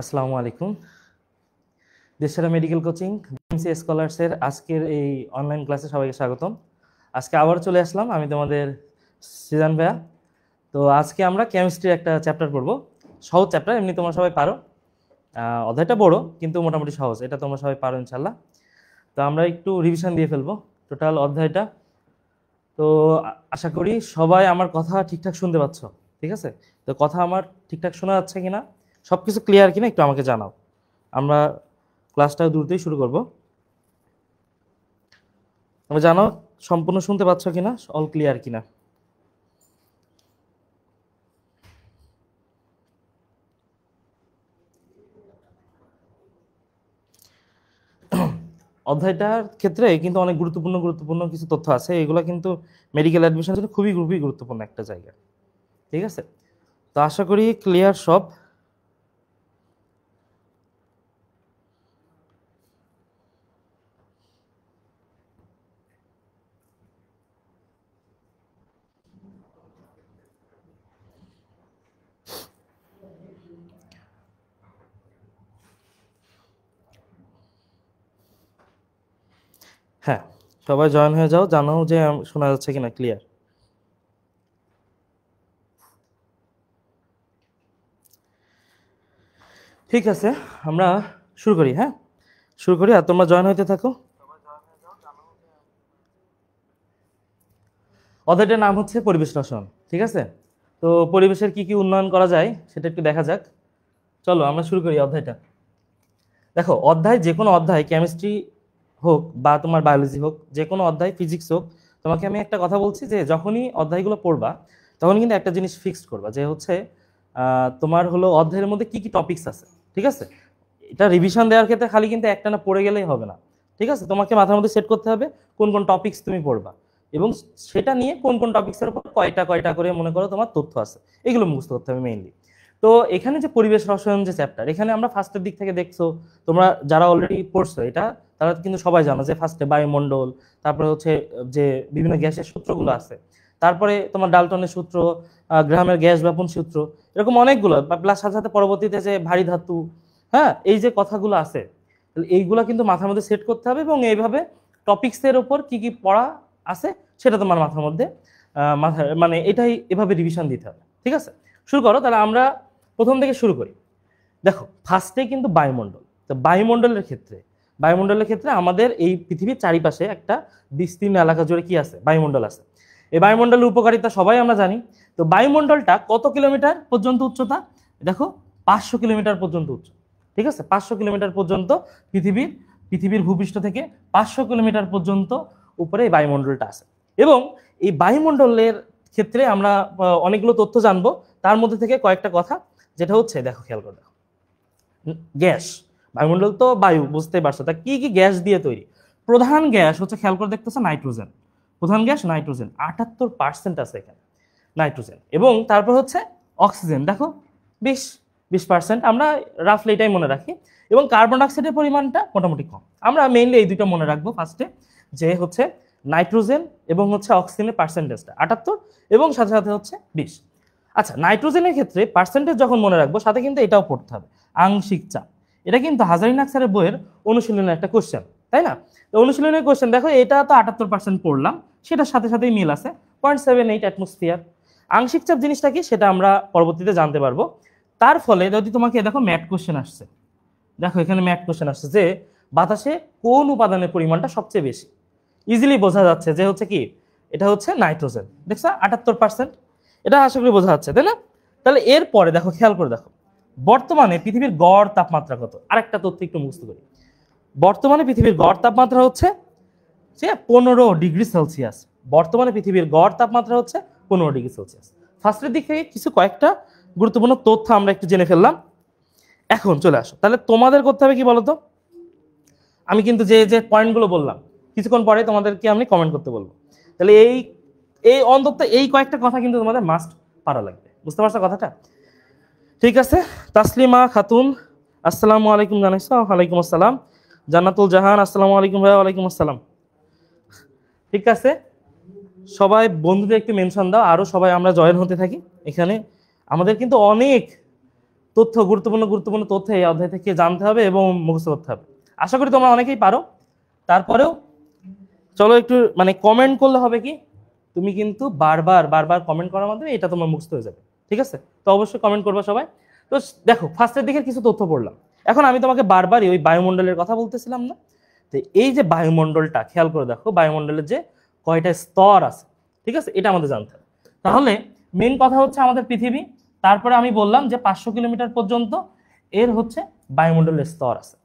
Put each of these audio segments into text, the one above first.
আসসালামু আলাইকুম। দেশসেরা medical coaching DMC স্কলার্সের আজকের এই অনলাইন ক্লাসে সবাইকে স্বাগতম। আজকে আবার চলে আসলাম, আমি তোমাদের সিজান ভাইয়া। তো আজকে আমরা কেমিস্ট্রির একটা চ্যাপ্টার পড়বো, সহজ চ্যাপ্টার, এমনি তোমরা সবাই পারো। অধ্যায়টা বড় কিন্তু মোটামুটি সহজ, এটা তোমরা সবাই পারো ইনশাল্লাহ। তো আমরা একটু রিভিশন দিয়ে ফেলবো টোটাল অধ্যায়টা। তো আশা করি সবাই আমার কথা ঠিকঠাক শুনতে পাচ্ছ, ঠিক আছে? তো কথা আমার ঠিকঠাক শোনা যাচ্ছে কিনা, সব কিছু ক্লিয়ার কিনা একটু আমাকে জানাও। আমরা ক্লাসটা দ্রুতই শুরু করব। তুমি জানো সম্পূর্ণ শুনতে পাচ্ছ কিনা, অল ক্লিয়ার কিনা। অধ্যায়টার ক্ষেত্রে কিন্তু অনেক গুরুত্বপূর্ণ কিছু তথ্য আছে, এগুলো কিন্তু মেডিকেল অ্যাডমিশনের জন্য খুবই খুবই গুরুত্বপূর্ণ একটা জায়গা, ঠিক আছে? তো আশা করি ক্লিয়ার সব। হ্যাঁ, সবাই জয়েন হয়ে যাও, জানো যে শোনা যাচ্ছে কিনা ক্লিয়ার। ঠিক আছে, আমরা শুরু করি। হ্যাঁ, শুরু করি আর তোমরা জয়েন হইতে থাকো। অধ্যায়টার নাম হচ্ছে পরিবেশ রসায়ন, ঠিক আছে? তো পরিবেশের কি কি উন্নয়ন করা যায় সেটা একটু দেখা যাক। চলো আমরা শুরু করি অধ্যায়টা। দেখো, অধ্যায় যে কোনো অধ্যায়, কেমিস্ট্রি হোক বা তোমার বায়োলজি হোক, যে কোনো অধ্যায়, ফিজিক্স হোক, তোমাকে আমি একটা কথা বলছি যে যখনই অধ্যায়গুলো পড়বা তখন কিন্তু একটা জিনিস ফিক্সড করবা, যে হচ্ছে তোমার হলো অধ্যায়ের মধ্যে কি কি টপিকস আছে, ঠিক আছে? এটা রিভিশন দেওয়ার ক্ষেত্রে খালি কিন্তু একটা না পড়ে গেলেই হবে না, ঠিক আছে? তোমাকে মাথার মধ্যে সেট করতে হবে কোন কোন টপিকস তুমি পড়বা এবং সেটা নিয়ে কোন কোন টপিক্সের উপর কয়টা কয়টা করে মনে করো তোমার তথ্য আছে, এগুলো মুখস্থ করতে হবে মেইনলি। তো এখানে যে পরিবেশ রসায়ন যে চ্যাপ্টার, এখানে আমরা ফার্স্টের দিক থেকে দেখছো, তোমরা যারা অলরেডি পড়ছো এটা, তারা কিন্তু সবাই জানো যে ফার্স্টে বায়ুমণ্ডল, তারপরে হচ্ছে যে বিভিন্ন গ্যাসের সূত্রগুলো আছে, তারপরে তোমার ডাল্টনের সূত্র, গ্রাহামের গ্যাস ব্যাপন সূত্র, এরকম অনেকগুলো, প্লাস সাথে সাথে পরবর্তীতে যে ভারী ধাতু, হ্যাঁ, এই যে কথাগুলো আছে, এইগুলা কিন্তু মাথার মধ্যে সেট করতে হবে এবং এইভাবে টপিক্সের ওপর কি কি পড়া আছে সেটা তোমার মাথার মধ্যে মাথা মানে এটাই এভাবে রিভিশন দিতে হবে, ঠিক আছে? শুরু করো তাহলে, আমরা প্রথম থেকে শুরু করি। দেখো, ফার্স্টে কিন্তু বায়ুমণ্ডল। তো বায়ুমণ্ডলের ক্ষেত্রে আমাদের এই পৃথিবীর চারিপাশে একটা বিস্তীর্ণ এলাকা জুড়ে কি আছে, বায়ুমণ্ডল আছে। এই বায়ুমণ্ডলের উপকারিতা সবাই আমরা জানি। তো বায়ুমণ্ডলটা কত কিলোমিটার পর্যন্ত উচ্চতা? দেখো, 500 কিলোমিটার পর্যন্ত উচ্চ, ঠিক আছে? 500 কিলোমিটার পর্যন্ত পৃথিবীর ভূপৃষ্ঠ থেকে 500 কিলোমিটার পর্যন্ত উপরে এই বায়ুমণ্ডলটা আছে। এবং এই বায়ুমণ্ডলের ক্ষেত্রে আমরা অনেকগুলো তথ্য জানবো, তার মধ্যে থেকে কয়েকটা কথা, যেটা হচ্ছে, দেখো খেয়াল করে দেখো, গ্যাস, বায়ুমণ্ডল তো বায়ু, বুঝতেই পারছো, তা কি কি গ্যাস দিয়ে তৈরি? প্রধান গ্যাস হচ্ছে, খেয়াল করে দেখতেছে, নাইট্রোজেন। প্রধান গ্যাস নাইট্রোজেন, 78% আছে এখানে নাইট্রোজেন। এবং তারপর হচ্ছে অক্সিজেন, দেখো 20%, আমরা রাফলি এটাই মনে রাখি। এবং কার্বন ডাইঅক্সাইডের পরিমাণটা মোটামুটি কম। আমরা মেইনলি এই দুটো মনে রাখবো ফার্স্টে, যে হচ্ছে নাইট্রোজেন এবং হচ্ছে অক্সিজেনের পার্সেন্টেজটা 78 এবং সাথে সাথে হচ্ছে 20। আচ্ছা, নাইট্রোজেনের ক্ষেত্রে পার্সেন্টেজ যখন মনে রাখবো, সাথে কিন্তু এটাও পড়তে হবে, আংশিক চাপ। এটা কিন্তু হাজারিনাক স্যারের বইয়ের অনুশীলনের একটা কোশ্চেন, তাই না? তো অনুশীলনের কোশ্চেন দেখো, এটা তো 78% পড়লাম, সেটার সাথে সাথেই মিল আছে, 0.78 অ্যাটমসফিয়ার। আংশিক চাপ জিনিসটা কি সেটা আমরা পরবর্তীতে জানতে পারবো। তার ফলে যদি তোমাকে দেখো ম্যাথ কোশ্চেন আসছে, দেখো এখানে ম্যাথ কোশ্চেন আসছে যে বাতাসে কোন উপাদানের পরিমাণটা সবচেয়ে বেশি। ইজিলি বোঝা যাচ্ছে যে হচ্ছে কি, এটা হচ্ছে নাইট্রোজেন, দেখছো 78%, এটা আশা করি বোঝা যাচ্ছে, তাই না? তাহলে এরপরে দেখো, খেয়াল করে দেখো, বর্তমানে পৃথিবীর গড় তাপমাত্রা কত? আরেকটা তথ্য একটু মুখস্থ করি। বর্তমানে পৃথিবীর গড় তাপমাত্রা হচ্ছে 15 ডিগ্রি সেলসিয়াস। বর্তমানে পৃথিবীর গড় তাপমাত্রা হচ্ছে 15 ডিগ্রি সেলসিয়াস। ফার্স্টের দিক থেকে কিছু কয়েকটা গুরুত্বপূর্ণ তথ্য আমরা একটু জেনে ফেললাম। এখন চলে আসো, তাহলে তোমাদের করতে হবে কি বলতো? আমি কিন্তু যে যে পয়েন্টগুলো বললাম, কিছুক্ষণ পরে তোমাদেরকে আমি কমেন্ট করতে বলবো। তাহলে এই এই অন্তত এই কয়েকটা কথা কিন্তু তোমাদের মাস্ট পারা লাগবে, বুঝতে পারছো কথাটা? ঠিক আছে, তাসলিমা খাতুন আসসালামু আলাইকুম জানাইছো। ওয়ালাইকুম আসসালাম। জান্নাতুল জাহান আসসালামু আলাইকুম ভাইয়া। ওয়ালাইকুম আসসালাম। ঠিক আছে, সবাই বন্ধুদের একটু মেনশন দাও, আরো সবাই আমরা জয়েন হতে থাকি। এখানে আমাদের কিন্তু অনেক তথ্য, গুরুত্বপূর্ণ গুরুত্বপূর্ণ তথ্য এই অধ্যায় থেকে জানতে হবে এবং মুখস্থ করতে হবে। আশা করি তোমরা অনেকেই পারো। তারপরেও চলো একটু মানে কমেন্ট করলে হবে কি, তুমি কিন্তু বারবার বারবার কমেন্ট করার মাধ্যমে এটা তোমার মুখস্থ হয়ে যাবে, ঠিক আছে? তো অবশ্যই কমেন্ট করবা সবাই। তো দেখো ফার্স্টের দিকে কিছু তথ্য পড়লাম, এখন আমি তোমাকে বারবারই ওই বায়ুমণ্ডলের কথা বলতেছিলাম না? তো এই যে বায়ুমণ্ডলটা খেয়াল করে দেখো, বায়ুমণ্ডলের যে কয়টা স্তর আছে, ঠিক আছে, এটা আমাদের জানতে হবে। তাহলে মেন কথা হচ্ছে আমাদের পৃথিবী, তারপরে আমি বললাম যে 500 কিলোমিটার পর্যন্ত এর হচ্ছে বায়ুমণ্ডলের স্তর আছে।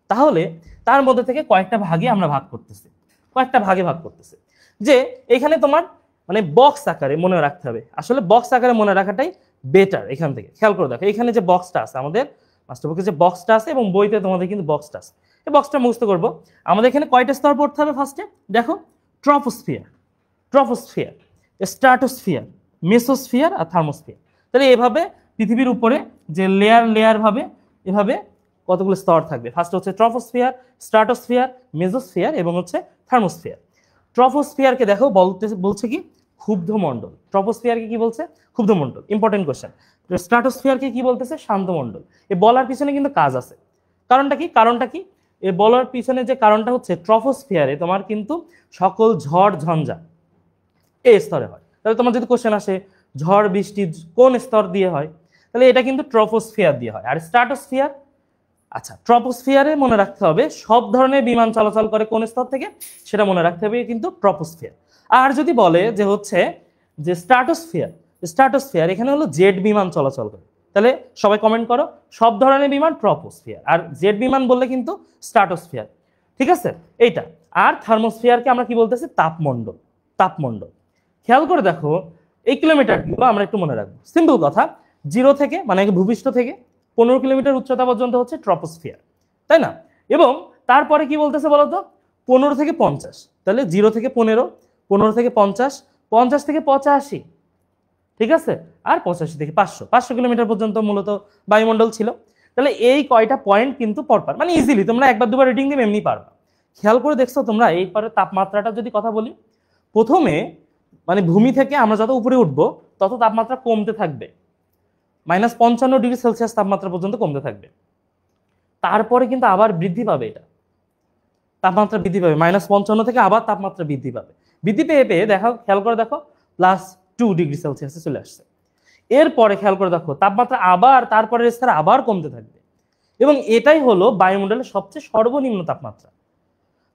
তাহলে তার মধ্যে থেকে কয়েকটা ভাগে আমরা ভাগ করতেছি, কয়েকটা ভাগে ভাগ করতেছি। যে এখানে তোমার মানে বক্স আকারে মনে রাখতে হবে, আসলে বক্স আকারে মনে রাখাটাই বেটার। এখান থেকে খেয়াল করে দেখো, এখানে যে বক্সটা আছে আমাদের মাস্টারবুকে, যে বক্সটা আছে এবং বইতে তোমাদের কিন্তু বক্সটা আছে, এই বক্সটা মুখস্থ করবো। আমাদের এখানে কয়টা স্তর পড়তে হবে ফার্স্টে দেখো, ট্রপোস্ফিয়ার, ট্রপোস্ফিয়ার, স্ট্র্যাটোস্ফিয়ার, মেসোস্ফিয়ার আর থার্মোস্ফিয়ার। তাহলে এভাবে পৃথিবীর উপরে যে লেয়ার লেয়ার ভাবে এভাবে কতগুলো স্তর থাকবে। ফার্স্ট হচ্ছে ট্রপোস্ফিয়ার, স্ট্র্যাটোস্ফিয়ার, মেসোস্ফিয়ার এবং হচ্ছে থার্মোস্ফিয়ার। ট্রপোস্ফিয়ারকে দেখো বলছে কি ক্ষুব্ধমণ্ডল, ট্রপোস্ফিয়ারকে কি বলছে ক্ষুব্ধমণ্ডল, ইম্পর্টেন্ট কোশ্চেন। স্ট্র্যাটোস্ফিয়ারকে কি বলতেছে শান্তমণ্ডল। এ বলার পিছনে কিন্তু কাজ আছে, কারণটা কি, কারণটা কি এ বলার পিছনে যে কারণটা হচ্ছে ট্রপোস্ফিয়ারে তোমার কিন্তু সকল ঝড় ঝঞ্ঝা এই স্তরে হয়। তাহলে তোমার যদি কোশ্চেন আসে ঝড় বৃষ্টি কোন স্তর দিয়ে হয়, তাহলে এটা কিন্তু ট্রপোস্ফিয়ার দিয়ে হয়। আর স্ট্র্যাটোস্ফিয়ার, আচ্ছা ট্রপোস্ফিয়ারে মনে রাখতে হবে সব ধরনের বিমান চলাচল করে কোন স্তর থেকে, সেটা মনে রাখতে হবে কিন্তু ট্রপোস্ফিয়ার। আর যদি বলে যে হচ্ছে যে স্ট্র্যাটোস্ফিয়ার, স্ট্র্যাটোস্ফিয়ার এখানে হলো জেট বিমান চলাচল করে, তাহলে সবাই কমেন্ট করো সব ধরনের বিমান ট্রপোস্ফিয়ার, আর জেট বিমান বললে কিন্তু স্ট্র্যাটোস্ফিয়ার, ঠিক আছে এইটা। আর থার্মোস্ফিয়ারকে আমরা কি বলতেছি তাপমণ্ডল, তাপমণ্ডল। খেয়াল করে দেখো এই কিলোমিটারগুলো আমরা একটু মনে রাখবো, সিম্পল কথা, 0 থেকে মানে ভূপৃষ্ঠ থেকে 15 কিলোমিটার উচ্চতা পর্যন্ত হচ্ছে ট্রপোস্ফিয়ার, তাই না? এবং তারপরে কি বলতেছে বলতো 15 থেকে 50, তাহলে 0 থেকে 15, 15 থেকে 50, 50 থেকে 85, ঠিক আছে, আর 85 থেকে 500, 500 কিলোমিটার পর্যন্ত মূলত বায়ুমণ্ডল ছিল। তাহলে এই কয়টা পয়েন্ট কিন্তু পরপর মানে ইজিলি তোমরা একবার দুবার রিডিং দিবে এমনি পারবা। খেয়াল করে দেখছো তোমরা এই পরে তাপমাত্রাটা যদি কথা বলি, প্রথমে মানে ভূমি থেকে আমরা যত উপরে উঠবো তত তাপমাত্রা কমতে থাকবে, -55°C তাপমাত্রা পর্যন্ত কমতে থাকবে। তারপরে কিন্তু আবার বৃদ্ধি পাবে, এটা তাপমাত্রা বৃদ্ধি পাবে, -55 থেকে আবার তাপমাত্রা বৃদ্ধি পাবে, বৃদ্ধি পেয়ে পেয়ে দেখো খেয়াল করে দেখো +2°C চলে আসছে। এরপরে খেয়াল করে দেখো তাপমাত্রা আবার তারপরে স্তরে আবার কমতে থাকবে, এবং এটাই হলো বায়ুমণ্ডলের সবচেয়ে সর্বনিম্ন তাপমাত্রা।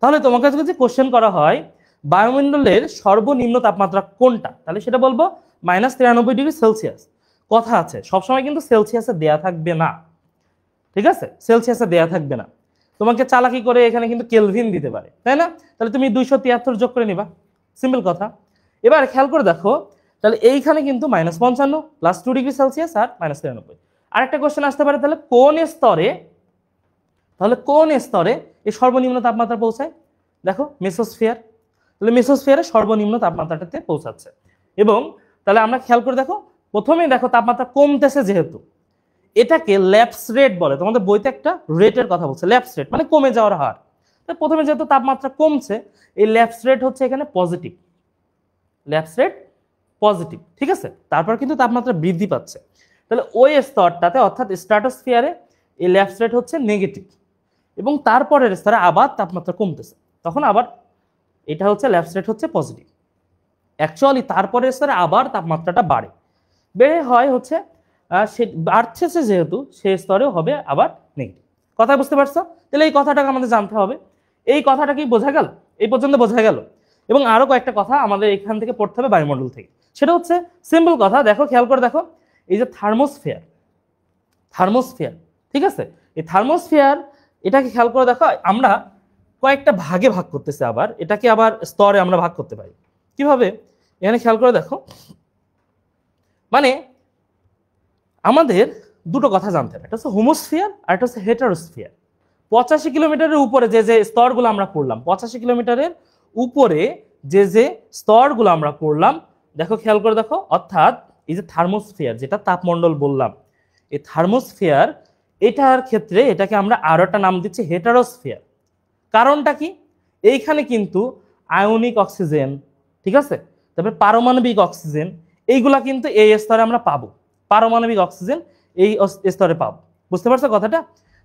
তাহলে তোমাকে যদি কোশ্চেন করা হয় বায়ুমণ্ডলের সর্বনিম্ন তাপমাত্রা কোনটা, তাহলে সেটা বলবো -93°C। কথা আছে সবসময় কিন্তু সেলসিয়াসে দেয়া থাকবে না, ঠিক আছে, সেলসিয়াসে দেয়া থাকবে না, তোমাকে চালাকি করে এখানে কিন্তু কেলভিন দিতে পারে, তাই না? তাহলে তুমি 273 যোগ করে নিবা, সিম্পল কথা। এবার খেয়াল করে দেখো তাহলে এইখানে কিন্তু -55 +2°C আর -93। আরেকটা কোশ্চেন আসতে পারে তাহলে কোন স্তরে এই সর্বনিম্ন তাপমাত্রা পৌঁছায়, দেখো মেসোস্ফিয়ার, তাহলে মেসোস্ফিয়ারে সর্বনিম্ন তাপমাত্রাটাতে পৌঁছাচ্ছে। এবং তাহলে আমরা খেয়াল করে দেখো প্রথমেই দেখো তাপমাত্রা কমতেছে, যেহেতু এটাকে ল্যাপস রেট বলে, তোমাদের বইতে একটা রেটের কথা বলছে, ল্যাপস রেট মানে কমে যাওয়ার হার। প্রথমে যেহেতু তাপমাত্রা কমছে, এই ল্যাপস রেট হচ্ছে এখানে পজিটিভ, ল্যাপস রেট পজিটিভ, ঠিক আছে। তারপর কিন্তু তাপমাত্রা বৃদ্ধি পাচ্ছে, তাহলে ওই স্তরটাতে অর্থাৎ স্ট্র্যাটোস্ফিয়ারে এই ল্যাপস রেট হচ্ছে নেগেটিভ, এবং তারপরের স্তরে আবার তাপমাত্রা কমতেছে, তখন আবার এটা হচ্ছে ল্যাপস রেট হচ্ছে পজিটিভ। অ্যাকচুয়ালি তারপরের স্তরে আবার তাপমাত্রাটা বেড়ে হয় হচ্ছে সে বাড়ছে যেহেতু সেই স্তরেও হবে আবার নেগেটিভ। কথা বুঝতে পারছো? তাহলে এই কথাটাকে আমাদের জানতে হবে। এই কথাটা কি বোঝা গেল? এই পর্যন্ত বোঝা গেল? এবং আরো কয়েকটা কথা আমাদের এখান থেকে পড়তে হবে বায়ুমণ্ডল থেকে, সেটা হচ্ছে সিম্পল কথা, দেখো খেয়াল করে দেখো এই যে থার্মোস্ফিয়ার, থার্মোস্ফিয়ার, ঠিক আছে, এই থার্মোস্ফিয়ার এটাকে খেয়াল করে দেখো আমরা কয়েকটা ভাগে ভাগ করতেছি, আবার এটাকে আবার স্তরে আমরা ভাগ করতে পারি কিভাবে, এখানে খেয়াল করে দেখো, মানে আমাদের দুটো কথা জানতে হবে, একটা হচ্ছে হোমোস্ফিয়ার আর একটা হচ্ছে হেটারোস্ফিয়ার। 85 কিলোমিটারের উপরে যে যে স্তরগুলো আমরা পড়লাম, 85 কিলোমিটারের উপরে যে যে স্তরগুলো আমরা পড়লাম, দেখো খেয়াল করে দেখো, অর্থাৎ এই যে থার্মোস্ফিয়ার যেটা তাপমণ্ডল বললাম, এই থার্মোস্ফিয়ার এটার ক্ষেত্রে এটাকে আমরা আরো একটা নাম দিচ্ছি হেটারোস্ফিয়ার। কারণটা কি, এইখানে কিন্তু আয়নিক অক্সিজেন, ঠিক আছে, তারপরে পারমাণবিক অক্সিজেন, এইগুলা কিন্তু এই স্তরে আমরা পাবো, পারমাণবিক অক্সিজেন এই স্তরে পাবো। বুঝতে পারছো কথাটা?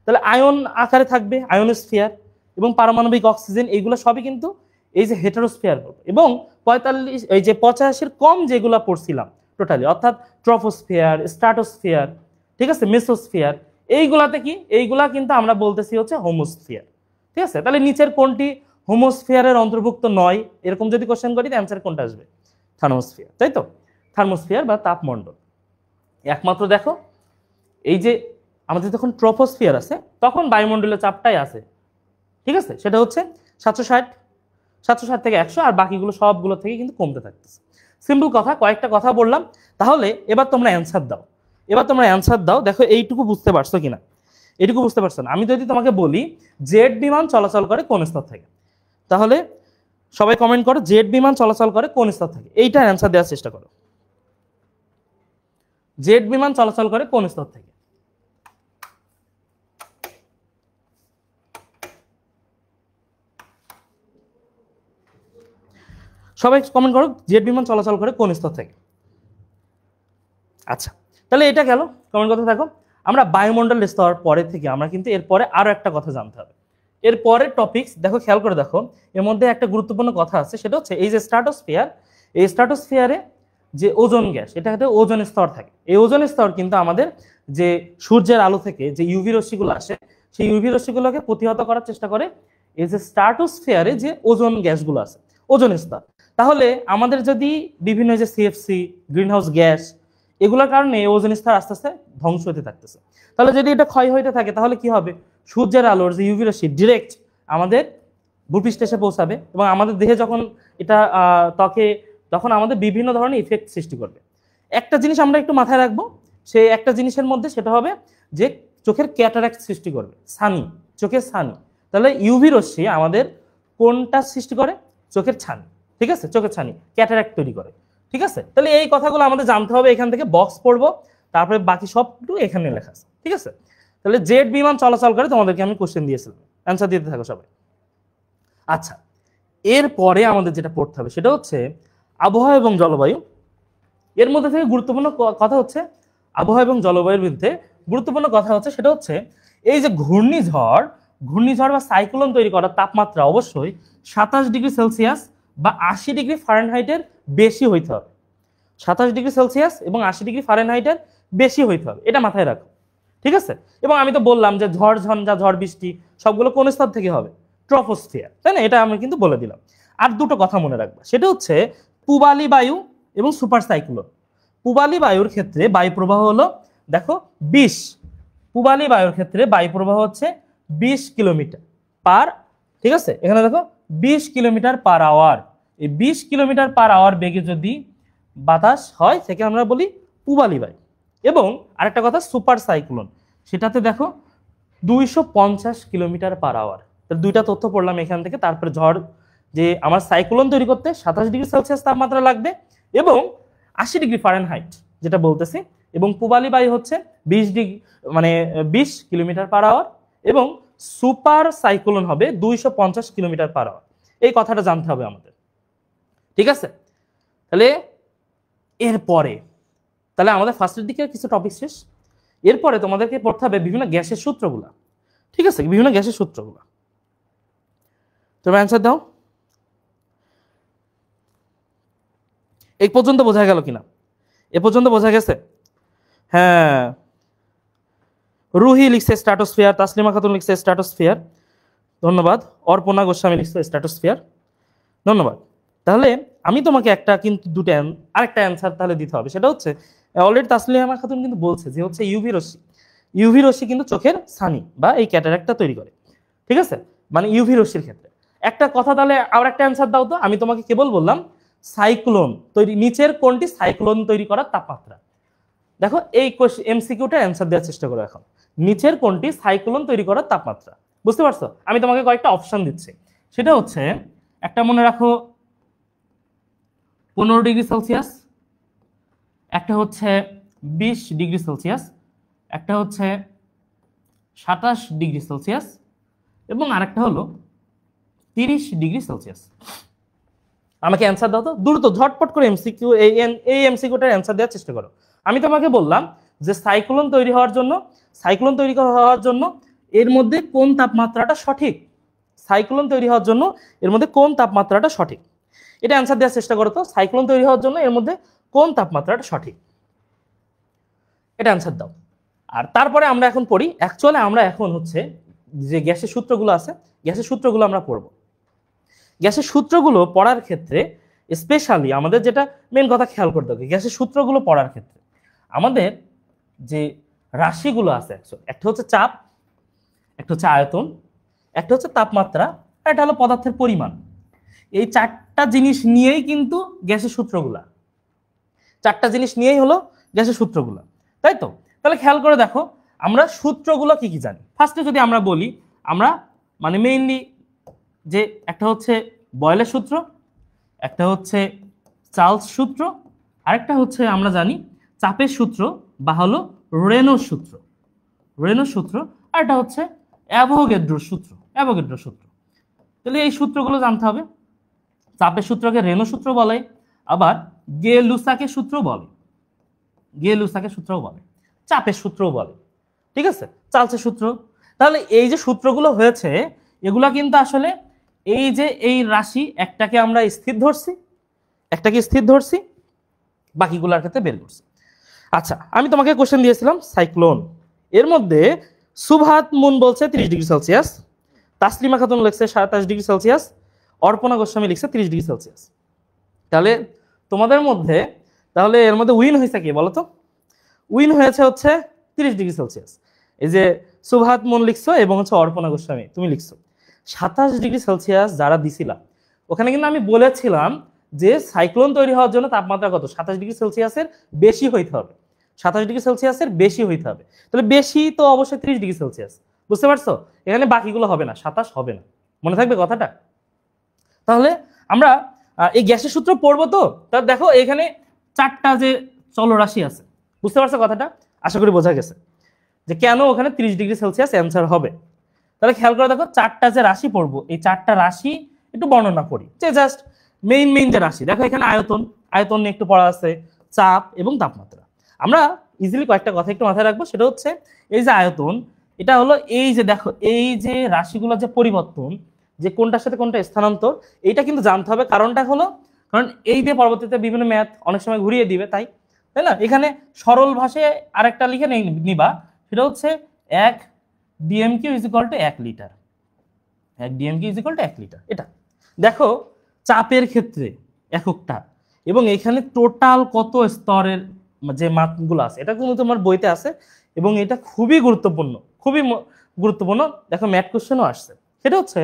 তাহলে আয়ন আকারে থাকবে আয়নোস্ফিয়ার, এবং পারমাণবিক অক্সিজেন, এইগুলো সবই কিন্তু এই যে হেটারোস্ফিয়ার এবং 45 এই যে 85-এর কম যেগুলো পড়ছিলাম টোটালি, অর্থাৎ ট্রপোস্ফিয়ার, স্ট্রাটোস্ফিয়ার, ঠিক আছে, মেসোস্ফিয়ার, এইগুলাতে কি, এইগুলা কিন্তু আমরা বলতেছি হচ্ছে হোমোস্ফিয়ার। ঠিক আছে, তাহলে নিচের কোনটি হোমোস্ফিয়ারের অন্তর্ভুক্ত নয়, এরকম যদি কোশ্চেন করি অ্যান্সার কোনটা আসবে? থার্মোস্ফিয়ার, তাই তো? থার্মোস্ফিয়ার বা তাপমণ্ডল। একমাত্র দেখো এই যে আমাদের যখন ট্রপোস্ফিয়ার আছে তখন বায়ুমণ্ডলের চাপটাই আছে, ঠিক আছে, সেটা হচ্ছে 760 থেকে 100, আর বাকিগুলো সবগুলো থেকে কিন্তু কমতে থাকতেছে। সিম্পল কথা, কয়েকটা কথা বললাম। তাহলে এবার তোমরা অ্যান্সার দাও, দেখো এইটুকু বুঝতে পারছো কিনা, এইটুকু বুঝতে পারছো না? আমি যদি তোমাকে বলি জেট বিমান চলাচল করে কোন স্তর থেকে, তাহলে সবাই কমেন্ট করো জেট বিমান চলাচল করে কোন স্তর থেকে, এইটার অ্যান্সার দেওয়ার চেষ্টা করো। জেট বিমান চলাচল করে কোন স্তর থেকে? সবাই কমেন্ট করো জেট বিমান চলাচল করে কোন স্তর থেকে। আচ্ছা, তাহলে এটা গেল, কমেন্ট করতে থাকো। আমরা বায়ুমণ্ডল স্তর পরে থেকে আমরা কিন্তু এরপরে আরো একটা কথা জানতে হবে। এর পরের টপিকস দেখো, খেয়াল করে দেখো, এর মধ্যে একটা গুরুত্বপূর্ণ কথা আছে, সেটা হচ্ছে এই যে স্ট্র্যাটোস্ফিয়ার, এই স্ট্র্যাটোস্ফিয়ারে যে ওজোন গ্যাস, এটা হচ্ছে ওজোন স্তর থাকে। এই ওজোন স্তর কিন্তু আমাদের যে সূর্যের আলো থেকে যে ইউভি রশ্মিগুলো আসে, সেই ইউভি রশ্মিগুলোকে প্রতিহত করার চেষ্টা করে এই যে স্ট্র্যাটোস্ফিয়ারে যে ওজোন গ্যাসগুলো আছে, ওজোন স্তর। তাহলে আমাদের যদি বিভিন্ন যে সিএফসি, গ্রিনহাউস গ্যাস, এগুলোর কারণে ওজোন স্তর আস্তে আস্তে ধ্বংস হতে থাকতেছে। তাহলে যদি এটা ক্ষয় হইতে থাকে তাহলে কি হবে? সূর্যের আলোর যে ইউভি রশ্মি ডিরেক্ট আমাদের ভূপৃষ্ঠে এসে পৌঁছাবে এবং আমাদের দেহে যখন এটা ত্বকে, তখন আমাদের বিভিন্ন ধরনের ইফেক্ট সৃষ্টি করবে। একটা জিনিস আমরা একটু মাথায় রাখবো, সেই একটা জিনিসের মধ্যে সেটা হবে যে চোখের ক্যাটারাক্ট সৃষ্টি করবে, ছানি, চোখের ছানি। তাহলে ইউভি রশ্মি আমাদের কোনটা সৃষ্টি করে? চোখের ছানি, ঠিক আছে, চোখের ছানি ক্যাটারাক্ট তৈরি করে, ঠিক আছে। তাহলে এই কথাগুলো আমাদের জানতে হবে, এখান থেকে বক্স পড়বো, তারপরে বাকি সব একটু এখানে লেখা আছে, ঠিক আছে। তাহলে জেট বিমান চলাচল করে, তোমাদেরকে আমি কোশ্চেন দিয়েছিলাম, অ্যান্সার দিতে থাকো সবাই। আচ্ছা, এরপরে আমাদের যেটা পড়তে হবে সেটা হচ্ছে আবহাওয়া এবং জলবায়ু। এর মধ্যে থেকে গুরুত্বপূর্ণ কথা হচ্ছে আবহাওয়া এবং জলবায়ুর বিরুদ্ধে গুরুত্বপূর্ণ কথা হচ্ছে সেটা হচ্ছে এই যে ঘূর্ণিঝড় বা সাইক্লোন তৈরি করার তাপমাত্রা অবশ্যই 27°C বা 80°F বেশি হইতে হবে। 27°C এবং 80°F বেশি হইতে হবে, এটা মাথায় রাখো, ঠিক আছে। এবং আমি তো বললাম যে ঝড় ঝঞ্ঝা, ঝড় বৃষ্টি সবগুলো কোন স্তর থেকে হবে? ট্রপোস্ফিয়ার, তাই না? এটা আমি কিন্তু বলে দিলাম। আর দুটো কথা মনে রাখবা, সেটা হচ্ছে পূবালি বায়ু এবং সুপার সাইক্লোন। পূবালি বায়ুর ক্ষেত্রে বায়ু প্রবাহ হলো দেখো 20, পূবালি বায়ুর ক্ষেত্রে বায়ু প্রবাহ হচ্ছে 20 কিলোমিটার পার, ঠিক আছে। এখানে দেখো 20 কিলোমিটার পার আওয়ার। এই 20 কিলোমিটার পার আওয়ার বেগে যদি বাতাস হয় সেকে আমরা বলি পূবালি বায়ু। এবং আরেকটা কথা, সুপার সাইক্লোন, সেটাতে দেখো 250 কিলোমিটার পার আওয়ার। দুইটা তথ্য পড়লাম এখান থেকে। তারপরে ঝড়, যে আমার সাইক্লোন তৈরি করতে 27°C তাপমাত্রা লাগবে এবং 80°F যেটা বলতেছি, এবং পূবালি বায়ু হচ্ছে 20 কিলোমিটার পার আওয়ার এবং সুপার সাইক্লোন হবে 250 কিলোমিটার পার আওয়ার। এই কথাটা জানতে হবে আমাদের, ঠিক আছে। তাহলে এরপরে তাহলে আমাদের ফার্স্টের দিকে কিছু টপিক শেষ। এরপরে তোমাদেরকে পড়তে হবে বিভিন্ন গ্যাসের সূত্রগুলা, ঠিক আছে, বিভিন্ন গ্যাসের সূত্রগুলা। তুমি অ্যান্সার দাও। এই পর্যন্ত বোঝা গেল কিনা? এ পর্যন্ত বোঝা গেছে? হ্যাঁ, রুহি লিখছে স্ট্র্যাটোস্ফিয়ার, তাসলিমা খাতুন লিখছে স্ট্র্যাটোস্ফিয়ার, ধন্যবাদ। অর্পণা গোস্বামী লিখছে স্ট্র্যাটোস্ফিয়ার, ধন্যবাদ। তাহলে আমি তোমাকে একটা কিন্তু আরেকটা অ্যান্সার তাহলে দিতে হবে, সেটা হচ্ছে অলরেডি তাসলিমা খাতুন কিন্তু বলছে যে হচ্ছে ইউভি রশ্মি কিন্তু চোখের ছানি বা এই ক্যাটারাক্টটা তৈরি করে, ঠিক আছে, মানে ইউভি রশ্মির ক্ষেত্রে। একটা কথা, তাহলে আর একটা অ্যান্সার দাও তো। আমি তোমাকে কেবল বললাম সাইক্লোন তৈরি, নিচের কোনটি সাইক্লোন তৈরি করার তাপমাত্রা? দেখো এই এমসিকিউটা অ্যান্সার দেওয়ার চেষ্টা করো এখন। নিচের কোনটি সাইক্লোন তৈরি করার তাপমাত্রা? বুঝতে পারছো? আমি তোমাকে কয়েকটা অপশন দিচ্ছি, সেটা হচ্ছে একটা মনে রাখো 15°C, একটা হচ্ছে 20°C, একটা হচ্ছে 27°C এবং আরেকটা হলো 30°C। আমাকে অ্যান্সার দাও তো দ্রুত, ঝটপট করে এমসিকিউটার অ্যান্সার দেওয়ার চেষ্টা করো। আমি তোমাকে বললাম যে সাইক্লোন তৈরি হওয়ার জন্য এর মধ্যে কোন তাপমাত্রাটা সঠিক, সাইক্লোন তৈরি হওয়ার জন্য এর মধ্যে কোন তাপমাত্রাটা সঠিক, এটা অ্যান্সার দেওয়ার চেষ্টা করো তো। সাইক্লোন তৈরি হওয়ার জন্য এর মধ্যে কোন তাপমাত্রাটা সঠিক, এটা অ্যান্সার দাও। আর তারপরে আমরা এখন পড়ি, অ্যাকচুয়ালি আমরা এখন হচ্ছে যে গ্যাসের সূত্রগুলো আছে, গ্যাসের সূত্রগুলো আমরা পড়ব। গ্যাসের সূত্রগুলো পড়ার ক্ষেত্রে স্পেশালি আমাদের যেটা মেন কথা খেয়াল করতে হবে, গ্যাসের সূত্রগুলো পড়ার ক্ষেত্রে আমাদের যে রাশিগুলো আছে, একটা হচ্ছে চাপ, একটা হচ্ছে আয়তন, একটা হচ্ছে তাপমাত্রা, আর এটা হলো পদার্থের পরিমাণ। এই চারটা জিনিস নিয়েই কিন্তু গ্যাসের সূত্রগুলা, চারটা জিনিস নিয়েই হলো গ্যাসের সূত্রগুলা, তাই তো? তাহলে খেয়াল করে দেখো আমরা সূত্রগুলো কি কি জানি। ফার্স্টে যদি আমরা বলি, আমরা মানে মেইনলি যে একটা হচ্ছে বয়েলের সূত্র, একটা হচ্ছে চার্লস সূত্র, আরেকটা হচ্ছে আমরা জানি চাপের সূত্র বা হলো রেনোর সূত্র, আর এটা হচ্ছে অ্যাভোগাড্রোর সূত্র। তাহলে এই সূত্রগুলো জানতে হবে। চাপের সূত্রকে রেনো সূত্র বলে, আবার গে-লুসাকের সূত্র বলে, চাপের সূত্রও বলে, ঠিক আছে, চার্লসের সূত্র। তাহলে এই যে সূত্রগুলো হয়েছে এগুলা কিন্তু আসলে এই যে এই রাশি একটাকে আমরা স্থির ধরছি, বাকিগুলোর ক্ষেত্রে বের করছি। আচ্ছা, আমি তোমাকে কোশ্চেন দিয়েছিলাম সাইক্লোন, এর মধ্যে সুভাত মুন বলছে 30 ডিগ্রি সেলসিয়াস, তাসলিমা খাতুন লিখছে 27 ডিগ্রি সেলসিয়াস, অর্পণা গোস্বামী লিখছে 30 ডিগ্রি সেলসিয়াস। তাহলে তোমাদের মধ্যে তাহলে এর মধ্যে উইন হয়েছে কি বলো তো? উইন হয়েছে হচ্ছে 30 ডিগ্রি সেলসিয়াস। এই যে সুভাত মুন লিখছো এবং হচ্ছে অর্পণা গোস্বামী তুমি লিখছো 27 ডিগ্রি সেলসিয়াস। যারা দিছিলাম ওখানে কিন্তু আমি বলেছিলাম যে সাইক্লোন তৈরি হওয়ার জন্য তাপমাত্রা কত, 27 ডিগ্রি সেলসিয়াসের বেশি হইতে হবে, 27 ডিগ্রি সেলসিয়াসের বেশি হইতে হবে। তাহলে বেশি তো অবশ্যই 30 ডিগ্রি সেলসিয়াস, বুঝতে পারছো? এখানে বাকিগুলো হবে না, 27 হবে না, মনে থাকবে কথাটা। তাহলে আমরা এই গ্যাসের সূত্র পড়বো তো। তাহলে দেখো এখানে চারটা যে চলরাশি আছে, বুঝতে পারছো কথাটা? আশা করি বোঝা গেছে যে কেন ওখানে 30 ডিগ্রি সেলসিয়াস অ্যান্সার হবে। তাহলে খেয়াল করে দেখো চারটা যে রাশি পড়বো, এই চারটা রাশি একটু বর্ণনা করি, যে জাস্ট মেইন যে রাশি। দেখো এখানে আয়তন নিয়ে একটু পড়া আছে, চাপ এবং তাপমাত্রা। আমরা ইজিলি কয়েকটা কথা একটু মাথায় রাখবো, সেটা হচ্ছে এই যে আয়তন, এটা হলো এই যে দেখো এই যে রাশিগুলোর যে পরিবর্তন, যে কোনটার সাথে কোনটা স্থানান্তর, এইটা কিন্তু জানতে হবে। কারণটা হলো কারণ এই যে পরবর্তীতে বিভিন্ন ম্যাথ অনেক সময় ঘুরিয়ে দিবে, তাই না? এখানে সরল ভাষায় আরেকটা লিখে নিবা, সেটা হচ্ছে 1 DMQ is equal to 1 litre, 1 DMQ is equal to 1 litre. এটা দেখো চাপের ক্ষেত্রে এককটা, এবং এখানে টোটাল কত স্তরের যে মাত্রাগুলো আছে এটা কিন্তু তোমার বইতে আছে, এবং এটা খুবই গুরুত্বপূর্ণ। দেখো ম্যাথ কোশ্চেনও আসছে, সেটা হচ্ছে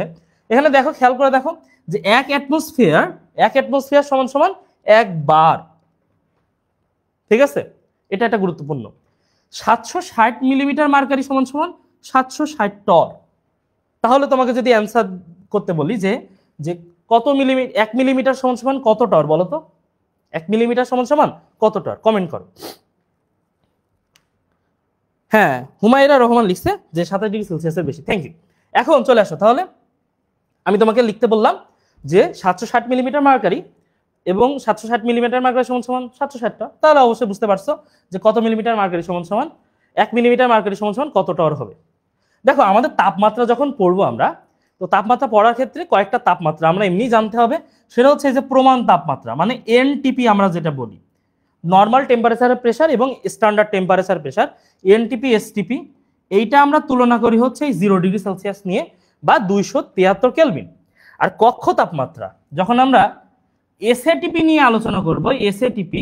এখানে দেখো খেয়াল করে দেখো যে 1 অ্যাটমসফিয়ার সমান সমান 1 বার, ঠিক আছে? এটা একটা গুরুত্বপূর্ণ। 760 মিলিমিটার মার্কারি সমান সমান 760 টর। তাহলে তোমাকে যদি অ্যান্সার করতে বলি যে যে কত মিলিমিটার, 1 মিলিমিটার সমান সমান কত টর বলো তো? 1 মিলিমিটার সমান সমান কত টর? কমেন্ট করো। হ্যাঁ, হুমায়রা রহমান লিখছে যে 27 ডিগ্রি সেলসিয়াসের বেশি। Thank you. এখন চলে আসো, তাহলে আমি তোমাকে লিখতে বললাম যে 760 মিলিমিটার মার্কারি এবং 760 মিলিমিটার মার্কারি সমান সমান 760টা। তাহলে অবশ্যই বুঝতে পারছো যে কত মিলিমিটার মার্কারি সমান সমান 1 মিলিমিটার মার্কারি সমান সমান কত টর হবে। দেখো আমাদের তাপমাত্রা যখন পড়বো আমরা, তো তাপমাত্রা পড়ার ক্ষেত্রে কয়েকটা তাপমাত্রা আমরা এমনি জানতে হবে। সেটা হচ্ছে যে প্রমাণ তাপমাত্রা, মানে এনটিপি আমরা যেটা বলি, নর্মাল টেম্পারেচার প্রেসার এবং standard temperature pressure, NTP STP, এইটা আমরা তুলনা করি হচ্ছে 0 ডিগ্রি সেলসিয়াস নিয়ে বা 273 কেলভিন। আর কক্ষ তাপমাত্রা যখন আমরা এসএটিপি নিয়ে আলোচনা করব, এসএটিপি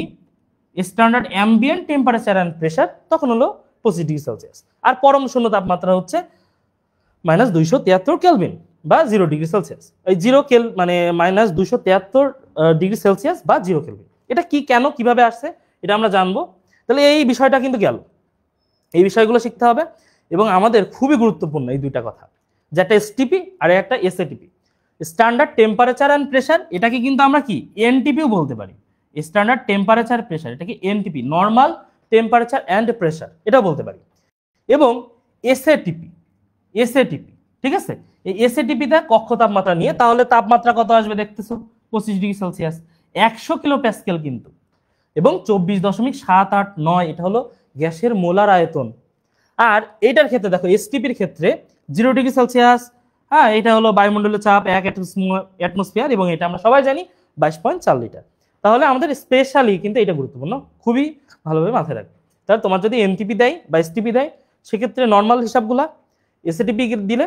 standard ambient temperature and pressure, তখন হলো 25 ডিগ্রি সেলসিয়াস। আর পরম শূন্য তাপমাত্রা হচ্ছে -273 কেলভিন বা 0 ডিগ্রি সেলসিয়াস। এই 0 মানে -273 ডিগ্রি সেলসিয়াস বা 0 কেলভিন। এটা কি, কেন, কিভাবে আসছে এটা আমরা জানবো। তাহলে এই বিষয়টা কিন্তু গেল, এই বিষয়গুলো শিখতে হবে। এবং আমাদের খুবই গুরুত্বপূর্ণ এই দুইটা কথা, যেটা এসটিপি আর একটা এসএটিপি, স্ট্যান্ডার্ড টেম্পারেচার অ্যান্ড প্রেসার। এটাকে কিন্তু আমরা কি এনটিপিও বলতে পারি, স্ট্যান্ডার্ড টেম্পারেচার প্রেসার, এটাকে NTP, normal temperature and pressure, এটাও বলতে পারি। এবং এসএটিপি, ঠিক আছে? এই এসএটিপিতে কক্ষ তাপমাত্রা নিয়ে, তাহলে তাপমাত্রা কত আসবে দেখতেছো, 25 ডিগ্রি সেলসিয়াস, 100 কিলো প্যাসকেল কিন্তু, এবং 24.789 এটা হলো গ্যাসের মোলার আয়তন। আর এটার ক্ষেত্রে দেখো এসটিপির ক্ষেত্রে 0 ডিগ্রি সেলসিয়াস, হ্যাঁ এটা হলো বায়ুমণ্ডলের চাপ 1 অ্যাটমসফিয়ার, এবং এটা আমরা সবাই জানি 22.4 লিটার। তাহলে আমাদের স্পেশালি কিন্তু এটা গুরুত্বপূর্ণ, খুবই ভালোভাবে মাথায় রাখবে। তাহলে তোমার যদি এনটিপি দেয় বা এসটিপি দেয়, সেক্ষেত্রে নর্মাল হিসাবগুলা, এসটিপি দিলে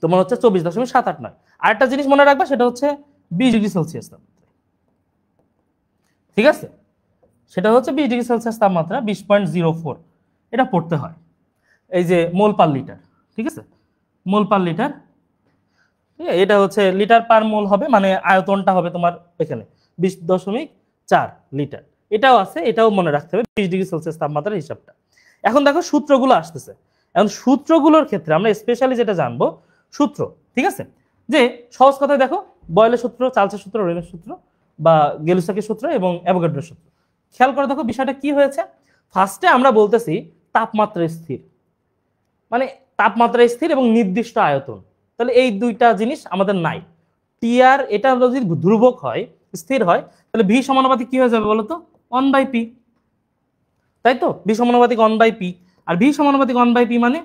তোমার হচ্ছে 24.789। আরেকটা জিনিস মনে রাখবা, সেটা হচ্ছে 20 ডিগ্রি সেলসিয়াস তাপমাত্রা, ঠিক আছে, সেটা হচ্ছে 20 ডিগ্রি সেলসিয়াস তাপমাত্রা 20.04 এটা পড়তে হয়। এই যে মোল পার লিটার, ঠিক আছে, মোল পার লিটার, এটা হচ্ছে লিটার পার মোল হবে, মানে আয়তনটা হবে তোমার এখানে 20.4 লিটার। এটাও আছে, এটাও মনে রাখতে হবে 20 ডিগ্রি সেলসিয়াস তাপমাত্রার হিসাবটা। এখন দেখো সূত্রগুলো আসতেছে। এখন সূত্রগুলোর ক্ষেত্রে আমরা স্পেশালি যেটা জানবো সূত্র, ঠিক আছে, যে সহজ কথায় দেখো বয়েলের সূত্র, চার্লসের সূত্র, রেনের সূত্র বা গেলুসাকের সূত্র এবং অ্যাভোগাড্রোর সূত্র। খেয়াল করে দেখো বিষয়টা কি হয়েছে। ফার্স্টে আমরা বলতেছি তাপমাত্রা স্থির, মানে তাপমাত্রা স্থির এবং নির্দিষ্ট আয়তন। তাহলে এই দুইটা জিনিস আমাদের নাই। টি আর এটা যদি ধ্রুবক হয়, স্থির হয়, তাহলে ভি সমানুপাতিক কি হয়ে যাবে বলতো 1/p, তাই তো, ভি সমানুপাতিক 1/p। আর ভি সমানুপাতিক 1/p মানে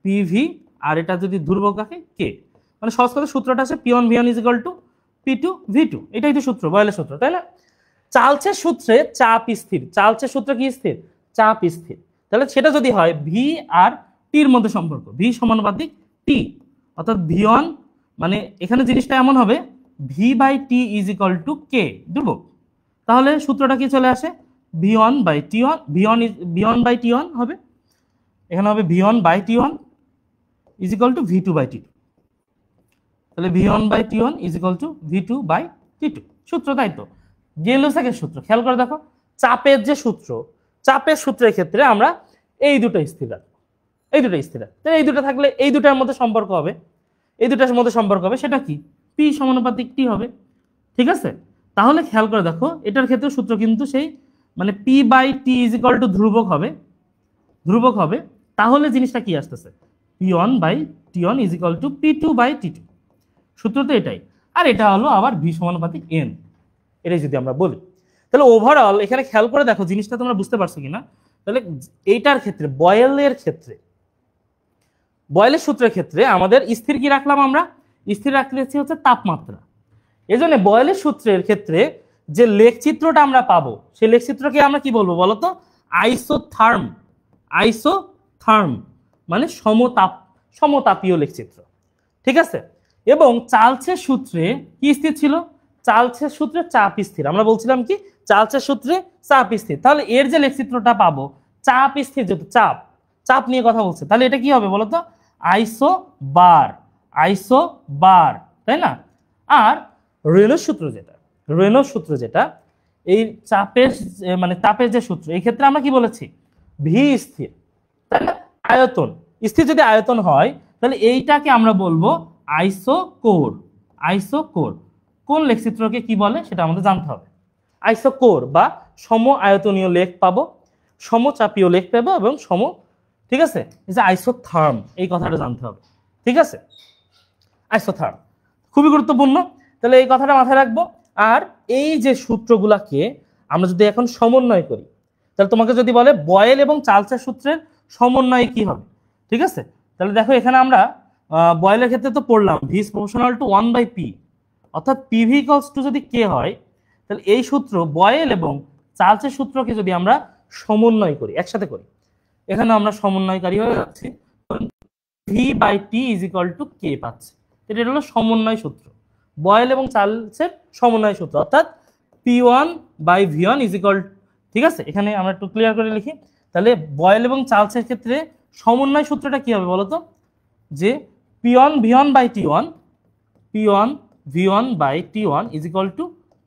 পিভি, আর এটা যদি ধ্রুবক রাখে কে, মানে সহজ কথা সূত্রটা আছে P1 V1 = P2 V2, এটাই তো সূত্র, বয়েলের সূত্র, তাই না। চার্লসের সূত্রে চাপ স্থির, চার্লসের সূত্র কি স্থির, চাপ স্থির। তাহলে সেটা যদি হয় ভি আর টির মধ্যে সম্পর্ক, ভি সমানুপাতিক টি, অর্থাৎ V1 মানে এখানে জিনিসটা এমন হবে V/T = K ধ্রুবক। তাহলে সূত্রটা কি চলে আসে V1/T1, V1/T1 হবে, এখানে হবে V1/T1 = V2/T2। তাহলে V1/T1 = V2/T2 সূত্র, তাই তো। গেলুসাকের সূত্র খেয়াল করে দেখো, চাপের যে সূত্র, চাপের সূত্রের ক্ষেত্রে আমরা এই দুটো স্থির রাখবো, এই দুটো স্থির রাখবো। এই দুটো থাকলে এই দুটার মধ্যে সম্পর্ক হবে, এই দুটার মধ্যে সম্পর্ক হবে, সেটা কি পি সমানুপাতিক টি হবে, ঠিক আছে। তাহলে খেয়াল করে দেখো এটার ক্ষেত্রে সূত্র কিন্তু সেই মানে P/T = ধ্রুবক হবে, ধ্রুবক হবে। তাহলে জিনিসটা কি আসতেছে P1/T1 = P2/T2, সূত্র তো এটাই। আর এটা হলো আবার ভি সমানুপাতিক এন, এটাই যদি আমরা বলি। তাহলে ওভারঅল এখানে খেয়াল করে দেখো জিনিসটা তোমরা বুঝতে পারছো কিনা। তাহলে এইটার ক্ষেত্রে বয়েলের ক্ষেত্রে, বয়েলের সূত্রের ক্ষেত্রে আমাদের স্থির কি রাখলাম আমরা, স্থির রাখলেছি হচ্ছে তাপমাত্রা। এজন্য বয়েলের সূত্রের ক্ষেত্রে যে লেখচিত্রটা আমরা পাবো, সেই লেখচিত্রকে আমরা কি বলবো বলতো, আইসোথার্ম। আইসোথার্ম মানে সমতাপ, সমতাপীয় লেখচিত্র, ঠিক আছে। এবং চার্লসের সূত্রে কি স্থির ছিল, চার্লসের সূত্রে চাপ স্থির। আমরা বলছিলাম কি চার্লসের সূত্রে চাপ স্থির, তাহলে এর যে লেখচিত্রটা পাবো চাপ স্থির, যেহেতু চাপ, চাপ নিয়ে কথা বলছে, তাহলে এটা কি হবে বলতো আইসোবার, আইসোবার, তাই না। আর রেনল্ডস সূত্র যেটা, রেনল্ডস সূত্র যেটা এই চাপের মানে তাপের যে সূত্র, এই ক্ষেত্রে আমরা কি বলেছি ভি স্থির, তাই না। আয়তন স্থির যদি আয়তন হয়, তাহলে এইটাকে আমরা বলবো আইসোকোর। আইসোকোর কোন লেখচিত্রকে কি বলে সেটা আমাদের জানতে হবে। আইসোকোর বা সম আয়তনীয় লেখ পাবো, সমচাপীয় লেখ পাবো এবং সম, ঠিক আছে। এই যে আইসোথার্ম, এই কথাটা জানতে হবে, ঠিক আছে। আইসোথার্ম খুবই গুরুত্বপূর্ণ, তাহলে এই কথাটা মাথায় রাখবো। আর এই যে সূত্রগুলাকে আমরা যদি এখন সমন্বয় করি, তাহলে তোমাকে যদি বলে বয়েল এবং চার্লসের সূত্রের সমন্বয় কি হবে, ঠিক আছে। তাহলে দেখো এখানে আমরা বয়েলের ক্ষেত্রে তো পড়লাম V is proportional to 1/P, অর্থাৎ PV = যদি K হয়, তাহলে এই সূত্র বয়েল এবং চার্লসের সূত্রকে যদি আমরা সমন্বয় করি, একসাথে করি, এখানে আমরা সমন্বয়কারী হয়ে যাচ্ছি, V/T = K পাচ্ছি। এটা হলো সমন্বয় সূত্র, বয়েল এবং চার্লসের সমন্বয় সূত্র, অর্থাৎ P1/V1 = ঠিক আছে। এখানে আমরা একটু ক্লিয়ার করে লিখি, তাহলে বয়েল এবং চার্লসের ক্ষেত্রে সমন্বয় সূত্রটা কি হবে বলতো, যে P1V1/T1, P1V1/T1 =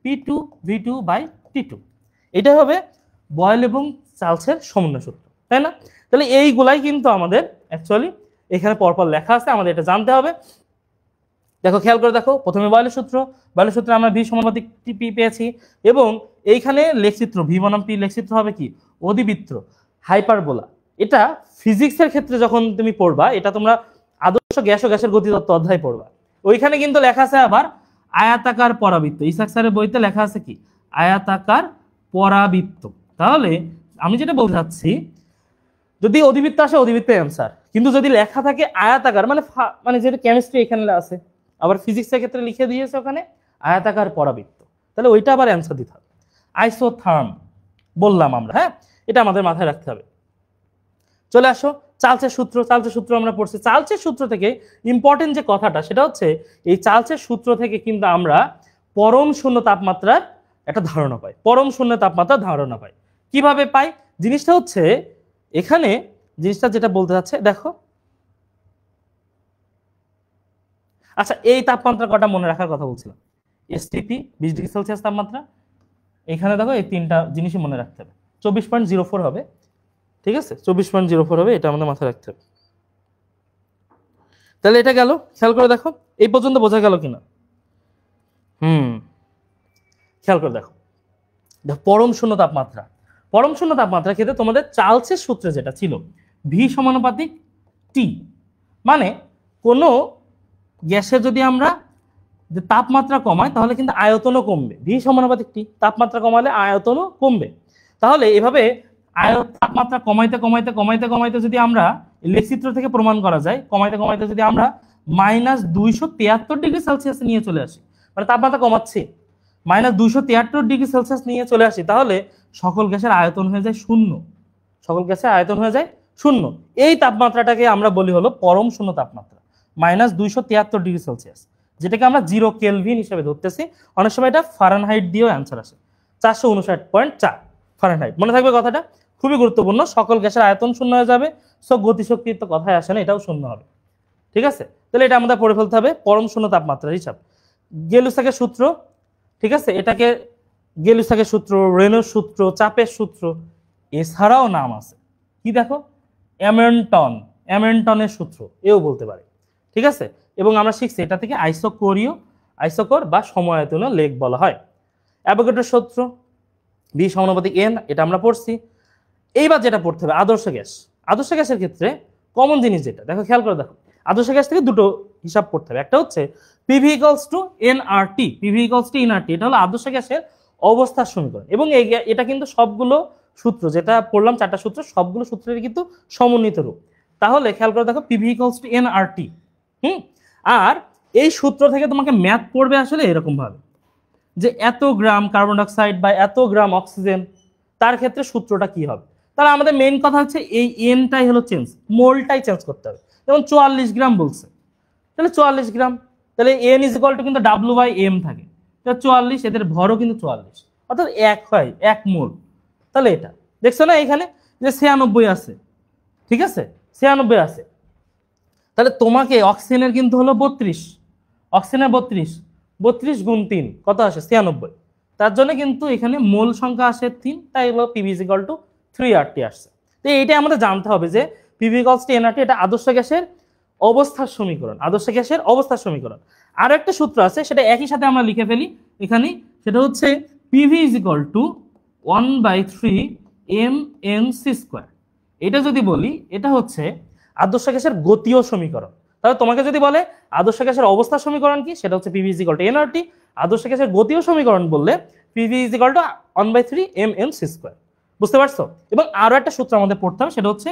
P2V2/T2, এটা হবে বয়েল এবং চার্লসের সমন্বয় সূত্র, তাই না। তাহলে এইগুলাই কিন্তু আমাদের অ্যাকচুয়ালি এখানে পরপর লেখা আছে, আমাদের এটা জানতে হবে। দেখো খেয়াল করে দেখো, প্রথমে বয়েলের সূত্র, বয়েলের সূত্রে আমরা ভি সমানুপাতিক পি পেয়েছি, এবং এইখানে লেখচিত্র ভি বনাম পি লেখচিত্র হবে কি অধিবৃত্ত, হাইপারবোলা। এটা ফিজিক্সের ক্ষেত্রে যখন তুমি পড়বা, এটা তোমরা আদর্শ গ্যাস ও গ্যাসের গতিতত্ত্ব অধ্যায় পড়বা, ওইখানে কিন্তু লেখা আছে আবার আয়াতাকার পরাবৃত্ত। ইসাক স্যারের বইতে লেখা আছে কি আয়াতাকার পরাবৃত্ত। তাহলে আমি যেটা বলতে চাচ্ছি যদি অধিবৃত্ত আসে অধিবৃত্ত অ্যান্সার, কিন্তু যদি লেখা থাকে আয়াতাকার মানে মানে যেটা কেমিস্ট্রি এখানে আছে, আবার ফিজিক্সের ক্ষেত্রে লিখে দিয়েছে ওখানে আয়াতাকার পরাবৃত্ত, তাহলে ওইটা আবার অ্যান্সার দিতে হবে। আইসোথার্ম বললাম আমরা, হ্যাঁ, এটা আমাদের মাথায় রাখতে হবে। চলে আসো চার্লসের সূত্র। চার্লসের সূত্র আমরা পড়ছি। চার্লসের সূত্র থেকে ইম্পর্টেন্ট যে কথাটা সেটা হচ্ছে এই চার্লসের সূত্র থেকে কিন্তু আমরা পরম শূন্য তাপমাত্রার একটা ধারণা পাই। পরম শূন্য তাপমাত্রার ধারণা পাই কিভাবে পাই? জিনিসটা হচ্ছে এখানে জিনিসটা যেটা বলতে যাচ্ছে দেখো, আচ্ছা এই তাপমাত্রা কটা মনে রাখার কথা বলছিলাম, এসটিপি 20 ডিগ্রি সেলসিয়াস তাপমাত্রা। এখানে দেখো এই তিনটা জিনিসই মনে রাখতে হবে। 24.04 হবে, ঠিক আছে, 24.04 হবে, এটা আমাদের মাথায় রাখতে হবে। তাহলে এটা গেল, খেয়াল করে দেখো এই পর্যন্ত বোঝা গেল কিনা। খেয়াল করে দেখো, পরম শূন্য তাপমাত্রা। পরম শূন্য তাপমাত্রার ক্ষেত্রে তোমাদের চার্লসের সূত্রে যেটা ছিল ভি সমানুপাতিক টি, মানে কোনো গ্যাসের যদি আমরা তাপমাত্রা কমাই তাহলে কিন্তু আয়তনও কমবে। ভি সমানুপাতিক টি, তাপমাত্রা কমালে আয়তনও কমবে। তাহলে এভাবে তাপমাত্রা কমাইতে কমাইতে কমাইতে কমাইতে যদি আমরা লেখচিত্র থেকে প্রমাণ করা যায়, কমাইতে কমাইতে যদি আমরা -273 ডিগ্রি সেলসিয়াস নিয়ে চলে আসি, মানে তাপমাত্রা কমাচ্ছি, -273 ডিগ্রি সেলসিয়াস নিয়ে চলে আসি, তাহলে সকল গ্যাসের আয়তন হয়ে যায় শূন্য। সকল গ্যাসের আয়তন হয়ে যায় শূন্য। এই তাপমাত্রাটাকে আমরা বলি হলো পরম শূন্য তাপমাত্রা, -273 ডিগ্রি সেলসিয়াস, যেটাকে আমরা 0 কেলভিন হিসেবে ধরতেছি। অনেক সময় এটা ফারেনহাইট দিয়েও অ্যান্সার আসে, 459.4 ফারেনহাইট। মনে থাকবে কথাটা, খুবই গুরুত্বপূর্ণ। সকল গ্যাসের আয়তন শূন্য হয়ে যাবে, সব গতিশক্তির তো কথাই আসে না, এটাও শূন্য হবে, ঠিক আছে। তাহলে এটা আমাদের পড়ে ফেলতে হবে, পরম শূন্য তাপমাত্রার হিসাব। গেলুসাকের সূত্র, ঠিক আছে, এটাকে গেলুসাকের সূত্র, রেনোর সূত্র, চাপের সূত্র, এছাড়াও নাম আছে কি দেখো, অ্যামেন্টনের সূত্র এও বলতে পারে, ঠিক আছে। এবং আমরা শিখছি এটা থেকে আইসোকোর বা সমআয়তনীয় লেগ বলা হয়। অ্যাভোগাড্রোর সূত্র ভি সমানুপাতিক এন, এটা আমরা পড়ছি। এইবার যেটা পড়তে হবে আদর্শ গ্যাস। আদর্শ গ্যাসের ক্ষেত্রে কমন জিনিস যেটা দেখো, খেয়াল করে দেখো, আদর্শ গ্যাস থেকে দুটো হিসাব পড়তে হবে। একটা হচ্ছে PV equals to nRT, PV equals to nRT, এটা হলো আদর্শ গ্যাসের অবস্থার সমীকরণ। এবং এটা কিন্তু সবগুলো সূত্র যেটা পড়লাম, 4টা সূত্র, সবগুলো সূত্রের কিন্তু সমন্বিত রূপ। তাহলে খেয়াল করে দেখো পিভি ইকুয়ালস টু এনআরটি। আর এই সূত্র থেকে তোমাকে ম্যাথ পড়বে আসলে এরকম ভাবে যে এত গ্রাম কার্বন ডাইঅক্সাইড বা এত গ্রাম অক্সিজেন, তার ক্ষেত্রে সূত্রটা কি হবে। তাহলে আমাদের মেইন কথা হচ্ছে এই এনটাই হলো চেঞ্জ, মোলটাই চেঞ্জ করতে হবে। যেমন 44 গ্রাম বলছে, তাহলে 44 গ্রাম, তাহলে এন ইজ ইকুয়াল টু কিন্তু W/M থাকে, 44, এদের ভরও কিন্তু 44, অর্থাৎ 1 হয় 1 মোল। তাহলে এটা দেখছো না এখানে যে 96 আছে, ঠিক আছে, 96 আছে। তাহলে তোমাকে অক্সিজেনের কিন্তু হলো 32, অক্সিজেনের 32 গুণ 3 কত আসে 96, তার জন্য কিন্তু এখানে মোল সংখ্যা আসে 3, তাই হলো PV is equal two 3RT আসছে। তো এইটাই আমাদের জানতে হবে যে পিভি ইকুয়ালস টু এনআরটি, এটা আদর্শ গ্যাসের অবস্থার সমীকরণ, আদর্শ গ্যাসের অবস্থার সমীকরণ। আর একটা সূত্র আছে সেটা একই সাথে আমরা লিখে ফেলি এখানে, সেটা হচ্ছে PV is equal two 1/3 mnc²। এটা যদি বলি এটা হচ্ছে আদর্শ গ্যাসের গতীয় সমীকরণ। তাহলে তোমাকে যদি বলে আদর্শ গ্যাসের অবস্থার সমীকরণ কি, সেটা হচ্ছে PV is equal to nRT. আদর্শ গ্যাসের গতীয় সমীকরণ বললে PV is equal two 1/3 mnc²। বুঝতে পারছো? এবং আরো একটা সূত্র আমাদের পড়তে হবে, সেটা হচ্ছে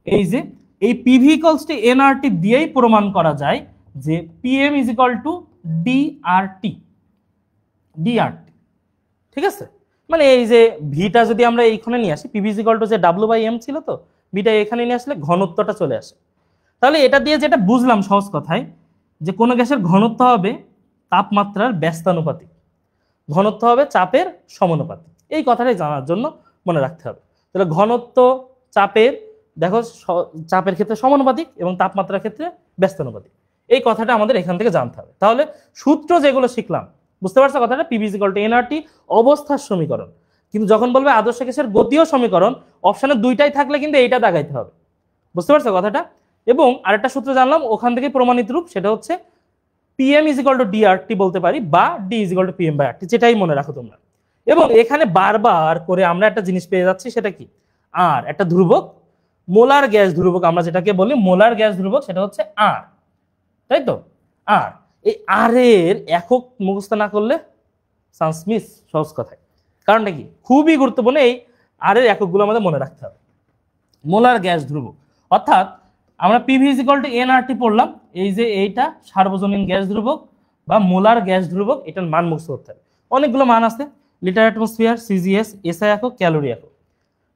এই যে এই পিভি ইকুয়ালস টু এনআরটি দিয়েই প্রমাণ করা যায় যে PM is equal two DRT, ঠিক আছে। মানে এই যে ভিটা যদি আমরা এইখানে নিয়ে আসি, পিভি ইজ ইকুয়াল টু যে W/M ছিল, তো ভিটা এখানে নিয়ে আসলে ঘনত্বটা চলে আসে। তাহলে এটা দিয়ে যেটা বুঝলাম সহজ কথায়, যে কোনো গ্যাসের ঘনত্ব হবে তাপমাত্রার ব্যস্তানুপাতিক, ঘনত্ব হবে চাপের সমানুপাতিক। এই কথাটাই জানার জন্য মনে রাখতে হবে। তাহলে ঘনত্ব চাপের, দেখো চাপের ক্ষেত্রে সমানুপাতিক এবং তাপমাত্রার ক্ষেত্রে ব্যস্তানুপাতিক, এই কথাটা আমাদের এখান থেকে জানতে হবে। তাহলে সূত্র যেগুলো শিখলাম, বুঝতে পারছো কথাটা, PV is equal to nRT অবস্থার সমীকরণ। কিন্তু যখন বলবে আদর্শ গ্যাসের গতীয় সমীকরণ, অপশনে দুইটাই থাকলে কিন্তু এইটা দাগাইতে হবে। বুঝতে পারছো কথাটা? এবং আরেকটা সূত্র জানলাম ওখান থেকে প্রমাণিত রূপ, সেটা হচ্ছে PM is equal two DRT বলতে পারি, বা D is equal two PM/RT, যেটাই মনে রাখো তোমরা। এবং এখানে বারবার করে আমরা একটা জিনিস পেয়ে যাচ্ছি, সেটা কি, আর একটা ধ্রুবক, মোলার গ্যাস ধ্রুবক আমরা যেটাকে বলি, মোলার গ্যাস ধ্রুবক, সেটা হচ্ছে আর, তাই তো। আর এই আর এর একক মুখস্থ না করলে চান্স মিস, সহজ কথায়। কারণটা কি, খুবই গুরুত্বপূর্ণ, এই আর এর এককগুলো আমাদের মনে রাখতে হবে। মোলার গ্যাস ধ্রুবক। অর্থাৎ আমরা পিভি ইকুয়াল টু এনআরটি পড়লাম, এই যে এইটা সার্বজনীন গ্যাস ধ্রুবক বা মোলার গ্যাস ধ্রুবক, এটার মান মুখস্থ করতে হবে। অনেকগুলো মান আছে, লিটার অ্যাটমসফিয়ার, সিজিএস, এসআই একক, ক্যালোরি একক।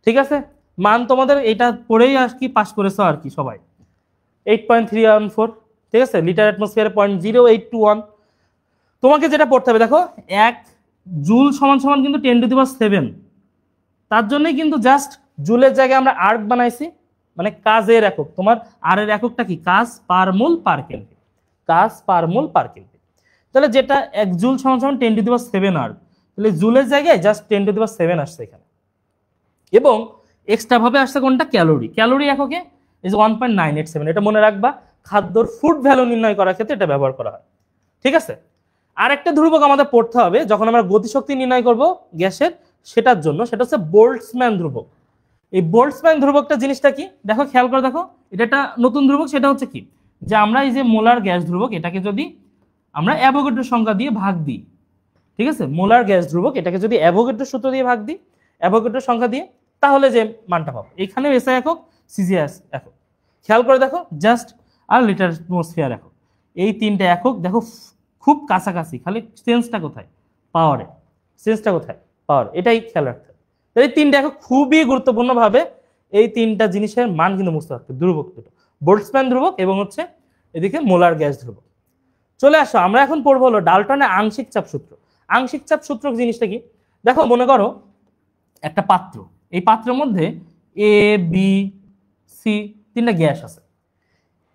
ঠিক আছে, মান তোমাদের এটা পড়েই আর কি পাস করেছো আর কি সবাই। 8.314, ঠিক আছে, লিটার অ্যাটমসফিয়ারে 0.0821। তোমাকে যেটা পড়তে হবে দেখো, 1 জুল সমান সমান কিন্তু 10⁷, তার জন্যই কিন্তু জাস্ট জুলের জায়গায় আমরা আর্ক বানাইছি, মানে কাজের একক। তোমার আর এর এককটা কি, কাজ পার মোল পার কেলভিন, কাজ পার মোল পার কেলভিন। তাহলে যেটা 1 জুল সমান সমান 10⁷ আর্ক, তাহলে জুলের জায়গায় জাস্ট 10⁷ আসছে এখানে। এবং এক্সট্রা ভাবে আসছে কোনটা, ক্যালোরি। ক্যালোরি এককে ইজ 1.987, এটা মনে রাখবা, খাদ্যর ফুড ভ্যালু নির্ণয় করার ক্ষেত্রে এটা ব্যবহার করা হয়। ঠিক আছে, আর একটা ধ্রুবক আমাদের পড়তে হবে যখন আমরা গতিশক্তি নির্ণয় করব গ্যাসের, সেটার জন্য, সেটা হচ্ছে বোল্টজম্যান ধ্রুবক। এই বোল্টজম্যান ধ্রুবকটা জিনিসটা কি দেখো, খেয়াল করে দেখো, এটা একটা নতুন ধ্রুবক। সেটা হচ্ছে কি, যে আমরা এই যে মোলার গ্যাস ধ্রুবক, এটাকে যদি আমরা অ্যাভোগাড্রো সংখ্যা দিয়ে ভাগ দিই, ঠিক আছে, মোলার গ্যাস ধ্রুবক এটাকে যদি অ্যাভোগাড্রো সূত্র দিয়ে ভাগ দিই, অ্যাভোগাড্রো সংখ্যা দিয়ে, তাহলে যে মানটা পাবো, এখানেও এসআই একক, সিজিএস একক। খেয়াল করে দেখো, জাস্ট আর লিটার অ্যাটমসফিয়ার একক, এই তিনটে একক দেখো খুব কাছাকাছি, খালি চেঞ্জটা কোথায়, পাওয়ারে, চেঞ্জটা কোথায়, পাওয়ার, এটাই খেয়াল রাখতে হবে। এই তিনটা একক খুবই গুরুত্বপূর্ণ ভাবে এই তিনটা জিনিসের মান কিন্তু মুছতে হবে, ধ্রুবক দুটো, বোল্টজম্যান ধ্রুবক এবং হচ্ছে এদিকে মোলার গ্যাস ধ্রুবক। চলে আসো, আমরা এখন পড়বো হলো ডাল্টনের আংশিক চাপ সূত্র। আংশিক চাপ সূত্র জিনিসটা কি দেখো, মনে করো একটা পাত্র, এই পাত্রের মধ্যে এ বি সি তিনটা গ্যাস আছে।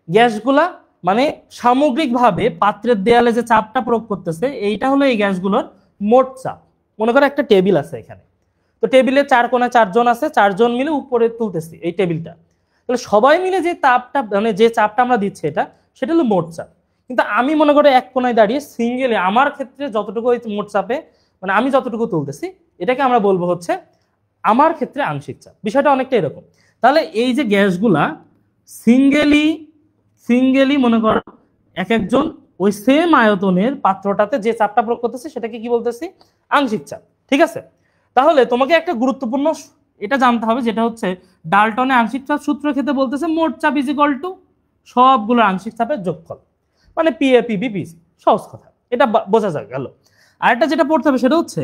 গ্যাসগুলা মানে সামগ্রিকভাবে পাত্রের দেয়ালে যে চাপটা প্রয়োগ করতেছে, এইটা হলো এই গ্যাসগুলোর মোট চাপ। মনে করো একটা টেবিল আছে এখানে, তো টেবিলে 4 কোণে 4 জন আছে, 4 জন মিলে উপরে তুলতেছি এই টেবিলটা, তাহলে সবাই মিলে যে তাপটা, মানে যে চাপটা আমরা দিচ্ছি, সেটা হলো মোট চাপ। কিন্তু আমি মনে করি এক কোণায় দাঁড়িয়ে সিঙ্গেলে আমার ক্ষেত্রে যতটুকু ওই মোট চাপে, মানে আমি যতটুকু তুলতেছি, এটাকে আমরা বলবো হচ্ছে আমার ক্ষেত্রে আংশিক চাপ। বিষয়টা অনেকটা এরকম। তাহলে এই যে গ্যাসগুলা সিঙ্গেলি মনে করো এক একজন ওই সেম আয়তনের পাত্রটাতে যে চাপটা প্রয়োগ করতেছে, সেটাকে কি বলতেছি, আংশিক চাপ। ঠিক আছে, তাহলে তোমাকে একটা গুরুত্বপূর্ণ এটা জানতে হবে, যেটা হচ্ছে ডাল্টনের আংশিক চাপ সূত্র ক্ষেত্রে বলতেছে মোট চাপ ইজ ইকুয়াল টু সবগুলো আংশিক চাপের যোগফল, মানে পিএ পিবি পিসি, সহজ কথা, এটা বোঝা যায় গেল। আরেকটা যেটা পড়তে হবে সেটা হচ্ছে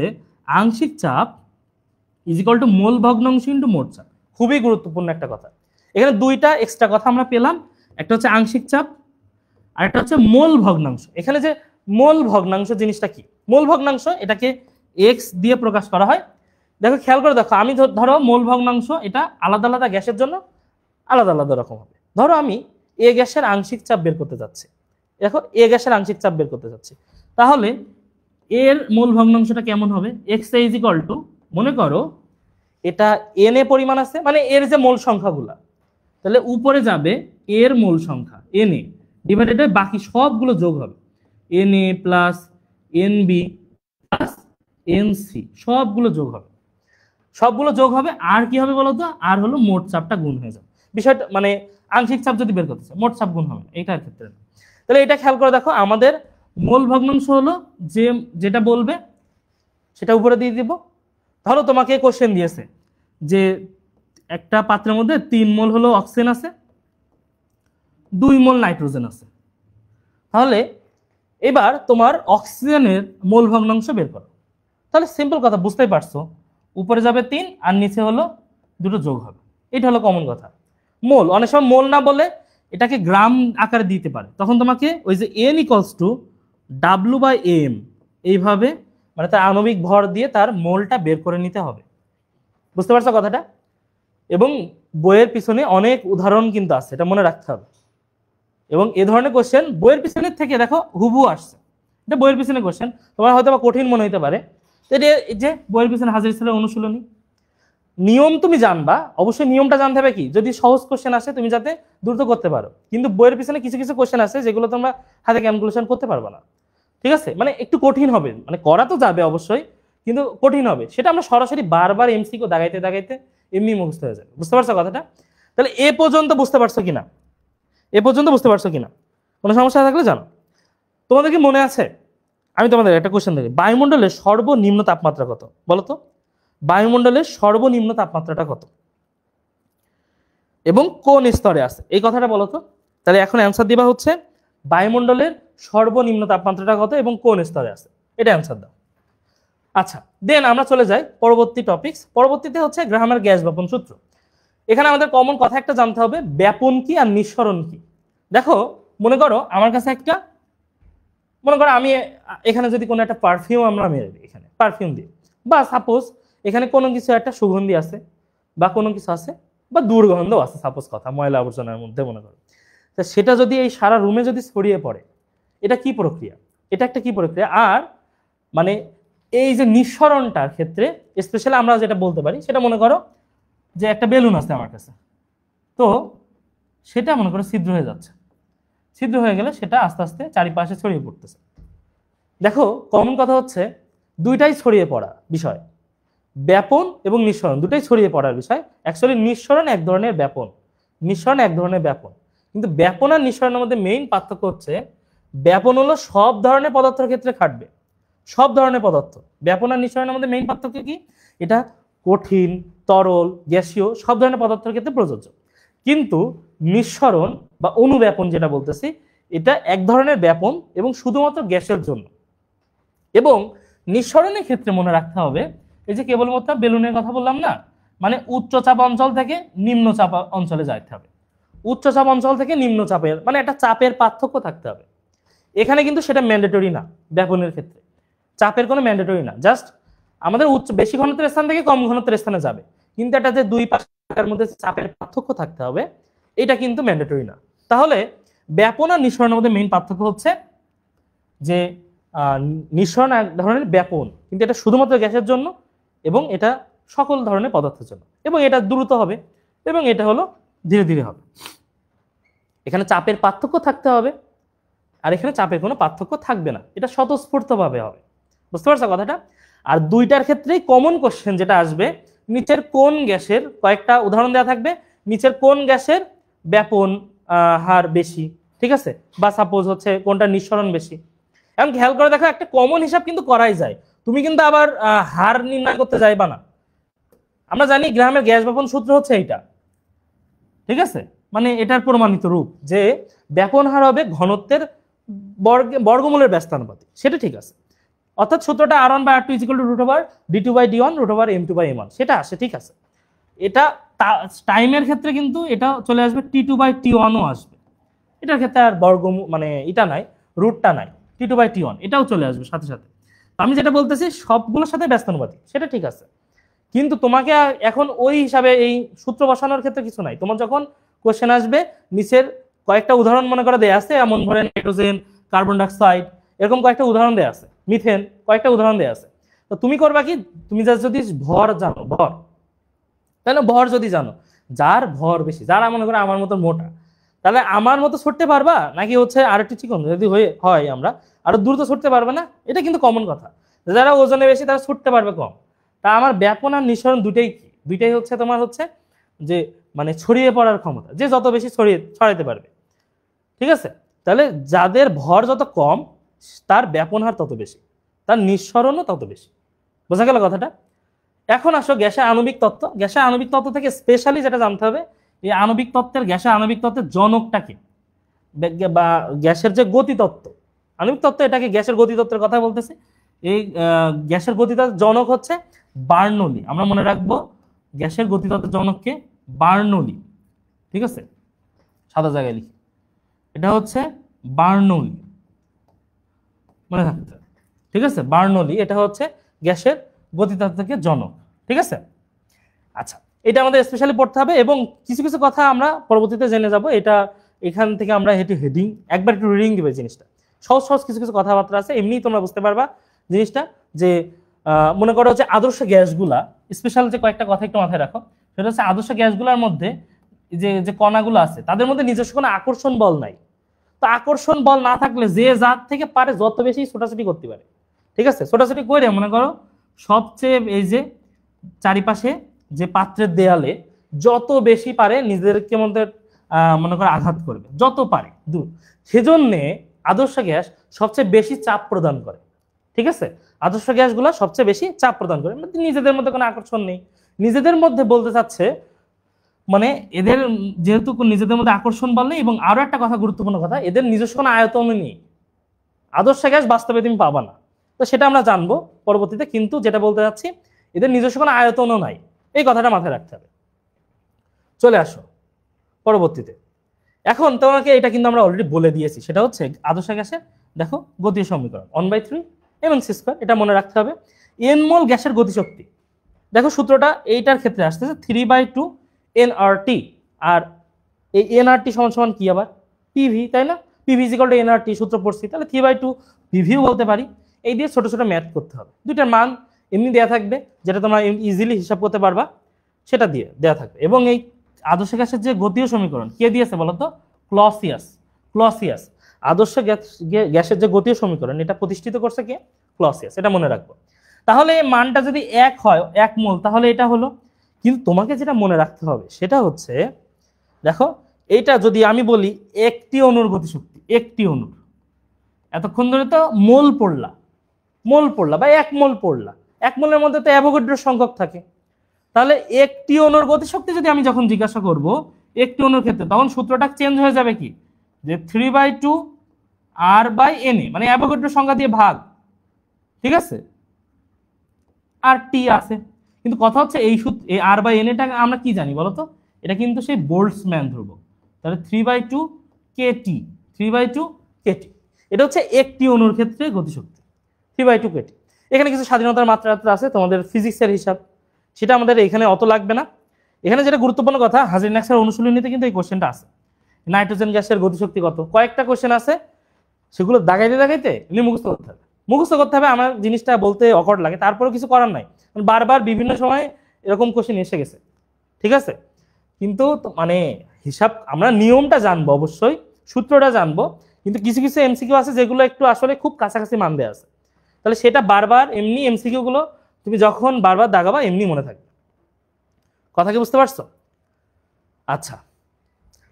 আংশিক চাপ ইজ ইকুয়াল টু মোল ভগ্নাংশ ইন্টু মোট চাপ। খুবই গুরুত্বপূর্ণ একটা কথা, এখানে দুইটা এক্সট্রা কথা আমরা পেলাম, একটা হচ্ছে আংশিক চাপ আর একটা হচ্ছে মোল ভগ্নাংশ। এখানে যে মোল ভগ্নাংশ জিনিসটা কি, মোল ভগ্নাংশ এটাকে এক্স দিয়ে প্রকাশ করা হয়। দেখো খেয়াল করে দেখো, আমি ধরো মোল ভগ্নাংশ এটা আলাদা আলাদা গ্যাসের জন্য আলাদা আলাদা রকম হবে। ধরো আমি এ গ্যাসের আংশিক চাপ বের করতে যাচ্ছি, দেখো এ গ্যাসের আংশিক চাপ বের করতে যাচ্ছি, তাহলে এর মোল ভগ্নাংশটা কেমন হবে, এক্স ইজ ইকুয়াল টু, মনে করো এটা এন এ পরিমাণ আছে, মানে এর যে মোল সংখ্যাগুলা, তাহলে উপরে যাবে এর মোল সংখ্যা এন এ ডিভাইডেড বাই বাকি সবগুলো যোগ হবে, N A plus N B plus N C, সবগুলো যোগ হবে, আর কি হবে বলতো, আর হলো মোট চাপটা গুণ হয়ে যাবে। বিষয়টা মানে আংশিক চাপ যদি বের করতেছে, মোট চাপ গুণ হবে, এইটার ক্ষেত্রে না। তাহলে এটা খেয়াল করে দেখো, আমাদের মোল ভগ্নাংশ হলো যেটা বলবে সেটা উপরে দিয়ে দিব। ধরো তোমাকে কোশ্চেন দিয়েছে যে একটা পাত্রের মধ্যে 3 মোল হলো অক্সিজেন আছে, 2 মোল নাইট্রোজেন আছে, তাহলে এবার তোমার অক্সিজেনের মোল ভগ্নাংশ বের করো। তাহলে সিম্পল কথা, বুঝতেই পারছো, উপরে যাবে 3 আর নিচে হলো দুটো যোগ হবে, এটা হলো কমন কথা। মোল অনেক সময় মোল না বলে এটাকে গ্রাম আকারে দিতে পারে, তখন তোমাকে ওই যে এন ইকুয়ালস টু W/m এইভাবে, মানে তার আণবিক ভর দিয়ে তার মোলটা বের করে নিতে হবে। বুঝতে পারছো কথাটা? এবং বইয়ের পিছনে অনেক উদাহরণ কিন্তু আছে, এটা মনে রাখতে হবে। এবং এ ধরনের কোশ্চেন বইয়ের পিছনের থেকে দেখো হুবহু আসছে, এটা বইয়ের পিছনে কোশ্চেন, তোমার হয়তো বা কঠিন মনে হতে পারে। এটা যে বইয়ের পিছনে হাজির ছেলে অনুশীলনী, নিয়ম তুমি জানবা, অবশ্যই নিয়মটা জানতে হবে কি, যদি সহজ কোশ্চেন আসে তুমি যাতে দ্রুত করতে পারো। কিন্তু বইয়ের পিছনে কিছু কিছু কোশ্চেন আছে যেগুলো তোমরা হাতে ক্যালকুলেশন করতে পারবে না। ঠিক আছে, মানে একটু কঠিন হবে, মানে করা তো যাবে অবশ্যই, কিন্তু কঠিন হবে। সেটা আমরা সরাসরি বারবার এমসিকিউ দাগাইতে দাগাইতে এমনি মুখস্থ হয়ে যাবে। বুঝতে পারছো কথাটা? তাহলে এ পর্যন্ত বুঝতে পারছো কিনা, কোনো সমস্যা থাকলে জানো। তোমাদের কি মনে আছে, আমি তোমাদের একটা কোশ্চেন দেখি, বায়ুমণ্ডলের সর্বনিম্ন তাপমাত্রা কত বলো তো? বায়ুমণ্ডলের সর্বনিম্ন তাপমাত্রাটা কত? এবং কোন স্তরে আছে, এই কথাটা বলো তো। তাহলে এখন অ্যান্সার দিবা হচ্ছে বায়ুমণ্ডলের সর্বনিম্ন তাপমাত্রাটা কত এবং কোন স্তরে আছে, এটা অ্যান্সার দাও। আচ্ছা, দেন আমরা চলে যাই পরবর্তী টপিকস। পরবর্তীতে হচ্ছে গ্রাহামের গ্যাস ব্যাপন সূত্র। এখানে আমাদের কমন কথা একটা জানতে হবে, ব্যাপন কি আর নিঃসরণ কি। দেখো, মনে করো আমার কাছে একটা, মনে করো আমি এখানে যদি কোনো একটা পারফিউম আমরা মেরে দিই, এখানে পারফিউম দিই, বা সাপোজ এখানে কোনো কিছু একটা সুগন্ধি আছে বা কোনো কিছু আছে বা দুর্গন্ধ আছে, সাপোজ কথা ময়লা আবর্জনার মধ্যে মনে করো, তা সেটা যদি এই সারা রুমে যদি ছড়িয়ে পড়ে, এটা কি প্রক্রিয়া, এটা একটা কি প্রক্রিয়া। আর মানে এই যে নিঃসরণটার ক্ষেত্রে স্পেশালি আমরা যেটা বলতে পারি, সেটা মনে করো যে একটা বেলুন আছে আমার কাছে, তো সেটা মনে করো ছিদ্র হয়ে যাচ্ছে, ছিদ্র হয়ে গেলে সেটা আস্তে আস্তে চারিপাশে ছড়িয়ে পড়তেছে। দেখো, কমন কথা হচ্ছে দুইটাই ছড়িয়ে পড়া বিষয়, ব্যাপন এবং নিঃসরণ দুটাই ছড়িয়ে পড়ার বিষয়। অ্যাকচুয়ালি নিঃসরণ এক ধরনের ব্যাপন, নিঃসরণ এক ধরনের ব্যাপন, কিন্তু ব্যাপন আর নিঃসরণের মধ্যে মেইন পার্থক্য হচ্ছে ব্যাপন হলো সব ধরনের পদার্থের ক্ষেত্রে খাটবে, সব ধরনের পদার্থ। ব্যাপন আর নিঃসরণের মধ্যে মেইন পার্থক্য কি, এটা কঠিন, তরল, গ্যাসীয় সব ধরনের পদার্থের ক্ষেত্রে প্রযোজ্য। কিন্তু নিঃসরণ বা অনুব্যাপন যেটা বলতেছি, এটা এক ধরনের ব্যাপন এবং শুধুমাত্র গ্যাসের জন্য। এবং নিঃসরণের ক্ষেত্রে মনে রাখতে হবে, এই যে কেবলমাত্র বেলুনের কথা বললাম না, মানে উচ্চচাপ অঞ্চল থেকে নিম্নচাপ অঞ্চলে যাইতে হবে, উচ্চচাপ অঞ্চল থেকে নিম্নচাপের মানে একটা চাপের পার্থক্য থাকতে হবে। এখানে কিন্তু সেটা ম্যান্ডেটরি না, ব্যাপনের ক্ষেত্রে চাপের কোনো ম্যান্ডেটরি না, জাস্ট আমাদের উচ্চ বেশি ঘনত্বের স্থান থেকে কম ঘনত্বের স্থানে যাবে, কিন্তু এটা যে দুই পাশের মধ্যে চাপের পার্থক্য থাকতে হবে, এটা কিন্তু ম্যান্ডেটরি না। তাহলে ব্যাপন আর নিঃসরণের মধ্যে মেইন পার্থক্য হচ্ছে যে নিঃসরণ এক ধরনের ব্যাপন, কিন্তু এটা শুধুমাত্র গ্যাসের জন্য এবং এটা সকল ধরনের পদার্থের জন্য, এবং এটা দ্রুত হবে এবং এটা হলো ধীরে ধীরে হবে। এখানে চাপের পার্থক্য থাকতে হবে আর এখানে চাপের কোনো পার্থক্য থাকবে না, এটা স্বতঃস্ফূর্তভাবে হবে। বুঝতে পারছো কথাটা? আর দুইটার ক্ষেত্রেই কমন কোশ্চেন যেটা আসবে, নিচের কোন গ্যাসের কয়েকটা উদাহরণ দেওয়া থাকবে, নিচের কোন গ্যাসের ব্যাপন হার বেশি, ঠিক আছে, বা সাপোজ হচ্ছে কোনটা নিঃসরণ বেশি। এখন খেয়াল করে দেখো, একটা কমন হিসাব কিন্তু করাই যায়, তুমি কিন্তু আবার হার নির্ণয় করতে যাইবা না। আমরা জানি গ্রাহামের গ্যাস ব্যাপন সূত্র হচ্ছে এইটা, ঠিক আছে, মানে এটার প্রমাণিত রূপ যে ব্যাপন হার হবে ঘনত্বের বর্গমূলের ব্যস্তানুপাতিক, সেটা ঠিক আছে। অর্থাৎ সূত্রটা R1 বা R2 √d2/d1 √m2/m1, সেটা আসে, ঠিক আছে। এটা টাইমের ক্ষেত্রে কিন্তু এটা চলে আসবে T2/T1 ও আসবে, এটার ক্ষেত্রে আর মানে এটা নাই, রুটটা নাই, T2/T1 এটাও চলে আসবে সাথে সাথে। আমি যেটা বলতেছি সবগুলোর সাথে ব্যস্তানুপাতিক, সেটা ঠিক আছে, কিন্তু তোমাকে এখন ওই হিসাবে এই সূত্র বসানোর ক্ষেত্রে কিছু নাই। তোমার যখন কোশ্চেন আসবে, নিচের কয়েকটা উদাহরণ মনে করে দেয়া আছে, এমন ধরেন নাইট্রোজেন, কার্বন ডাইঅক্সাইড, এরকম কয়েকটা উদাহরণ দেয়া আছে, মিথেন, কয়েকটা উদাহরণ দেয়া আছে। তো তুমি করবা কি, তুমি যদি ভর জানো, ভর, তাহলে ভর যদি জানো, যার ভর বেশি, যারা মনে করো আমার মতো মোটা, তাহলে আমার মতো ছুটতে পারবা, নাকি হচ্ছে আর একটু চিকন যদি হয় আমরা আরো দ্রুত ছুটতে পারবে না, এটা কিন্তু কমন কথা। যারা ওজনে বেশি তারা ছুটতে পারবে কম। তা আমার ব্যাপন আর নিঃসরণ দুইটাই হচ্ছে তোমার হচ্ছে যে মানে ছড়িয়ে পড়ার ক্ষমতা, যে যত বেশি ছড়াইতে পারবে, ঠিক আছে। তাহলে যাদের ভর যত কম তার ব্যাপন হার তত বেশি, তার নিঃসরণও তত বেশি। বোঝা গেল কথাটা? এখন আসো গ্যাসের আণবিক তত্ত্ব। গ্যাসের আণবিক তত্ত্ব থেকে স্পেশালি যেটা জানতে হবে, এই গ্যাসের আণবিক তত্ত্বের জনকটাকে, বা গ্যাসের যে গতিতত্ত্ব, আণবিক তত্ত্ব এটাকে গ্যাসের গতিতত্ত্বের কথা বলতেছে। এই গ্যাসের গতিতত্ত্বের জনক হচ্ছে বার্নৌলি। আমরা মনে রাখবো গ্যাসের গতিতত্ত্বের জনককে বার্নৌলি, ঠিক আছে, সাদা জায়গায় লিখি, এটা হচ্ছে বার্নৌলি, মনে থাকতে, ঠিক আছে, বার্নৌলি এটা হচ্ছে গ্যাসের গতিতত্ত্বের জনক, ঠিক আছে। আচ্ছা, এটা আমাদের স্পেশালি পড়তে হবে এবং কিছু কিছু কথা আমরা পরবর্তীতে জেনে যাব। এটা এখান থেকে আমরা হেডিং একবার একটু রিডিং দিবে জিনিসটা, সহজ সহজ কিছু কিছু কথাবার্তা আছে, এমনি তোমরা বুঝতে পারবা জিনিসটা। যে মনে করো হচ্ছে আদর্শ গ্যাসগুলা, স্পেশাল যে কয়েকটা কথা একটু মাথায় রাখো, সেটা হচ্ছে আদর্শ গ্যাসগুলোর মধ্যে যে যে কণাগুলো আছে তাদের মধ্যে নিজস্ব কোনো আকর্ষণ বল নাই। তো আকর্ষণ বল না থাকলে যে যার থেকে পারে যত বেশি ছোটাছুটি করতে পারে, ঠিক আছে। ছোটাছুটি করে মনে করো সবচেয়ে এই যে চারিপাশে যে পাত্রের দেয়ালে যত বেশি পারে নিজেদেরকে মধ্যে মনে করো আঘাত করবে, যত পারে দূর। সেজন্য আদর্শ গ্যাস সবচেয়ে বেশি চাপ প্রদান করে, ঠিক আছে। আদর্শ গ্যাসগুলো সবচেয়ে বেশি চাপ প্রদান করে, নিজেদের মধ্যে কোনো আকর্ষণ নেই। নিজেদের মধ্যে বলতে চাচ্ছে মানে এদের যেহেতু নিজেদের মধ্যে আকর্ষণ বল নেই, এবং আরো একটা কথা, গুরুত্বপূর্ণ কথা, এদের নিজস্ব কোনো আয়তন নেই। আদর্শ গ্যাস বাস্তবে তুমি পাবা না, তো সেটা আমরা জানবো পরবর্তীতে। কিন্তু যেটা বলতে চাচ্ছি, এদের নিজস্ব কোনো আয়তনও নাই, এই কথাটা মাথায় রাখতে হবে। চলে আসো পরবর্তীতে। এখন তোমাকে এটা কিন্তু আমরা অলরেডি বলে দিয়েছি, সেটা হচ্ছে আদর্শ গ্যাসের দেখো গতীয় সমীকরণ 1/3 mc², এটা মনে রাখতে হবে। n মোল গ্যাসের গতিশক্তি, দেখো সূত্রটা এইটার ক্ষেত্রে আসতেছে 3/2 nRT, আর এই nRT সমান সমান কি আবার পিভি, তাই না? পিভি = nRT সূত্র পড়ছি, তাহলে 3/2 পিভিও বলতে পারি। এই দিয়ে ছোট ছোট ম্যাথ করতে হবে, দুইটার মান এমনি দেয়া থাকবে, যেটা তোমরা ইজিলি হিসাব করতে পারবা, সেটা দিয়ে দেয়া থাকবে। এবং এই আদর্শ গ্যাসের যে গতীয় সমীকরণ কে দিয়েছে বলতো? ক্লসিয়াস। আদর্শ গ্যাসের যে গতীয় সমীকরণ, এটা প্রতিষ্ঠিত করছে কে? ক্লসিয়াস, এটা মনে রাখবো। তাহলে এই মানটা যদি 1 হয়, 1 মোল, তাহলে এটা হলো। কিন্তু তোমাকে যেটা মনে রাখতে হবে সেটা হচ্ছে, দেখো এইটা যদি আমি বলি একটি অণুর গতিশক্তি, একটি অণুর, এতক্ষণ ধরে তো মোল পড়লা বা 1 মোল পড়লা, 1 মোলের মধ্যে তো অ্যাভোগাড্রোর সংখ্যক থাকে। তাহলে একটি অণুর গতিশক্তি যদি আমি যখন জিজ্ঞাসা করব একটি অণুর ক্ষেত্রে, তখন সূত্রটা চেঞ্জ হয়ে যাবে কি, যে 3/2 R/Na, মানে অ্যাভোগাড্রোর সংখ্যা দিয়ে ভাগ, ঠিক আছে? আর টি আছে, কিন্তু কথা হচ্ছে এই সূত্র, এই R/Na আমরা কি জানি বলতো? এটা কিন্তু সেই বোল্টজম্যান ধ্রুবক। তাহলে 3/2 kT, 3/2 kT, এটা হচ্ছে একটি অণুর ক্ষেত্রে গতিশক্তি 3/2 kT। এখানে কিছু স্বাধীনতার মাত্রা আছে তোমাদের ফিজিক্সের হিসাব, সেটা আমাদের এখানে অত লাগবে না। এখানে যেটা গুরুত্বপূর্ণ কথা, হাজির নাকশার অনুশীলনীতে কিন্তু এই কোশ্চেনটা আছে, নাইট্রোজেন গ্যাসের গতিশক্তি কত, কয়েকটা কোশ্চেন আছে, সেগুলো দাগাইতে এমনি মুখস্থ করতে হবে। আমার জিনিসটা বলতে অকওয়ার্ড লাগে, তারপরেও কিছু করার নাই, বারবার বিভিন্ন সময় এরকম কোশ্চেন এসে গেছে, ঠিক আছে? কিন্তু মানে হিসাব, আমরা নিয়মটা জানবো অবশ্যই, সূত্রটা জানবো, কিন্তু কিছু কিছু এমসিকিউ আছে যেগুলো একটু আসলে খুব কাছাকাছি মান দেয়া আছে, তাহলে সেটা বারবার এমনি এমসিকিউ গুলো তুমি যখন বারবার দাগাবা এমনি মনে থাকবে। কথা কি বুঝতে পারছো? আচ্ছা,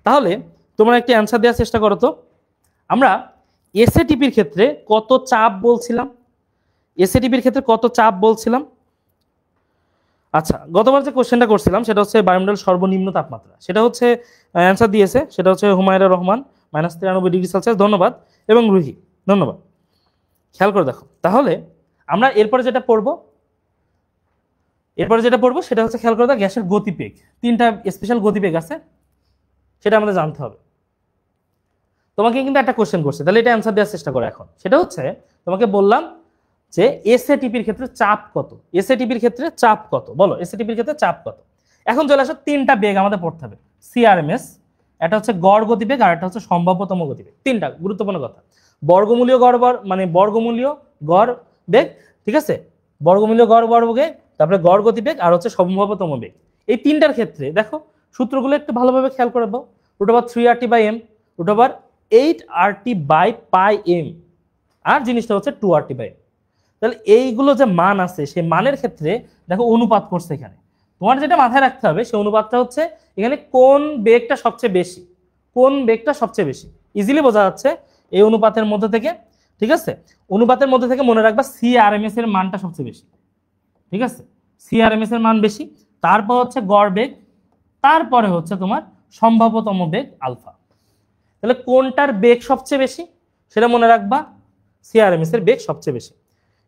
তাহলে তোমরা একটি অ্যান্সার দেওয়ার চেষ্টা করো তো। আমরা এসএটিপির ক্ষেত্রে কত চাপ বলছিলাম? আচ্ছা, গতবার যে কোশ্চেনটা করছিলাম সেটা হচ্ছে বায়ুমণ্ডল সর্বনিম্ন তাপমাত্রা, সেটা হচ্ছে অ্যান্সার দিয়েছে, সেটা হচ্ছে হুমায়রা রহমান, -93°C। ধন্যবাদ। এবং রুহি, ধন্যবাদ। খেয়াল করে দেখো, তাহলে আমরা এরপরে যেটা পড়বো সেটা হচ্ছে, খেয়াল করে দেখো, গ্যাসের গতিবেগ, 3টা স্পেশাল গতিবেগ আছে, সেটা আমাদের জানতে হবে। তোমাকে কিন্তু একটা কোশ্চেন করছে, তাহলে এটা অ্যান্সার দেওয়ার চেষ্টা করো এখন। সেটা হচ্ছে, তোমাকে বললাম যে এসএটিপির ক্ষেত্রে চাপ কত, বলো এসএটিপির ক্ষেত্রে চাপ কত। এখন চলে আসো, 3টা বেগ আমাদের পড়তে হবে, সিআরএমএস, এটা হচ্ছে গড় গতিবেগ, আর এটা হচ্ছে সম্ভাব্যতম গতিবেগ। 3টা গুরুত্বপূর্ণ কথা, বর্গমূলীয় গড় মানে বর্গমূলীয় গড় বেগ, ঠিক আছে, বর্গমূলীয় গড় বেগ, তারপরে গড় গতিবেগ, আর হচ্ছে সম্ভাব্যতম বেগ। এই 3টার ক্ষেত্রে দেখো সূত্রগুলো একটু ভালোভাবে খেয়াল করে দাও। √3RT/m, √8RT/πm, আর জিনিসটা হচ্ছে 2RT/m। তাহলে এইগুলো যে মান আছে, সেই মানের ক্ষেত্রে দেখো অনুপাত করছে এখানে। তোমার যেটা মাথায় রাখতে হবে, সেই অনুপাতটা হচ্ছে এখানে কোন বেগটা সবচেয়ে বেশি, ইজিলি বোঝা যাচ্ছে এই অনুপাতের মধ্যে থেকে, ঠিক আছে? অনুপাতের মধ্যে থেকে মনে রাখবা সিআরএমএস এর মানটা সবচেয়ে বেশি, ঠিক আছে? সিআরএমএস এর মান বেশি, তারপর হচ্ছে গড় বেগ, তারপরে হচ্ছে তোমার সম্ভাব্যতম বেগ আলফা। তাহলে কোনটার বেগ সবচেয়ে বেশি সেটা মনে রাখবা, সিআরএমএস এর বেগ সবচেয়ে বেশি।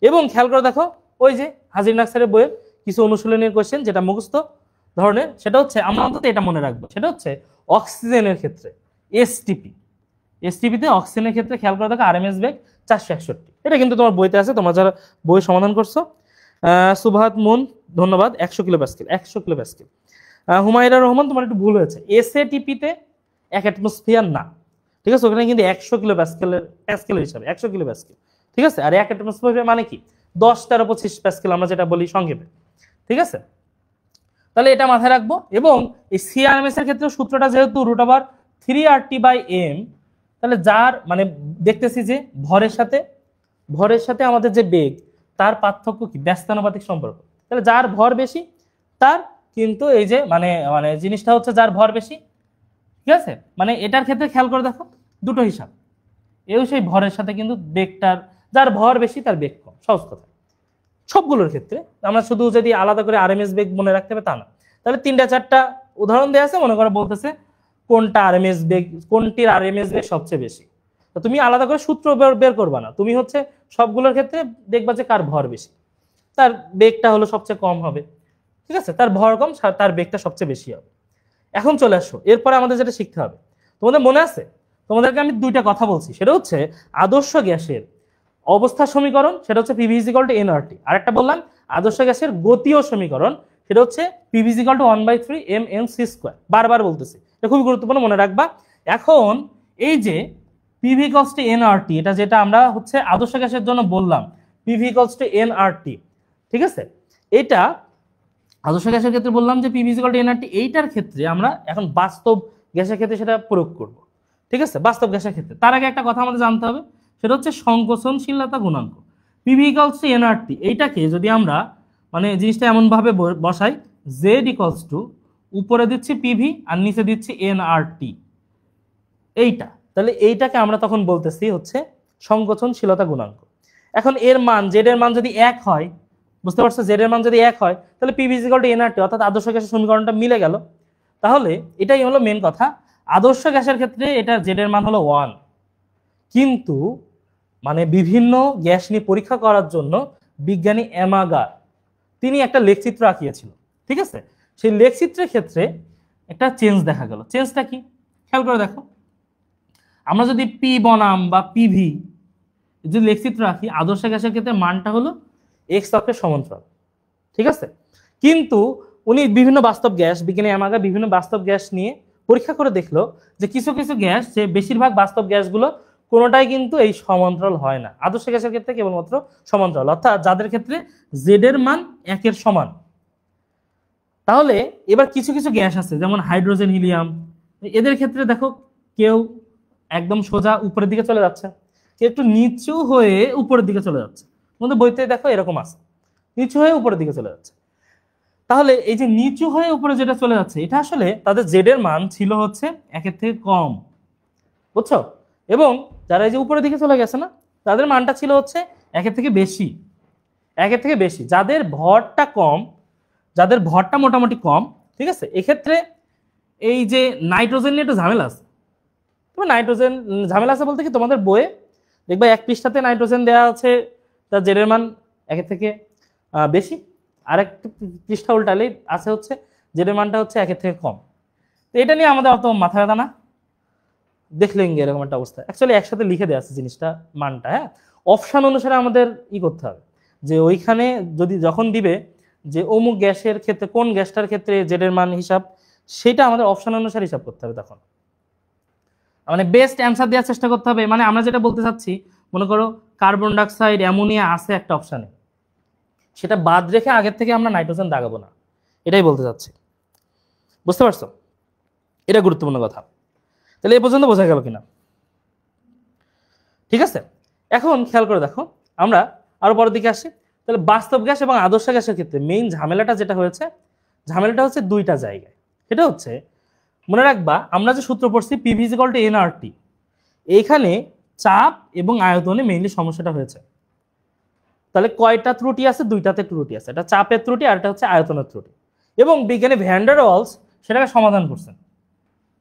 এবং খেয়াল করে দেখো, ওই যে হাজির নাকশারের বইয়ের কিছু অনুশীলনের কোশ্চেন যেটা মুখস্থ ধরনের, সেটা হচ্ছে আমরা অন্তত এটা মনে রাখবো, সেটা হচ্ছে অক্সিজেনের ক্ষেত্রে এসটিপিতে অক্সিজেনের ক্ষেত্রে খেয়াল করে দেখো আরএমএস বেগ 461। এটা কিন্তু তোমার বইতে আছে, তোমরা যারা বই সমাধান করছো। সুভাত মুন, ধন্যবাদ। 100 কিলোপ্যাসকেল। হুমায়রা রহমান, তোমার একটু ভুল হয়েছে, এসএটিপিতে 1 অ্যাটমসফিয়ার না, ঠিক আছে? ওখানে কিন্তু 100 কিলোপ্যাসকেলের হিসাবে 100 কিলোপ্যাসকেল, ঠিক আছে? আর 1 অ্যাটমসফিয়ার মানে কি 10 13 25 প্যাসকেল, আমরা যেটা বলি সংক্ষেপে, ঠিক আছে? তাহলে এটা মাথায় রাখবো। এবং এই সিআরএমএস এর ক্ষেত্রে সূত্রটা যেহেতু √3RT/m, তাহলে যার মানে দেখতেছি যে ভরের সাথে আমাদের যে বেগ, তার পার্থক্য কি, ব্যস্তানুপাতিক সম্পর্ক। তাহলে যার ভর বেশি তার কিন্তু এই যে মানে জিনিসটা হচ্ছে যার ভর বেশি, ঠিক আছে? মানে এটার ক্ষেত্রে খেয়াল করে দেখো দুটো হিসাব, এও সেই ভরের সাথে কিন্তু বেগটার, যার ভর বেশি তার বেগ কম, সহজ কথা সবগুলোর ক্ষেত্রে। আমরা শুধু যদি আলাদা করে আরএমএস বেগ মনে রাখতে হবে তা না। তাহলে 3টা 4টা উদাহরণ দেওয়া আছে, মনে করো বলতেছে কোনটা আরএমএস বেগ, কোনটির আরএমএস বেগ সবচেয়ে বেশি। তো তুমি আলাদা করে সূত্র বের করবা না, তুমি হচ্ছে সবগুলোর ক্ষেত্রে দেখবা যে কার ভর বেশি, তার বেগটা হলো সবচেয়ে কম হবে, ঠিক আছে, তার ভর কম, তার বেগটা সবচেয়ে বেশি হবে। এখন চলে আসো, এরপরে আমাদের যেটা শিখতে হবে, তোমাদের মনে আছে তোমাদেরকে আমি দুইটা কথা বলছি, সেটা হচ্ছে আদর্শ গ্যাসের অবস্থা সমীকরণ, সেটা হচ্ছে পিভি ইকুয়াল টু এনআরটি, আর একটা বললাম আদর্শ গ্যাসের গতীয় সমীকরণ, সেটা হচ্ছে পিভি ইকুয়াল টু 1/3 mc²। বারবার বলতেছি, এটা খুবই গুরুত্বপূর্ণ, মনে রাখবা। এখন এই যে পিভি ইকুয়ালস টু এনআরটি, এটা যেটা আমরা হচ্ছে আদর্শ গ্যাসের জন্য বললাম পিভি ইকুয়ালস টু এনআরটি, ঠিক আছে, এটা আদর্শ গ্যাসের ক্ষেত্রে বললাম যে পিভি ইকুয়াল টু এনআরটি, এইটার ক্ষেত্রে আমরা এখন বাস্তব গ্যাসের ক্ষেত্রে সেটা প্রয়োগ করব, ঠিক আছে, বাস্তব গ্যাসের ক্ষেত্রে। তার আগে একটা কথা আমাদের জানতে হবে, সেটা হচ্ছে সংকোচনশীলতা গুণাঙ্ক। পিভি ইকুয়ালস টু এনআরটি, এইটাকে যদি আমরা মানে জিনিসটা এমনভাবে বসাই, জেড ইকুয়ালস টু উপরে দিচ্ছি পিভি আর নিচে দিচ্ছি এনআরটি, এইটা, তাহলে এইটাকে আমরা তখন বলতেছি হচ্ছে সংকোচনশীলতা গুণাঙ্ক। এখন এর মান, জেড এর মান যদি 1 হয়, বুঝতে পারছো, জেড এর মান যদি 1 হয়, তাহলে পিভি ইকুয়াল টু এনআরটি, অর্থাৎ আদর্শ গ্যাসের সমীকরণটা মিলে গেল। তাহলে এটাই হলো মেন কথা, আদর্শ গ্যাসের ক্ষেত্রে এটা জেড এর মান হলো 1, কিন্তু মানে বিভিন্ন গ্যাস নিয়ে পরীক্ষা করার জন্য বিজ্ঞানী অ্যামাগার তিনি একটা লেখচিত্র আঁকিয়েছিল, ঠিক আছে, সেই লেখচিত্রের ক্ষেত্রে একটা চেঞ্জ দেখা গেল। চেঞ্জটা কি খেয়াল করে দেখো, আমরা যদি পি বনাম বা পিভি যদি লেখচিত্র রাখি, আদর্শ গ্যাসের ক্ষেত্রে মানটা হলো এক্স অক্ষের সমান্তরাল, ঠিক আছে, কিন্তু উনি বিভিন্ন বাস্তব গ্যাস, বিজ্ঞানী অ্যামাগার বিভিন্ন বাস্তব গ্যাস নিয়ে পরীক্ষা করে দেখলো যে কিছু কিছু গ্যাস, যে বেশিরভাগ বাস্তব গ্যাসগুলো কোনোটাই কিন্তু এই সমান্তরাল হয় না, আদর্শ গ্যাসের ক্ষেত্রে কেবলমাত্র সমান্তরাল, অর্থাৎ যাদের ক্ষেত্রে জেড এর মান 1 সমান। তাহলে এবার কিছু কিছু গ্যাস আছে যেমন হাইড্রোজেন, হিলিয়াম, এদের ক্ষেত্রে দেখো কেউ একদম সোজা উপরের দিকে চলে যাচ্ছে, কেউ একটু নিচু হয়ে উপরের দিকে চলে যাচ্ছে, তোমাদের বইতে দেখো এরকম আছে, নিচু হয়ে উপরের দিকে চলে যাচ্ছে। তাহলে এই যে নিচু হয়ে উপরে যেটা চলে যাচ্ছে, এটা আসলে তাদের জেড এর মান ছিল হচ্ছে 1 থেকে কম, বুঝছো, এবং যারা এই যে উপরের দিকে চলে গেছে না, তাদের মানটা ছিল হচ্ছে 1 থেকে বেশি, 1 থেকে বেশি। যাদের ভরটা কম, যাদের ভরটা মোটামুটি কম, ঠিক আছে, এক্ষেত্রে এই যে নাইট্রোজেন নিয়ে একটু ঝামেলা আছে। তবে নাইট্রোজেন ঝামেলা আছে বলতে কি, তোমাদের বইয়ে দেখবা এক পৃষ্ঠাতে নাইট্রোজেন দেওয়া আছে তার জেড এর মান 1 থেকে বেশি, আর এক পৃষ্ঠা উল্টালেই আছে হচ্ছে জেড এর মানটা হচ্ছে 1 থেকে কম। তো এটা নিয়ে আমাদের অত মাথা ব্যথা না, দেখলেন এরকম একটা অবস্থা, অ্যাকচুয়ালি একসাথে লিখে দেওয়া আছে জিনিসটা, মানটা, হ্যাঁ, অপশান অনুসারে আমাদের করতে হবে, যে ওইখানে যদি যখন দিবে যে অমুক গ্যাসের ক্ষেত্রে কোন গ্যাসটার ক্ষেত্রে জেড এর মান হিসাব, সেটা আমাদের অপশন অনুসারে হিসাব করতে হবে, তখন মানে বেস্ট অ্যান্সার দেওয়ার চেষ্টা করতে হবে। মানে আমরা যেটা বলতে চাচ্ছি, মনে করো কার্বন ডাইঅক্সাইড, অ্যামোনিয়া আছে একটা অপশানে, সেটা বাদ রেখে আগের থেকে আমরা নাইট্রোজেন দাগাবো না, এটাই বলতে চাচ্ছি, বুঝতে পারছো, এটা গুরুত্বপূর্ণ কথা। তাহলে এ পর্যন্ত বোঝা গেল কিনা, ঠিক আছে। এখন খেয়াল করে দেখো, আমরা আরো পরের দিকে আসি। তাহলে বাস্তব গ্যাস এবং আদর্শ গ্যাসের ক্ষেত্রে মেইন ঝামেলাটা যেটা হয়েছে, ঝামেলাটা হচ্ছে দুইটা জায়গায়। সেটা হচ্ছে মনে রাখবা, আমরা যে সূত্র পড়ছি পিভি ইকুয়াল টু এনআরটি, এইখানে চাপ এবং আয়তনে মেইনলি সমস্যাটা হয়েছে। তাহলে কয়টা ত্রুটি আছে? দুইটাতে ত্রুটি আছে, এটা চাপের ত্রুটি আর এটা হচ্ছে আয়তনের ত্রুটি, এবং বিজ্ঞানী ভ্যান ডার ওয়ালস সেটাকে সমাধান করছেন,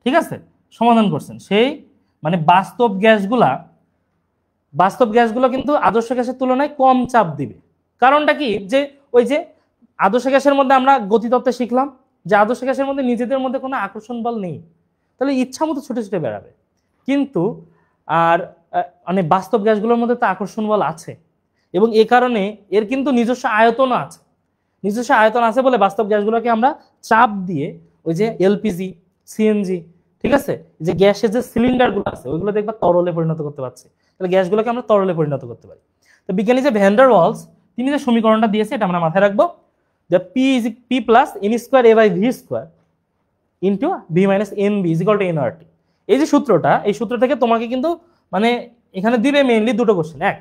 ঠিক আছে, সমাধান করছেন। সেই মানে বাস্তব গ্যাসগুলো কিন্তু আদর্শ গ্যাসের তুলনায় কম চাপ দিবে। কারণটা কি, যে ওই যে আদর্শ গ্যাসের মধ্যে আমরা গতিতত্ত্বে শিখলাম যে আদর্শ গ্যাসের মধ্যে নিজেদের মধ্যে কোনো আকর্ষণ বল নেই, তাহলে ইচ্ছা মতো ছুটে ছুটে বেড়াবে। কিন্তু আর মানে বাস্তব গ্যাসগুলোর মধ্যে তো আকর্ষণ বল আছে, এবং এ কারণে এর কিন্তু নিজস্ব আয়তনও আছে। নিজস্ব আয়তন আছে বলে বাস্তব গ্যাসগুলোকে আমরা চাপ দিয়ে ওই যে এলপিজি, সিএনজি, ঠিক আছে, যে গ্যাসের যে সিলিন্ডারগুলো আছে ওইগুলো দেখবা তরলে পরিণত করতে পারছে। তাহলে গ্যাসগুলোকে আমরা তরলে পরিণত করতে পারি। তো বিজ্ঞানী যে ভ্যান ডার ওয়ালস তিনি যে সমীকরণটা দিয়েছে, এটা আমরা মাথায় রাখবো, যে P plus N square A by V square into V minus N B is equal to NRT. এই যে সূত্রটা, এই সূত্র থেকে তোমাকে কিন্তু মানে এখানে দিবে মেইনলি দুটো কোশ্চেন। এক,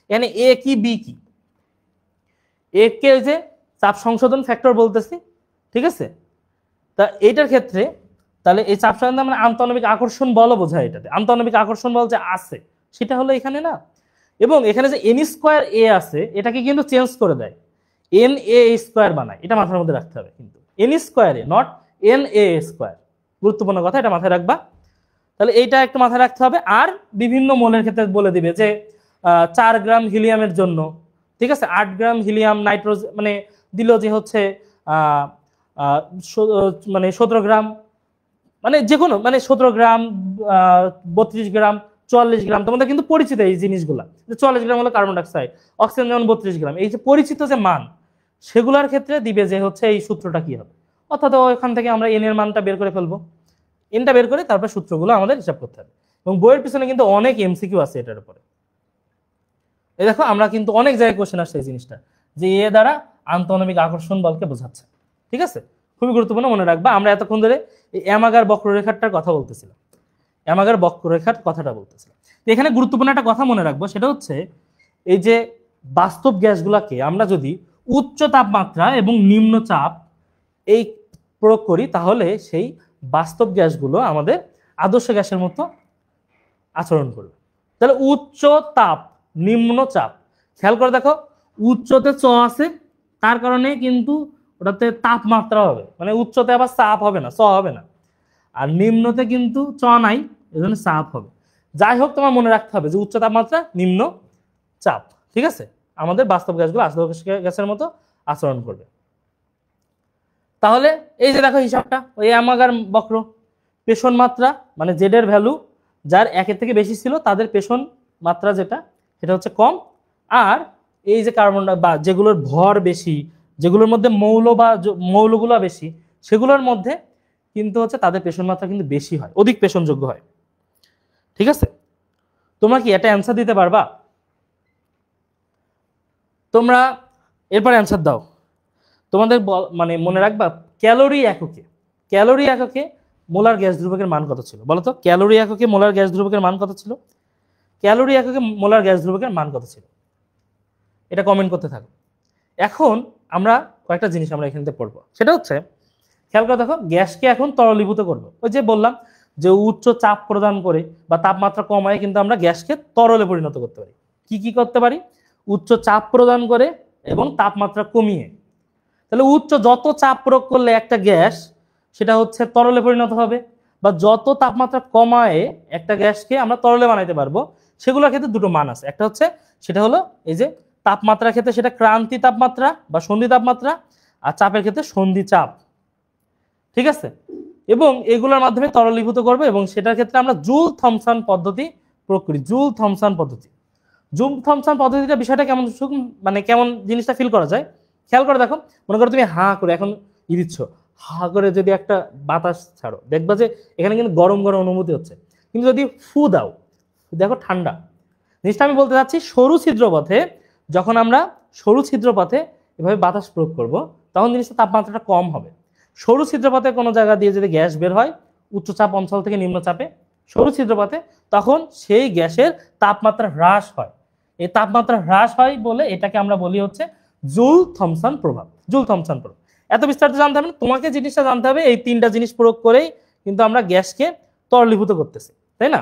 এখানে এ কি বি কি, এ কে ওই যে চাপ সংশোধন ফ্যাক্টর বলতেছি, ঠিক আছে। তা এইটার ক্ষেত্রে তাহলে এই চাপ সংশোধন মানে আন্তঃনবিক আকর্ষণ বলও বোঝায়, এটাতে আন্তঃনবিক আকর্ষণ বল যে আছে সেটা হলো এখানে না। এবং এখানে যে এন স্কোয়ার এ আছে এটাকে কিন্তু চেঞ্জ করে দেয়, এন এ স্কোয়ার বানায়, এটা মাথার মধ্যে রাখতে হবে। কিন্তু N square A not Na²। গুরুত্বপূর্ণ কথা, এটা মাথায় রাখবা। তাহলে এইটা একটু মাথায় রাখতে হবে। আর বিভিন্ন মোলের ক্ষেত্রে বলে দিবে যে 4 গ্রাম হিলিয়ামের জন্য, ঠিক আছে, 8 গ্রাম হিলিয়াম নাইট্রোজেন মানে দিল যে হচ্ছে মানে 17 গ্রাম, মানে যে কোনো মানে 17 গ্রাম, 32 গ্রাম, 44 গ্রাম, তোমাদের কিন্তু পরিচিত এই জিনিসগুলা। 44 গ্রাম হলো কার্বন ডাইঅক্সাইড, অক্সিজেন যেমন 32 গ্রাম, এই যে পরিচিত যে মান, সেগুলোর ক্ষেত্রে দিবে যে হচ্ছে এই সূত্রটা কি হবে। অর্থাৎ ওখান থেকে আমরা এন এর মানটা বের করে ফেলবো, এনটা বের করে তারপর সূত্রগুলো আমাদের হিসাব করতে হবে। এবং বইয়ের পিছনে কিন্তু অনেক এমসিকিউ আছে এটার উপরে। এই দেখো আমরা কিন্তু অনেক জায়গায় কোশ্চেন আসছে এই জিনিসটা, যে এ দ্বারা আন্তঃনমিক আকর্ষণ বলকে বোঝাচ্ছে। ঠিক আছে, খুবই গুরুত্বপূর্ণ, মনে রাখবা। আমরা এতক্ষণ ধরে এই অ্যামাগার বক্ররেখাটার কথা বলতেছিলাম, অ্যামাগার বক্ররেখার কথাটা বলতেছিলাম। তো এখানে গুরুত্বপূর্ণ একটা কথা মনে রাখবো, সেটা হচ্ছে এই যে বাস্তব গ্যাসগুলোকে আমরা যদি উচ্চ তাপমাত্রা এবং নিম্ন চাপ এই প্রয়োগ করি, তাহলে সেই বাস্তব গ্যাসগুলো আমাদের আদর্শ গ্যাসের মতো আচরণ করবে। তাহলে উচ্চ তাপ নিম্ন চাপ, খেয়াল করে দেখো, উচ্চতে চ আছে, তার কারণে কিন্তু ওটাতে তাপমাত্রা হবে, মানে উচ্চতে আবার চাপ হবে না, চ হবে না। আর নিম্নতে কিন্তু চ নাই, এজন্য চাপ হবে। যাই হোক, তোমার মনে রাখতে হবে যে উচ্চ তাপমাত্রা নিম্ন চাপ, ঠিক আছে, আমাদের বাস্তব গ্যাসগুলো আদর্শ গ্যাসের মতো আচরণ করবে। তাহলে এই যে দেখো হিসাবটা, ওই অ্যামাগার বক্র, পেষণ মাত্রা মানে জেড এর ভ্যালু যার 1-এর থেকে বেশি ছিল তাদের পেষণ মাত্রা যেটা, সেটা হচ্ছে কম। আর এই যে কার্বন বা যেগুলোর ভর বেশি, যেগুলোর মধ্যে মৌল বা মৌলগুলো বেশি, সেগুলোর মধ্যে কিন্তু হচ্ছে তাদের পেষণ মাত্রা কিন্তু বেশি হয়, অধিক পেষণযোগ্য হয়। ঠিক আছে, তোমরা কি এটা অ্যান্সার দিতে পারবা? তোমরা এরপরে অ্যান্সার দাও। তোমাদের মানে মনে রাখবা ক্যালোরি এককে, ক্যালোরি এককে মোলার গ্যাস ধ্রুবকের মান কত ছিল বলো তো? ক্যালোরি এককে মোলার গ্যাস ধ্রুবকের মান কত ছিল? ক্যালোরি এককে মোলার গ্যাস ধ্রুবকের মান কত ছিল? এটা কমেন্ট করতে থাকো। এখন আমরা কয়েকটা জিনিস আমরা এখান থেকে পড়বো, সেটা হচ্ছে খেয়াল করে দেখো, গ্যাসকে এখন তরলীভূত করবো। ওই যে বললাম যে উচ্চ চাপ প্রদান করে বা তাপমাত্রা কমায় কিন্তু আমরা গ্যাসকে তরলে পরিণত করতে পারি। কি কি করতে পারি? উচ্চ চাপ প্রদান করে এবং তাপমাত্রা কমিয়ে। তাহলে উচ্চ যত চাপ প্রয়োগ করলে একটা গ্যাস সেটা হচ্ছে তরলে পরিণত হবে, বা যত তাপমাত্রা কমায় একটা গ্যাসকে আমরা তরলে বানাইতে পারবো, সেগুলোর ক্ষেত্রে দুটো মান আছে। একটা হচ্ছে সেটা হলো এই যে তাপমাত্রার ক্ষেত্রে সেটা ক্রান্তি তাপমাত্রা বা সন্ধি তাপমাত্রা, আর চাপের ক্ষেত্রে সন্ধি চাপ। ঠিক আছে, এবং এগুলোর মাধ্যমে তরলীভূত করবে, এবং সেটার ক্ষেত্রে আমরা জুল থমসন পদ্ধতি প্রয়োগ করি। জুল থমসন পদ্ধতি, জুল থমসন পদ্ধতিটা বিষয়টা কেমন, মানে কেমন জিনিসটা ফিল করা যায় খেয়াল করে দেখো। মনে করো তুমি হা করে এখন দিচ্ছ, হা করে যদি একটা বাতাস ছাড়ো, দেখবা যে এখানে কিন্তু গরম গরম অনুভূতি হচ্ছে। কিন্তু যদি ফু দাও, দেখো ঠান্ডা। জিনিসটা আমি বলতে চাচ্ছি, সরু ছিদ্রপথে যখন আমরা সরু ছিদ্রপথে এভাবে বাতাস প্রয়োগ করব, তখন জিনিসটা তাপমাত্রাটা কম হবে। সরু ছিদ্রপথে কোনো জায়গা দিয়ে যদি গ্যাস বের হয় উচ্চচাপ অঞ্চল থেকে নিম্নচাপে সরু ছিদ্রপথে, তখন সেই গ্যাসের তাপমাত্রা হ্রাস হয়। এই তাপমাত্রা হ্রাস হয় বলে এটাকে আমরা বলি হচ্ছে জুল থমসন প্রভাব। জুল থমসন প্রভাব এত বিস্তারিত জানতে হবে না, তোমাকে জিনিসটা জানতে হবে এই তিনটা জিনিস প্রয়োগ করেই কিন্তু আমরা গ্যাসকে তরলীভূত করতেছি, তাই না?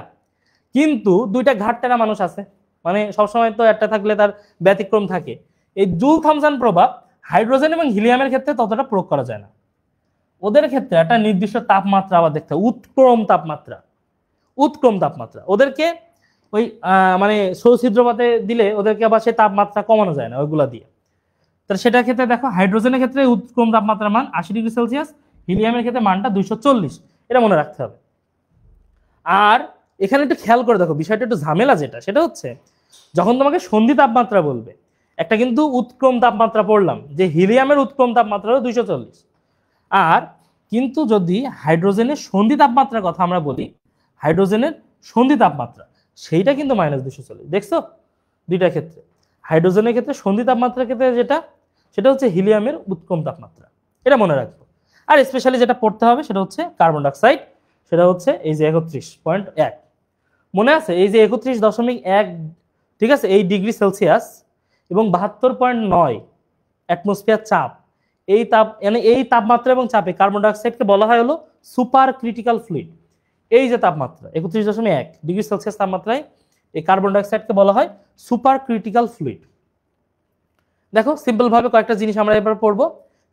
কিন্তু দুইটা ঘাটতেরা মানুষ আছে, মানে সবসময় তো একটা থাকলে তার ব্যতিক্রম থাকে। এই জুল থমসন প্রভাব হাইড্রোজেন এবং হিলিয়ামের ক্ষেত্রে ততটা প্রয়োগ করা যায় না। ওদের ক্ষেত্রে একটা নির্দিষ্ট তাপমাত্রা আবার দেখতে হবে, উৎক্রম তাপমাত্রা। উৎক্রম তাপমাত্রা ওদেরকে ওই মানে সৌছিদ্রপাতে দিলে ওদেরকে আবার সেই তাপমাত্রা কমানো যায় না ওইগুলা দিয়ে। তাহলে সেটার ক্ষেত্রে দেখো, হাইড্রোজেনের ক্ষেত্রে উৎক্রম তাপমাত্রার মান 80 ডিগ্রি সেলসিয়াস, হিলিয়ামের ক্ষেত্রে মানটা 240, এটা মনে রাখতে হবে। আর এখানে একটু খেয়াল করে দেখো, বিষয়টা একটু ঝামেলা যেটা, সেটা হচ্ছে যখন তোমাকে সন্ধি তাপমাত্রা বলবে, একটা কিন্তু উৎক্রম তাপমাত্রা পড়লাম যে হিলিয়ামের উৎক্রম তাপমাত্রা হলো 240, আর কিন্তু যদি হাইড্রোজেনের সন্ধি তাপমাত্রার কথা আমরা বলি, হাইড্রোজেনের সন্ধি তাপমাত্রা সেইটা কিন্তু -240। দেখছো দুইটার ক্ষেত্রে, হাইড্রোজেনের ক্ষেত্রে সন্ধি তাপমাত্রার ক্ষেত্রে যেটা, সেটা হচ্ছে হিলিয়ামের উৎক্রম তাপমাত্রা, এটা মনে রাখবো। আর স্পেশালি যেটা পড়তে হবে সেটা হচ্ছে কার্বন ডাইঅক্সাইড, সেটা হচ্ছে এই যে 31.1, মনে আছে এই যে 31.1, ঠিক আছে, এই ডিগ্রি সেলসিয়াস এবং 72.9 অ্যাটমসফিয়ার চাপ। এই তাপ মানে এই তাপমাত্রা এবং চাপে কার্বন ডাইঅক্সাইডকে বলা হয় হলো সুপার ক্রিটিক্যাল ফ্লুইড। এই যে তাপমাত্রা 31.1 ডিগ্রি সেলসিয়াস তাপমাত্রায় এই কার্বন ডাইঅক্সাইডকে বলা হয় সুপার ক্রিটিক্যাল ফ্লুইড। দেখো সিম্পল ভাবে কয়েকটা জিনিস আমরা এবার পড়বো,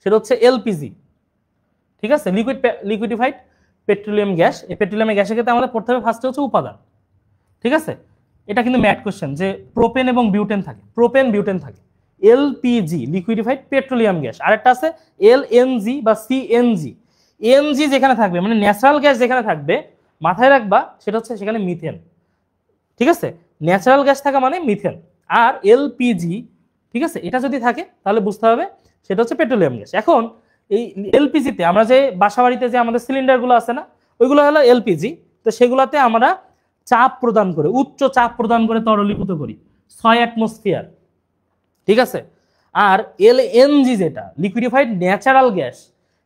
সেটা হচ্ছে এলপিজি। ঠিক আছে, লিকুইডিফাইড পেট্রোলিয়াম গ্যাস। এই পেট্রোলিয়াম গ্যাসের ক্ষেত্রে আমাদের পড়তে হবে ফার্স্টে হচ্ছে উপাদান। ঠিক আছে, এটা কিন্তু ম্যাট কোশ্চেন যে প্রোপেন এবং বিউটেন থাকে, প্রোপেন বিউটেন থাকে। এলপিজি লিকুইডিফাইড পেট্রোলিয়াম গ্যাস, আরেকটা আছে এলএনজি বা সিএনজি। এনজি যেখানে থাকবে মানে ন্যাচারাল গ্যাস যেখানে থাকবে মাথায় রাখবা সেটা হচ্ছে সেখানে মিথেন। ঠিক আছে, ন্যাচারাল গ্যাস থাকা মানে মিথেন। আর এলপিজি, ঠিক আছে, এটা যদি থাকে তাহলে বুঝতে হবে সেটা হচ্ছে পেট্রোলিয়াম গ্যাস। এখন এই এলপিজিতে আমরা যে বাসাবাড়িতে যে আমাদের সিলিন্ডারগুলো আছে না, ওইগুলো হলো এলপিজি। তো সেগুলোতে আমরা চাপ প্রদান করে, উচ্চ চাপ প্রদান করে তরলীভূত করি 6 অ্যাটমসফিয়ার। ঠিক আছে, আর এলএনজি যেটা লিকুইডিফাইড ন্যাচারাল গ্যাস,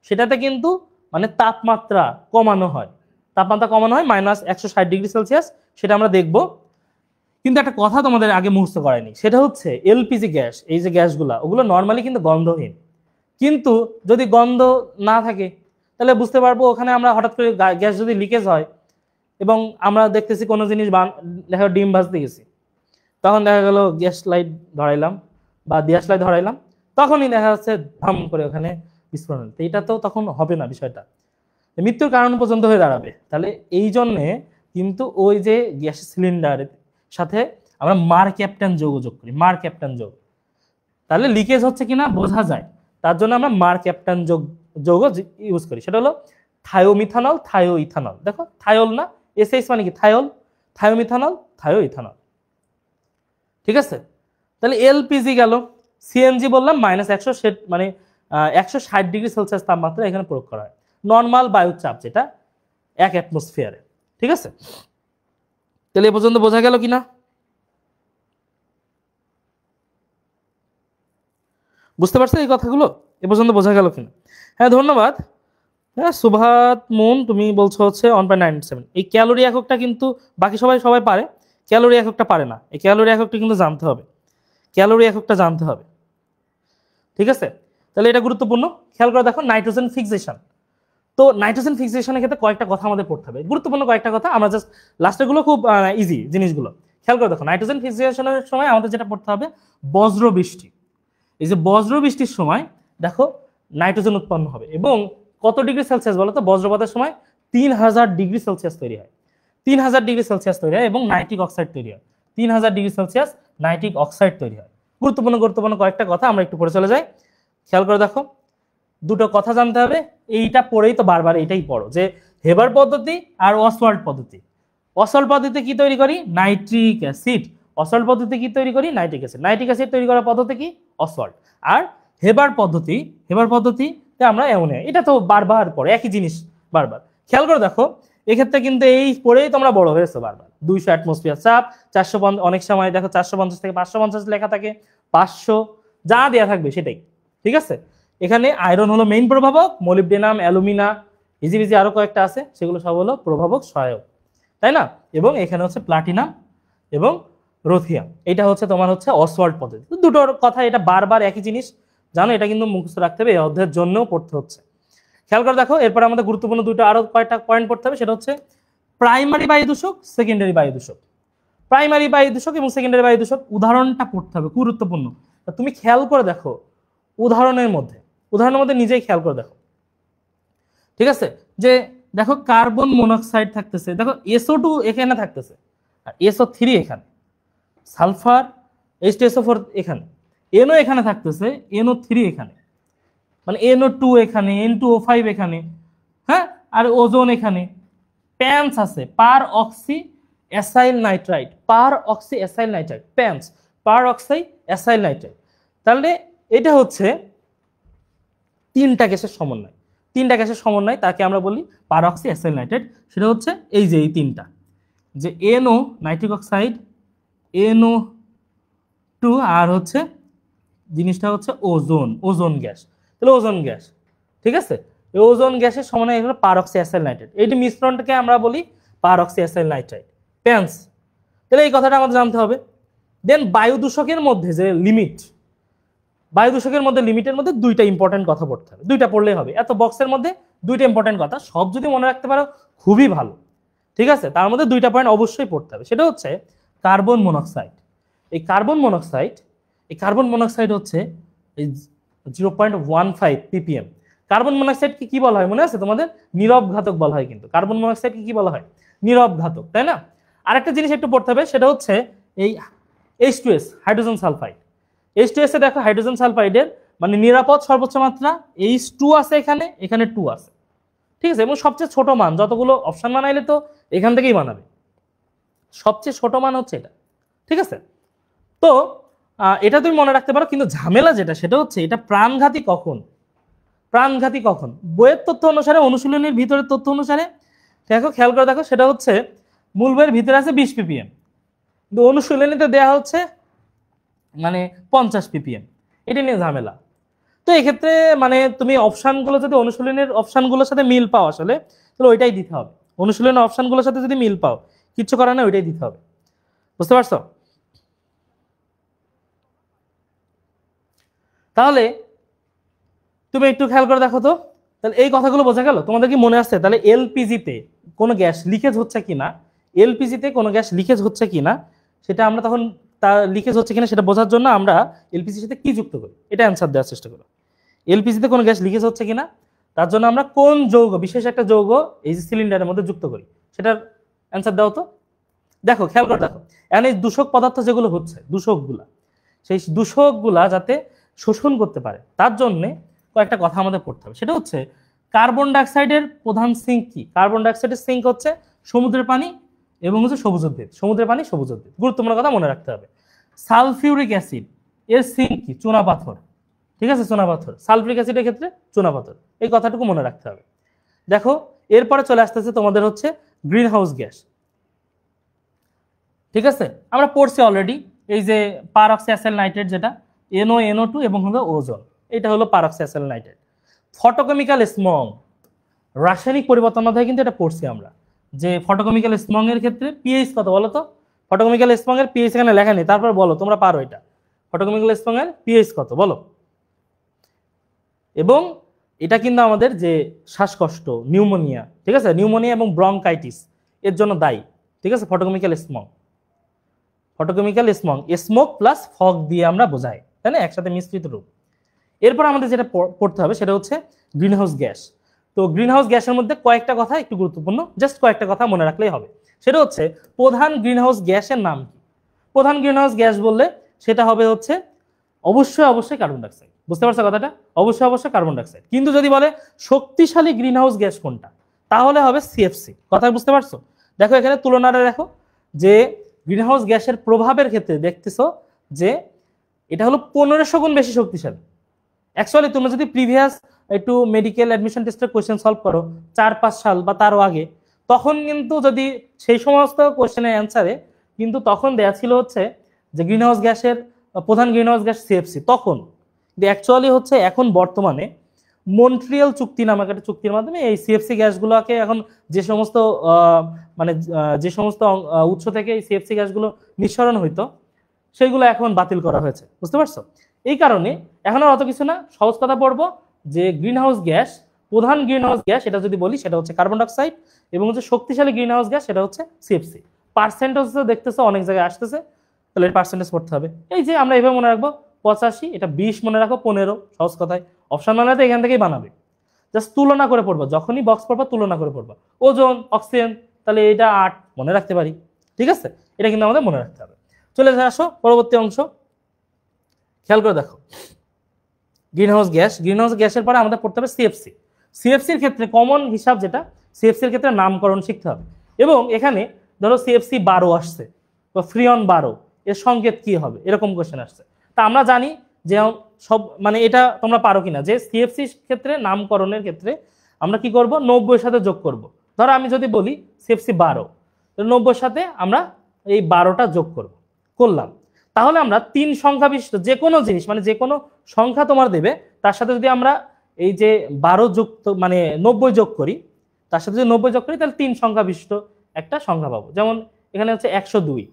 সেটাতে কিন্তু মানে তাপমাত্রা কমানো হয়, তাপমাত্রা কমানো হয় -160°C, সেটা আমরা দেখব। কিন্তু একটা কথা তোমাদের আগে মুখস্থ করায়নি, সেটা হচ্ছে এলপিজি গ্যাস, এই যে গ্যাসগুলা ওগুলো নর্মালি কিন্তু গন্ধহীন। কিন্তু যদি গন্ধ না থাকে তাহলে বুঝতে পারবো ওখানে আমরা হঠাৎ করে গ্যাস যদি লিকেজ হয় এবং আমরা দেখতেছি কোনো জিনিস দেখা ডিম ভাজতে গেছি, তখন দেখা গেল গ্যাস লাইট ধরাইলাম বা দিয়াস লাইট ধরাইলাম, তখনই দেখা যাচ্ছে ধাম করে ওখানে বিস্ফোরণ। তো এটা তো তখন হবে না, বিষয়টা মৃত্যুর কারণ পর্যন্ত হয়ে দাঁড়াবে। তাহলে এই জন্যে কিন্তু ওই যে গ্যাস সিলিন্ডারের সাথে আমরা মার ক্যাপ্টেন যৌগ যোগ করি, মার ক্যাপ্টেন যৌগ, তাহলে লিকেজ হচ্ছে কিনা বোঝা যায়। তার জন্য আমরা মার ক্যাপ্টেন যৌগ ইউজ করি, সেটা হলো থায়োমিথানল, থায়োইথানল। দেখো থায়োল না, এসএইচ মানে কি থায়োল, থায়োমিথানল, থায়োইথানল। ঠিক আছে, তাহলে এলপিজি গেল। সিএনজি বললাম -100 মানে 160°C তাপমাত্রা এখানে প্রয়োগ করা হয়, নর্মাল বায়ুর চাপ যেটা 1 অ্যাটমসফিয়ারে। ঠিক আছে, তাহলে এ পর্যন্ত বোঝা গেল কিনা? বুঝতে পারছো এই কথাগুলো? এ পর্যন্ত বোঝা গেল কিনা? হ্যাঁ, ধন্যবাদ। হ্যাঁ, সুভাত মুন তুমি বলছো হচ্ছে 1.97। এই ক্যালোরি এককটা কিন্তু বাকি সবাই পারে, ক্যালোরি এককটা পারে না। এই ক্যালোরি এককটা কিন্তু জানতে হবে, ক্যালোরি এককটা জানতে হবে। ঠিক আছে, তাহলে এটা গুরুত্বপূর্ণ। খেয়াল করে দেখো নাইট্রোজেন ফিক্সেশন। তো নাইট্রোজেন ফিক্সেশনের ক্ষেত্রে কয়েকটা কথা আমাদের পড়তে হবে, গুরুত্বপূর্ণ কয়েকটা কথা। আমরা জাস্ট লাস্টের গুলো খুব ইজি জিনিসগুলো খেয়াল করে দেখো। নাইট্রোজেন ফিক্সেশনের সময় আমাদের যেটা পড়তে হবে বজ্র বৃষ্টি। এই যে বজ্র বৃষ্টির সময় দেখো নাইট্রোজেন উৎপন্ন হবে এবং কত ডিগ্রি সেলসিয়াস বলো তো? বজ্রপাতের সময় 3000°C তৈরি হয়, 3000°C তৈরি হয় এবং নাইট্রিক অক্সাইড তৈরি হয়, 3000°C নাইট্রিক অক্সাইড তৈরি হয়। গুরুত্বপূর্ণ কয়েকটা কথা আমরা একটু পড়ে চলে যাই। খেয়াল করে দেখো, দুটো কথা জানতে হবে, এইটা পড়েই তো বারবার এটাই পড়ো যে হেবার পদ্ধতি আর অসওয়াল্ড পদ্ধতি। অসওয়াল্ড পদ্ধতিতে কি তৈরি করি? Nitric acid. অসওয়াল্ড পদ্ধতিতে কি তৈরি করি? Nitric acid. নাইট্রিক অ্যাসিড তৈরি করার পদ্ধতি কি? অসওয়াল্ড। আর হেবার পদ্ধতিতে আমরা অ্যামোনিয়া। এটা তো বারবার পড়ে একই জিনিস বারবার। খেয়াল করে দেখো, এক্ষেত্রে কিন্তু এই পড়েই তোমরা বড় হয়েছো বারবার। 200 অ্যাটমসফিয়ার চাপ, 450, অনেক সময় দেখো 450 থেকে 550 লেখা থাকে, 500 যা দেয়া থাকবে সেটাই। ঠিক আছে, এখানে আয়রন হলো মেইন প্রভাবক, মলিবডেনাম, অ্যালুমিনা, ইজিবিজি আরো কয়েকটা আছে, সেগুলো সব হলো প্রভাবক সহায়ক, তাই না? এবং এখানে হচ্ছে প্লাটিনাম এবং রোথিয়াম। এটা হচ্ছে তোমার হচ্ছে অসওয়াল্ড পদ্ধতি। দুটোর কথা এটা বারবার একই জিনিস জানো, এটা কিন্তু মুখস্থ রাখতে হবে, এই অধ্যায়ের জন্যও পড়তে হচ্ছে। খেয়াল করে দেখো, এরপর আমাদের গুরুত্বপূর্ণ দুটো আরো কয়েকটা পয়েন্ট পড়তে হবে, সেটা হচ্ছে প্রাইমারি বায়ু দূষক, সেকেন্ডারি বায়ু দূষক। প্রাইমারি বায়ু দূষক এবং সেকেন্ডারি বায়ু দূষক উদাহরণটা পড়তে হবে, গুরুত্বপূর্ণ। তুমি খেয়াল করে দেখো উদাহরণের মধ্যে নিজেই খেয়াল করে দেখো। ঠিক আছে, যে দেখো কার্বন মনোক্সাইড থাকতেছে, দেখো SO2 এখানে থাকতেছে আর SO3 এখানে, সালফার H2SO4 এখানে, NO এখানে থাকতেছে, NO3 এখানে, মানে NO2 এখানে, N2O5 এখানে, হ্যাঁ, আর ওজোন এখানে, প্যান্স আছে, পার অক্সি অ্যাসাইল নাইট্রাইট, পার অক্সি অ্যাসাইল নাইট্রাইট, প্যান্স পার অক্সি অ্যাসাইল নাইট্রাইট। তাহলে এটা হচ্ছে তিনটা গ্যাসের সমন্বয়, তাকে আমরা বলি পার অক্সি অ্যাসাইল নাইট্রাইট। সেটা হচ্ছে এই যে এই তিনটা, যে NO নাইট্রিক অক্সাইড, NO2 আর হচ্ছে জিনিসটা হচ্ছে ওজোন গ্যাস। তাহলে ওজোন গ্যাস, ঠিক আছে, এই ওজোন গ্যাসের সমন্বয় এগুলো পার অক্সি অ্যাসাইল নাইট্রাইট। এই মিশ্রণটাকে আমরা বলি পার অক্সি অ্যাসাইল নাইট্রাইট, প্যান্স। তাহলে এই কথাটা আমাদের জানতে হবে। দেন বায়ু দূষকের মধ্যে যে লিমিটের মধ্যে দুইটা ইম্পর্টেন্ট কথা পড়তে হবে, দুইটা পড়লেই হবে। এত বক্সের মধ্যে দুইটা ইম্পর্টেন্ট কথা, সব যদি মনে রাখতে পারো খুবই ভালো। ঠিক আছে, তার মধ্যে দুইটা পয়েন্ট অবশ্যই পড়তে হবে। সেটা হচ্ছে কার্বন মনোক্সাইড। এই কার্বন মনোক্সাইড হচ্ছে এই 0.15 ppm। কার্বন মনোক্সাইডকে কি বলা হয় মনে আছে তোমাদের? নীরব ঘাতক বলা হয়। কিন্তু কার্বন মনোক্সাইডকে কি বলা হয়? নীরব ঘাতক, তাই না? আরেকটা জিনিস একটু পড়তে হবে, সেটা হচ্ছে এই H2S, হাইড্রোজেন সালফাইড। H2S এ দেখো হাইড্রোজেন সালফাইডের মানে নিরাপদ সর্বোচ্চ মাত্রা H2 আছে, এখানে এখানে 2 আছে, ঠিক আছে? এবং সবচেয়ে ছোট মান, যতগুলো অপশন বানাইলে তো এখান থেকেই বানাবে, সবচেয়ে ছোট মান হচ্ছে এটা, ঠিক আছে? তো এটা তুমি মনে রাখতে পারো। কিন্তু ঝামেলা যেটা সেটা হচ্ছে এটা প্রাণঘাতী কখন? প্রাণঘাতী কখন? বইয়ের তথ্য অনুসারে, অনুশীলনীর ভিতরের তথ্য অনুসারে দেখো, খেয়াল করে দেখো, সেটা হচ্ছে মূল বইয়ের ভিতরে আছে 20 ppm, কিন্তু অনুশীলনীতে দেওয়া হচ্ছে মানে 50 ppm। এটা নিয়ে ঝামেলা। তো এক্ষেত্রে মানে তুমি অপশানগুলো যদি অনুশীলনের অপশানগুলোর সাথে মিল পাও আসলে, তাহলে ওইটাই দিতে হবে। অনুশীলনের অপশানগুলোর সাথে যদি মিল পাও, কিচ্ছু করার না, ওইটাই দিতে হবে। বুঝতে পারছো? তাহলে তুমি একটু খেয়াল করে দেখো তো, তাহলে এই কথাগুলো বোঝা গেল? তোমাদের কি মনে আসছে তাহলে এলপিজিতে কোনো গ্যাস লিকেজ হচ্ছে কিনা, এলপিজিতে কোনো গ্যাস লিকেজ হচ্ছে কিনা সেটা আমরা তখন, তার লিকেজ হচ্ছে কিনা সেটা বোঝার জন্য আমরা এলপিজির সাথে কি যুক্ত করি, এটা অ্যান্সার দেওয়ার চেষ্টা করো। এলপিজিতে কোনো গ্যাস লিকেজ হচ্ছে কিনা তার জন্য আমরা কোন যৌগ, বিশেষ একটা যৌগ এই যে সিলিন্ডারের মধ্যে যুক্ত করি, সেটার অ্যান্সার দাও তো। দেখো, খেয়াল করে দেখো, এখন এই দূষক পদার্থ যেগুলো হচ্ছে, দূষকগুলা, সেই দূষকগুলা যাতে শোষণ করতে পারে তার জন্য কয়েকটা কথা আমাদের পড়তে হবে। সেটা হচ্ছে কার্বন ডাইঅক্সাইডের প্রধান সিঙ্ক কি? কার্বন ডাইঅক্সাইডের সিঙ্ক হচ্ছে সমুদ্রের পানি এবং হচ্ছে সবুজ উদ্ভিদ। সমুদ্রের পানি, সবুজ উদ্ভিদ, গুরুত্বপূর্ণ কথা মনে রাখতে হবে। সালফিউরিক অ্যাসিড এর সিঙ্ক কি? চুনা পাথর, ঠিক আছে? চুনা পাথর। সালফিউরিক অ্যাসিডের ক্ষেত্রে চুনা পাথর, এই কথাটুকু মনে রাখতে হবে। দেখো, এরপরে চলে আসতেছে তোমাদের হচ্ছে গ্রিন হাউস গ্যাস, ঠিক আছে? আমরা পড়ছি অলরেডি, এই যে পারঅক্সি নাইট্রেট, যেটা NO2 এবং হলো ওজোন, এটা হলো পারঅক্সি নাইট্রেট। ফটোকেমিক্যাল স্মগ, রাসায়নিক পরিবর্তন অধ্যায়ে কিন্তু এটা পড়ছি আমরা, যে ফটোকেমিক্যাল স্মগ এর ক্ষেত্রে পিএইচ কত বলো তো? ফটোকেমিক্যাল স্মগ এর পিএইচ এখানে লেখা নেই, তারপর বলো, তোমরা পারো এটা। ফটোকেমিক্যাল স্মগ এর পিএইচ কত বলো? এবং এটা কিন্তু আমাদের যে শ্বাসকষ্ট, নিউমোনিয়া, ঠিক আছে, নিউমোনিয়া এবং ব্রঙ্কাইটিস এর জন্য দায়ী, ঠিক আছে? Photochemical smog, photochemical smog, smoke plus fog দিয়ে আমরা বোঝাই, তাই না? একসাথে মিশ্রিত রূপ। এরপর আমাদের যেটা পড়তে হবে সেটা হচ্ছে গ্রিনহাউস গ্যাস। তো গ্রিনহাউস গ্যাসের মধ্যে কয়েকটা কথা একটু গুরুত্বপূর্ণ, জাস্ট কয়েকটা কথা মনে রাখলেই হবে। সেটা হচ্ছে প্রধান গ্রিনহাউস গ্যাসের নাম কি? প্রধান গ্রিনহাউস গ্যাস বললে সেটা হবে হচ্ছে অবশ্যই কার্বন ডাইঅক্সাইড। বুঝতে পারছো কথাটা? অবশ্যই কার্বন ডাইঅক্সাইড। কিন্তু যদি বলে শক্তিশালী গ্রিনহাউস গ্যাস কোনটা, তাহলে হবে সিএফসি। কথা বুঝতে পারছো? দেখো এখানে তুলনাটা দেখো, যে গ্রিনহাউস গ্যাসের প্রভাবের ক্ষেত্রে দেখতেছো যে এটা হলো 1500 গুণ বেশি শক্তিশালী। অ্যাকচুয়ালি তুমি যদি প্রিভিয়াস একটু মেডিকেল অ্যাডমিশন টেস্টের কোয়েশ্চেন সলভ করো 4-5 সাল বা তারও আগে, তখন কিন্তু যদি সেই সমস্ত কোয়েশ্চেনের অ্যান্সারে কিন্তু তখন দেয়া ছিল হচ্ছে যে গ্রিনহাউস গ্যাসের প্রধান গ্রিনহাউস গ্যাস সিএফসি তখন। কিন্তু অ্যাকচুয়ালি হচ্ছে এখন বর্তমানে মন্ট্রিয়াল চুক্তি নামক একটা চুক্তির মাধ্যমে এই সিএফসি গ্যাসগুলোকে এখন যে সমস্ত মানে যে সমস্ত উৎস থেকে এই সিএফসি গ্যাসগুলো নিঃসরণ হইতো সেগুলো এখন বাতিল করা হয়েছে। বুঝতে পারছো? এই কারণে এখন আর অত কিছু না, সহজ কথা পড়বো যে গ্রিনহাউস গ্যাস, প্রধান গ্রিনহাউস গ্যাস এটা যদি বলি সেটা হচ্ছে কার্বন ডাইঅক্সাইড, এবং হচ্ছে শক্তিশালী গ্রিনহাউস গ্যাস সেটা হচ্ছে সিএফসি। পার্সেন্টেজ দেখতেছো অনেক জায়গায় আসতেছে, তাহলে পার্সেন্টেজ পড়তে হবে। এই যে আমরা এভাবে মনে রাখবো 85, এটা 20 মনে রাখো, 15, সহজ কথায়। অপশন বানাতে এখান থেকেই বানাবে, জাস্ট তুলনা করে পড়বো, যখনই বক্স পড়বো তুলনা করে পড়বো। ওজোন, অক্সিজেন, তাহলে এটা 8 মনে রাখতে পারি, ঠিক আছে? এটা কিন্তু আমাদের মনে রাখতে হবে। চলে আসো পরবর্তী অংশ, খেয়াল করে দেখো গ্রিনহাউস গ্যাস। গ্রিনহাউস গ্যাসের পরে আমাদের পড়তে হবে সিএফসি। সিএফসির ক্ষেত্রে কমন হিসাব যেটা, সিএফসির ক্ষেত্রে নামকরণ শিখতে হবে। এবং এখানে ধরো সিএফসি 12 আসছে বা ফ্রিয়ন 12, এর সংকেত কি হবে, এরকম কোশ্চেন আসছে। তা আমরা জানি যে সব মানে এটা তোমরা পারো কিনা, যে সিএফসি ক্ষেত্রে নামকরণের ক্ষেত্রে আমরা কি করব, 90 সাথে যোগ করব। ধরো আমি যদি বলি সিএফসি 12, 90 সাথে আমরা এই 12টা যোগ করলাম, তাহলে আমরা 3 সংখ্যা বিশিষ্ট যে কোনো জিনিস, মানে যে কোনো সংখ্যা তোমার দেবে তার সাথে যদি আমরা এই যে 12 যুক্ত মানে 90 যোগ করি, তার সাথে যদি 90 যোগ করি তাহলে 3 সংখ্যা বিশিষ্ট একটা সংখ্যা পাবো। যেমন এখানে হচ্ছে 102,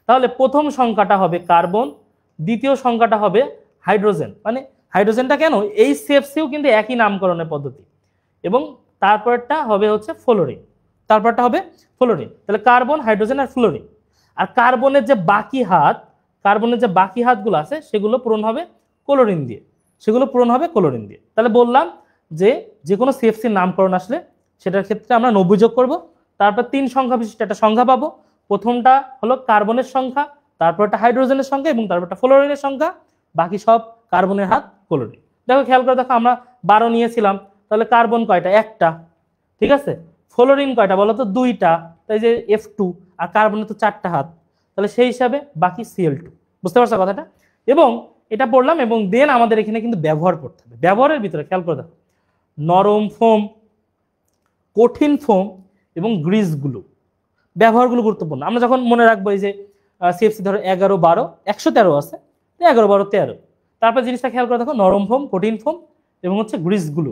তাহলে প্রথম সংখ্যাটা হবে কার্বন, দ্বিতীয় সংখ্যাটা হবে হাইড্রোজেন। মানে হাইড্রোজেনটা কেন, এই সিএফসিও কিন্তু একই নামকরণের পদ্ধতি, এবং তারপরটা হবে হচ্ছে ফ্লোরিন, তারপরটা হবে ফ্লোরিন। তাহলে কার্বন, হাইড্রোজেন আর ফ্লোরিন। আর কার্বনের যে বাকি হাতগুলো আছে সেগুলো পূরণ হবে ক্লোরিন দিয়ে, তাহলে বললাম যে যে কোনো সিএফসির নামকরণ আসলে সেটার ক্ষেত্রে আমরা 90 যোগ করব, তারপর 3 সংখ্যা বিশিষ্ট একটা সংখ্যা পাবো। প্রথমটা হলো কার্বনের সংখ্যা, তারপর একটা হাইড্রোজেনের সংখ্যা এবং তারপর একটা ফ্লোরিনের সংখ্যা, বাকি সব কার্বনের হাত ক্লোরিন। দেখো খেয়াল করে দেখো, আমরা 12 নিয়েছিলাম, তাহলে কার্বন কয়টা? একটা, ঠিক আছে। ফ্লোরিন কয়টা বলো তো? 2টা, তাই যে F2, আর কার্বনের তো 4টা হাত, তাহলে সেই হিসাবে বাকি Cl2। বুঝতে পারছো কথাটা? এবং এটা পড়লাম, এবং দেন আমাদের এখানে কিন্তু ব্যবহার করতে হবে। ব্যবহারের ভিতরে খেয়াল করে দেখো, নরম ফোম, কঠিন ফোম এবং গ্রিসগুলো, ব্যবহারগুলো গুরুত্বপূর্ণ। আমরা যখন মনে রাখবো এই যে সিএফসি ধরো 11, 12, 113 আছে, 11, 12, 13, তারপর জিনিসটা খেয়াল করে দেখো, নরম ফোম, কঠিন ফোম এবং হচ্ছে গ্রিসগুলো।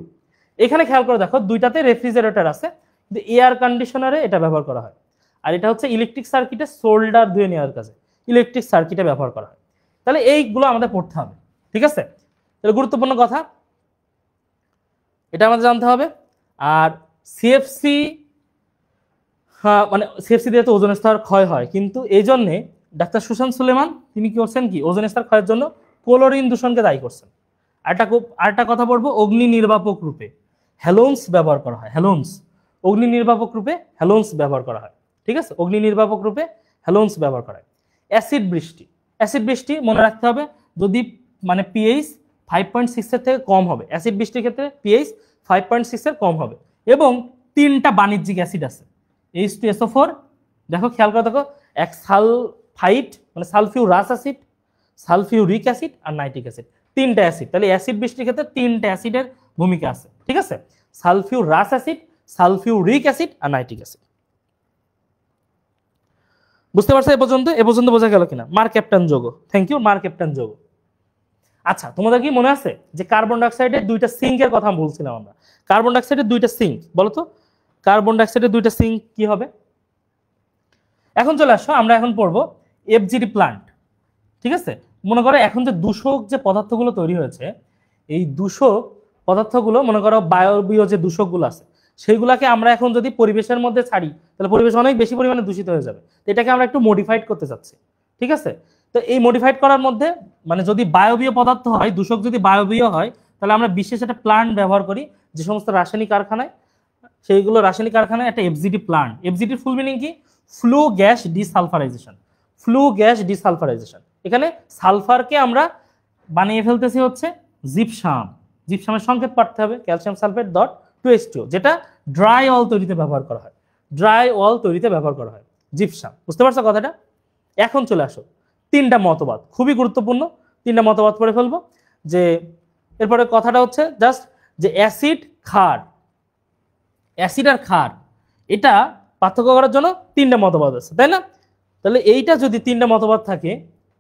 এখানে খেয়াল করে দেখো, দুইটাতে রেফ্রিজারেটর আছে, কিন্তু এয়ার কন্ডিশনারে এটা ব্যবহার করা হয়। আর এটা হচ্ছে ইলেকট্রিক সার্কিটে সোল্ডার ধুয়ে নেওয়ার কাজে ইলেকট্রিক সার্কিটে ব্যবহার করা হয়। তাহলে এইগুলো আমাদের পড়তে হবে, ঠিক আছে। তাহলে গুরুত্বপূর্ণ কথা, এটা আমাদের জানতে হবে। আর সিএফসি, হ্যাঁ মানে সিএফসি দিয়ে তো ওজোন স্তর ক্ষয় হয়, কিন্তু এই জন্যে ডাক্তার সুশান্ত সুলেমান তিনি কি করছেন, কি ওজোন স্তর ক্ষয়ের জন্য ক্লোরিন দূষণকে দায়ী করছেন। আরেকটা কথা বলবো, অগ্নি নির্বাপক রূপে হ্যালোন্স ব্যবহার করা হয়। হ্যালোন্স, অগ্নি নির্বাপক রূপে হ্যালোন্স ব্যবহার করা হয়, ঠিক আছে। অগ্নি নির্বাপক রূপে হ্যালোন্স ব্যবহার করা হয়। অ্যাসিড বৃষ্টি, অ্যাসিড বৃষ্টি মনে রাখতে হবে, যদি মানে পিএইচ 5.6 এর থেকে কম হবে। অ্যাসিড বৃষ্টির ক্ষেত্রে পিএইচ 5.6 এর কম হবে, এবং 3টা বাণিজ্যিক অ্যাসিড আছে, H2SO4, দেখো খেয়াল করে দেখো, এক সালফাইড মানে সালফিউরাস অ্যাসিড, সালফিউরিক অ্যাসিড আর নাইট্রিক অ্যাসিড, 3টা অ্যাসিড। তাহলে অ্যাসিড বৃষ্টির ক্ষেত্রে 3টা অ্যাসিডের ভূমিকা আছে, ঠিক আছে। সালফিউরাস অ্যাসিড, সালফিউরিক অ্যাসিড আর নাইট্রিক অ্যাসিড। বুঝতে পারছো এ পর্যন্ত বোঝা গেল কিনা? মার ক্যাপ্টেন যৌগ, থ্যাংক ইউ, মার ক্যাপ্টেন যৌগ। আচ্ছা, তোমাদের কি মনে আছে যে কার্বন ডাইঅক্সাইডের 2টা সিঙ্কের কথা বলছিলাম আমরা? কার্বন ডাইঅক্সাইডের 2টা সিঙ্ক বলো তো, কার্বন ডাইঅক্সাইডের 2টা সিঙ্ক কি হবে? এখন চলে আসো, আমরা এখন পড়বো এফজিডি প্লান্ট, ঠিক আছে। মনে করো এখন যে দূষক যে পদার্থগুলো তৈরি হয়েছে, এই দূষক পদার্থগুলো মনে করো বায়বীয় যে দূষকগুলো আছে, সেইগুলাকে আমরা এখন যদি পরিবেশের মধ্যে ছাড়ি, তাহলে পরিবেশ অনেক বেশি পরিমাণে দূষিত হয়ে যাবে। তো এটাকে আমরা একটু মডিফাইড করতে চাচ্ছি, ঠিক আছে। তো এই মডিফাইড করার মধ্যে মানে যদি বায়বীয় পদার্থ হয়, দূষক যদি বায়বীয় হয়, তাহলে আমরা বিশেষ একটা প্লান্ট ব্যবহার করি, যে সমস্ত রাসায়নিক কারখানায়, সেইগুলো রাসায়নিক কারখানায় একটা এফজিডি প্লান্ট। এফজিডির ফুল মিনিং কি? Flue gas desulphurisation. Flue gas desulphurisation, এখানে সালফারকে আমরা বানিয়ে ফেলতেছি হচ্ছে জিপসাম। জিপসামের সংকেত পাঠতে হবে, ক্যালসিয়াম সালফেট ডট 2H2, যেটা ড্রাই ওয়াল তৈরিতে ব্যবহার করা হয়। ড্রাই ওয়াল তৈরিতে ব্যবহার করা হয় জিপসাম। বুঝতে পারছো কথাটা? এখন চলে আসো 3টা মতবাদ, খুবই গুরুত্বপূর্ণ। 3টা মতবাদ পড়ে ফেলবো। যে এরপরে কথাটা হচ্ছে জাস্ট যে অ্যাসিড ক্ষার, অ্যাসিড আর ক্ষার এটা পার্থক্য করার জন্য 3টা মতবাদ আছে, তাই না? তাহলে এইটা যদি 3টা মতবাদ থাকে,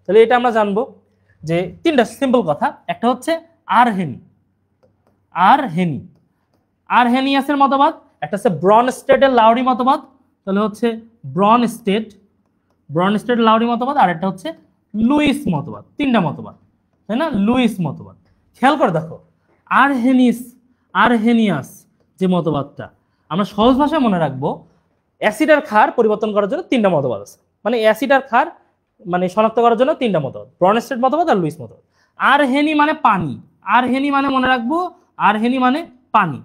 তাহলে এটা আমরা জানবো যে 3টা সিম্পল কথা। একটা হচ্ছে আরহেনিয়াসের মতবাদ, একটা হচ্ছে ব্রনস্টেডের লাউরি মতবাদ, তাহলে হচ্ছে ব্রনস্টেড লাউরি মতবাদ, আর একটা হচ্ছে লুইস মতবাদ। 3টা মতবাদ, তাই না? লুইস মতবাদ। খেয়াল করে দেখো, আরহেনিয়াস যে মতবাদটা আমরা সহজ ভাষায় মনে রাখবো, অ্যাসিড আর ক্ষার পরিবর্তন করার জন্য 3টা মতবাদ আছে। মানে অ্যাসিড আর ক্ষার মানে শনাক্ত করার জন্য 3টা মতবাদ, ব্রনস্টেড মতবাদ আর লুইস মতবাদ। আরহেনি মানে পানি, আরহেনি মানে মনে রাখবো, আরহেনি মানে পানি।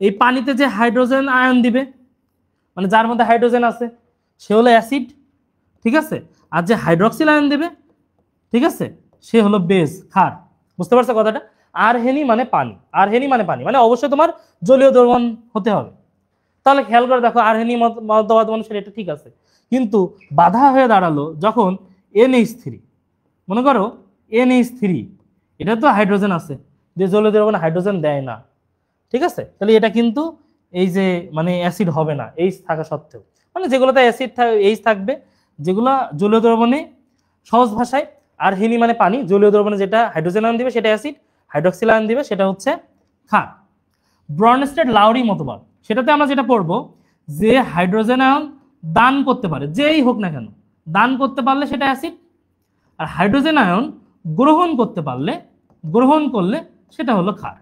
এই পানিতে যে হাইড্রোজেন আয়ন দিবে, মানে যার মধ্যে হাইড্রোজেন আছে, সে হলো অ্যাসিড, ঠিক আছে। আর যে হাইড্রক্সিল আয়ন দেবে, ঠিক আছে, সে হলো বেস, ক্ষার। বুঝতে পারছো কথাটা? আরহেনি মানে পানি, আরহেনি মানে পানি, মানে অবশ্যই তোমার জলীয় দ্রবণ হতে হবে। তাহলে খেয়াল করে দেখো, আরহেনি মতবাদ মানুষের এটা ঠিক আছে, কিন্তু বাধা হয়ে দাঁড়ালো যখন NH3, মনে করো NH3, এটা তো হাইড্রোজেন আছে, যে জলীয় দ্রবণে হাইড্রোজেন দেয় না, ঠিক আছে। তাহলে এটা কিন্তু এই যে মানে অ্যাসিড হবে না, H থাকা সত্ত্বেও। মানে যেগুলোতে অ্যাসিড H থাকবে, যেগুলো জলীয় দ্রবণে, সহজ ভাষায় আরহেনি মানে পানি, জলীয় দ্রবণে যেটা হাইড্রোজেন আয়ন দিবে সেটা অ্যাসিড, হাইড্রক্সিল আয়ন দিবে সেটা হচ্ছে ক্ষার। ব্রনস্টেড লাউরি মতবাদ, সেটাতে আমরা যেটা পড়বো, যে হাইড্রোজেন আয়ন দান করতে পারে, যেই হোক না কেন, দান করতে পারলে সেটা অ্যাসিড, আর হাইড্রোজেন আয়ন গ্রহণ করলে সেটা হলো ক্ষার।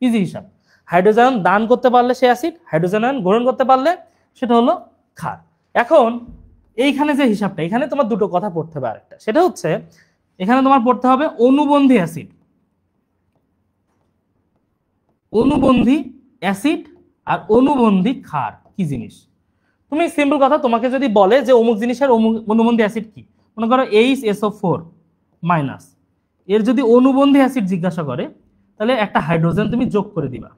ইজি হিসাব। হাইড্রোজেন আয়ন দান করতে পারলে সে অ্যাসিড, হাইড্রোজেন আয়ন গ্রহণ করতে পারলে সেটা হলো ক্ষার। এখন এইখানে যে হিসাবটা, এখানে তোমার দুটো কথা পড়তে হবে। আরেকটা সেটা হচ্ছে, এখানে তোমার পড়তে হবে অনুবন্ধী অ্যাসিড। অনুবন্ধী অ্যাসিড আর অনুবন্ধী ক্ষার কি জিনিস? তুমি সিম্পল কথা, তোমাকে যদি বলে যে অমুক জিনিসের অনুবন্ধী অ্যাসিড কি, মনে করো HSO4 মাইনাস, এর যদি অনুবন্ধী অ্যাসিড জিজ্ঞাসা করে তাহলে একটা হাইড্রোজেন তুমি যোগ করে দিবা,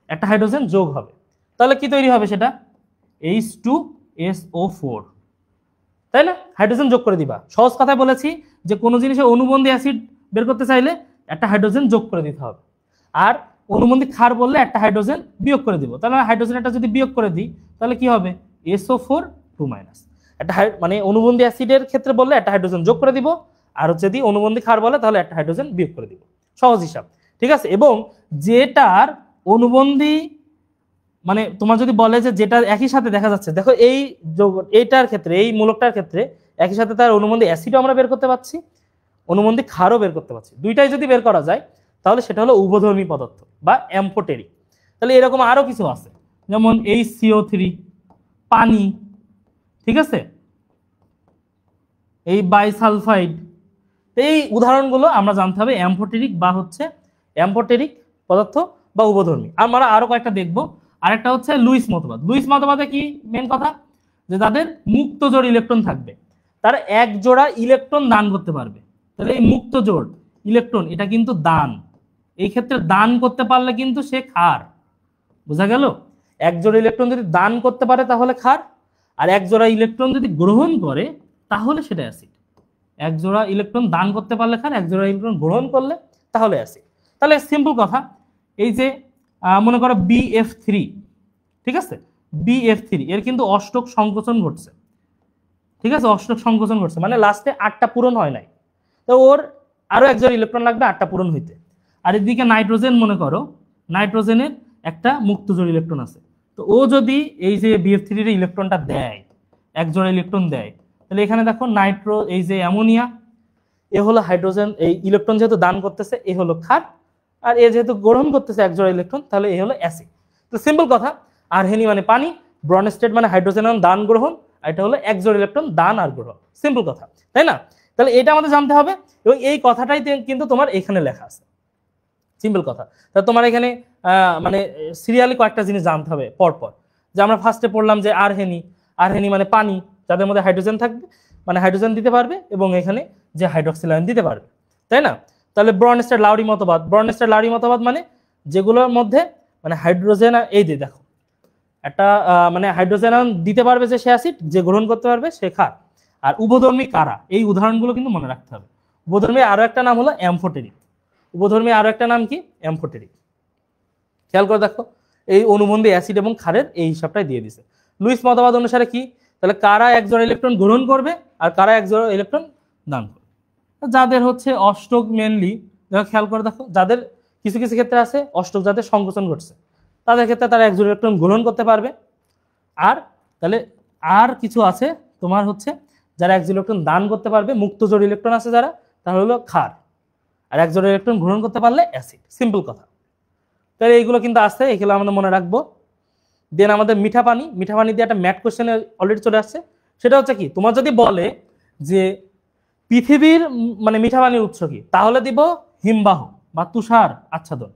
একটা হাইড্রোজেন যোগ হবে, তাহলে কি তৈরি হবে সেটা H2SO4, তাই না? হাইড্রোজেন যোগ করে দিবা। সহজ কথায় বলেছি যে কোনো জিনিসের অনুবন্ধী অ্যাসিড বের করতে চাইলে একটা হাইড্রোজেন যোগ করে দিতে হবে, আর অনুবন্ধী ক্ষার বললে একটা হাইড্রোজেন বিয়োগ করে দিব। তাহলে হাইড্রোজেন একটা যদি বিয়োগ করে দিই তাহলে কি হবে SO4 2 মাইনাস। একটা মানে অনুবন্ধী অ্যাসিডের ক্ষেত্রে বললে একটা হাইড্রোজেন যোগ করে দিব, আর যদি অনুবন্ধী ক্ষার বলে তাহলে একটা হাইড্রোজেন বিয়োগ করে দিব। সহজ হিসাব, ঠিক আছে? এবং যেটার অনুবন্ধী মানে তোমার যদি বলে যে যেটা একই সাথে দেখা যাচ্ছে, দেখো এইটার ক্ষেত্রে, এই মূলকটার ক্ষেত্রে একই সাথে তার অনুবন্ধী অ্যাসিডও আমরা বের করতে পারছি, অনুবন্ধী ক্ষারও বের করতে পারছি। দুইটাই যদি বের করা যায় তাহলে সেটা হলো উভধর্মী পদার্থ বা অ্যাম্ফোটেরিক। তাহলে এরকম আরো কিছু আছে, যেমন HCO3 পানি, ঠিক আছে, এই বাইসালফাইড। এই উদাহরণগুলো আমরা জানতে হবে অ্যাম্ফোটেরিক বা হচ্ছে অ্যাম্ফোটেরিক পদার্থ বা উভধর্মী। আমরা আরো কয়েকটা দেখবো। আরেকটা হচ্ছে লুইস মতবাদ। লুইস মতবাদে কি মেন কথা, যে তাদের মুক্ত জোড় ইলেকট্রন থাকবে, তারা এক জোড়া ইলেকট্রন দান করতে পারবে। তাহলে এই মুক্ত জোড় ইলেকট্রন এটা কিন্তু দান, এই ক্ষেত্রে দান করতে পারলে কিন্তু সে ক্ষার। বোঝা গেল? এক জোড়া ইলেকট্রন যদি দান করতে পারে তাহলে ক্ষার, আর এক জোড়া ইলেকট্রন যদি গ্রহণ করে তাহলে সেটা অ্যাসিড। এক জোড়া ইলেকট্রন দান করতে পারলে ক্ষার, এক জোড়া ইলেকট্রন গ্রহণ করলে তাহলে অ্যাসিড। তাহলে সিম্পল কথা, এই যে মনে করো BF3, ঠিক আছে, BF3 এর কিন্তু অষ্টক সংকোচন ঘটছে, ঠিক আছে, অষ্টক সংকোচন ঘটছে মানে লাস্টে 8টা পূরণ হয় নাই, তো ওর আরো এক জোড়া ইলেকট্রন লাগবে 8টা পূরণ হইতে। আর এদিকে নাইট্রোজেন, মনে করো নাইট্রোজেনের একটা মুক্ত জোড় ইলেকট্রন আছে, তো ও যদি এই যে BF3 এর ইলেকট্রনটা দেয়, এক জোড়া ইলেকট্রন দেয়, তাহলে এখানে দেখো এই যে অ্যামোনিয়া, এ হলো হাইড্রোজেন, এই ইলেকট্রন যেহেতু দান করতেছে এ হলো ক্ষার, আর এ যেহেতু গ্রহণ করতেছে এক জোড়া ইলেকট্রন তাহলে এ হলো অ্যাসিড। তো সিম্পল কথা, আর্হেনি মানে পানি, ব্রনস্টেড মানে হাইড্রোজেন দান গ্রহণ, আর এটা হলো এক জোড়া ইলেকট্রন দান আর গ্রহণ। সিম্পল কথা, তাই না? তাহলে এটা আমাদের জানতে হবে, এবং এই কথাটাই কিন্তু তোমার এখানে লেখা আছে। সিম্পল কথা, তা তোমার এখানে মানে সিরিয়ালি কয়েকটা জিনিস জানতে হবে পরপর। যে আমরা ফার্স্টে পড়লাম যে আর্হেনি মানে পানি, যাদের মধ্যে হাইড্রোজেন থাকবে, মানে হাইড্রোজেন দিতে পারবে, এবং এখানে যে হাইড্রক্সিল আয়ন দিতে পারবে, তাই না? তাহলে ব্রনস্টেড লাউরি মতবাদ মানে যেগুলোর মধ্যে মানে হাইড্রোজেন, এই যে দেখো একটা মানে হাইড্রোজেন আয়ন দিতে পারবে যে সে অ্যাসিড, যে গ্রহণ করতে পারবে সে ক্ষার। আর উভধর্মী কারা, এই উদাহরণগুলো কিন্তু মনে রাখতে হবে। উভধর্মী আরো একটা নাম হলো অ্যাম্ফোটেরিক। উভধর্মী আরো একটা নাম কি? অ্যাম্ফোটেরিক। খেয়াল করে দেখো, এই অনুবন্ধী অ্যাসিড এবং ক্ষারের এই হিসাবটাই দিয়ে দিছে। লুইস মতবাদ অনুসারে কি, তাহলে কারা এক জোড়া ইলেকট্রন গ্রহণ করবে আর কারা এক জোড়া ইলেকট্রন দান করবে? যাদের হচ্ছে অষ্টক মেনলি, খেয়াল করে দেখো, যাদের কিছু কিছু ক্ষেত্রে আছে অষ্টক যাদের সংকোচন ঘটছে, তাদের ক্ষেত্রে তারা এক জোড়া ইলেকট্রন গ্রহণ করতে পারবে। আর তাহলে আর কিছু আছে তোমার হচ্ছে যারা এক জোড়া ইলেকট্রন দান করতে পারবে, মুক্ত জোড় ইলেকট্রন আছে যারা, তাহলে হলো ক্ষার, আর এক জোড়া ইলেকট্রন গ্রহণ করতে পারলে অ্যাসিড। সিম্পল কথা। তাহলে এইগুলো কিন্তু আসছে, এগুলো আমরা মনে রাখবো। দেন আমাদের মিঠা পানি দিয়ে একটা ম্যাথ কোশ্চেনে অলরেডি চলে আসছে। সেটা হচ্ছে কি, তোমার যদি বলে যে পৃথিবীর মানে মিঠা পানির উৎস কি, তাহলে দিব হিমবাহ বা তুষার আচ্ছাদন।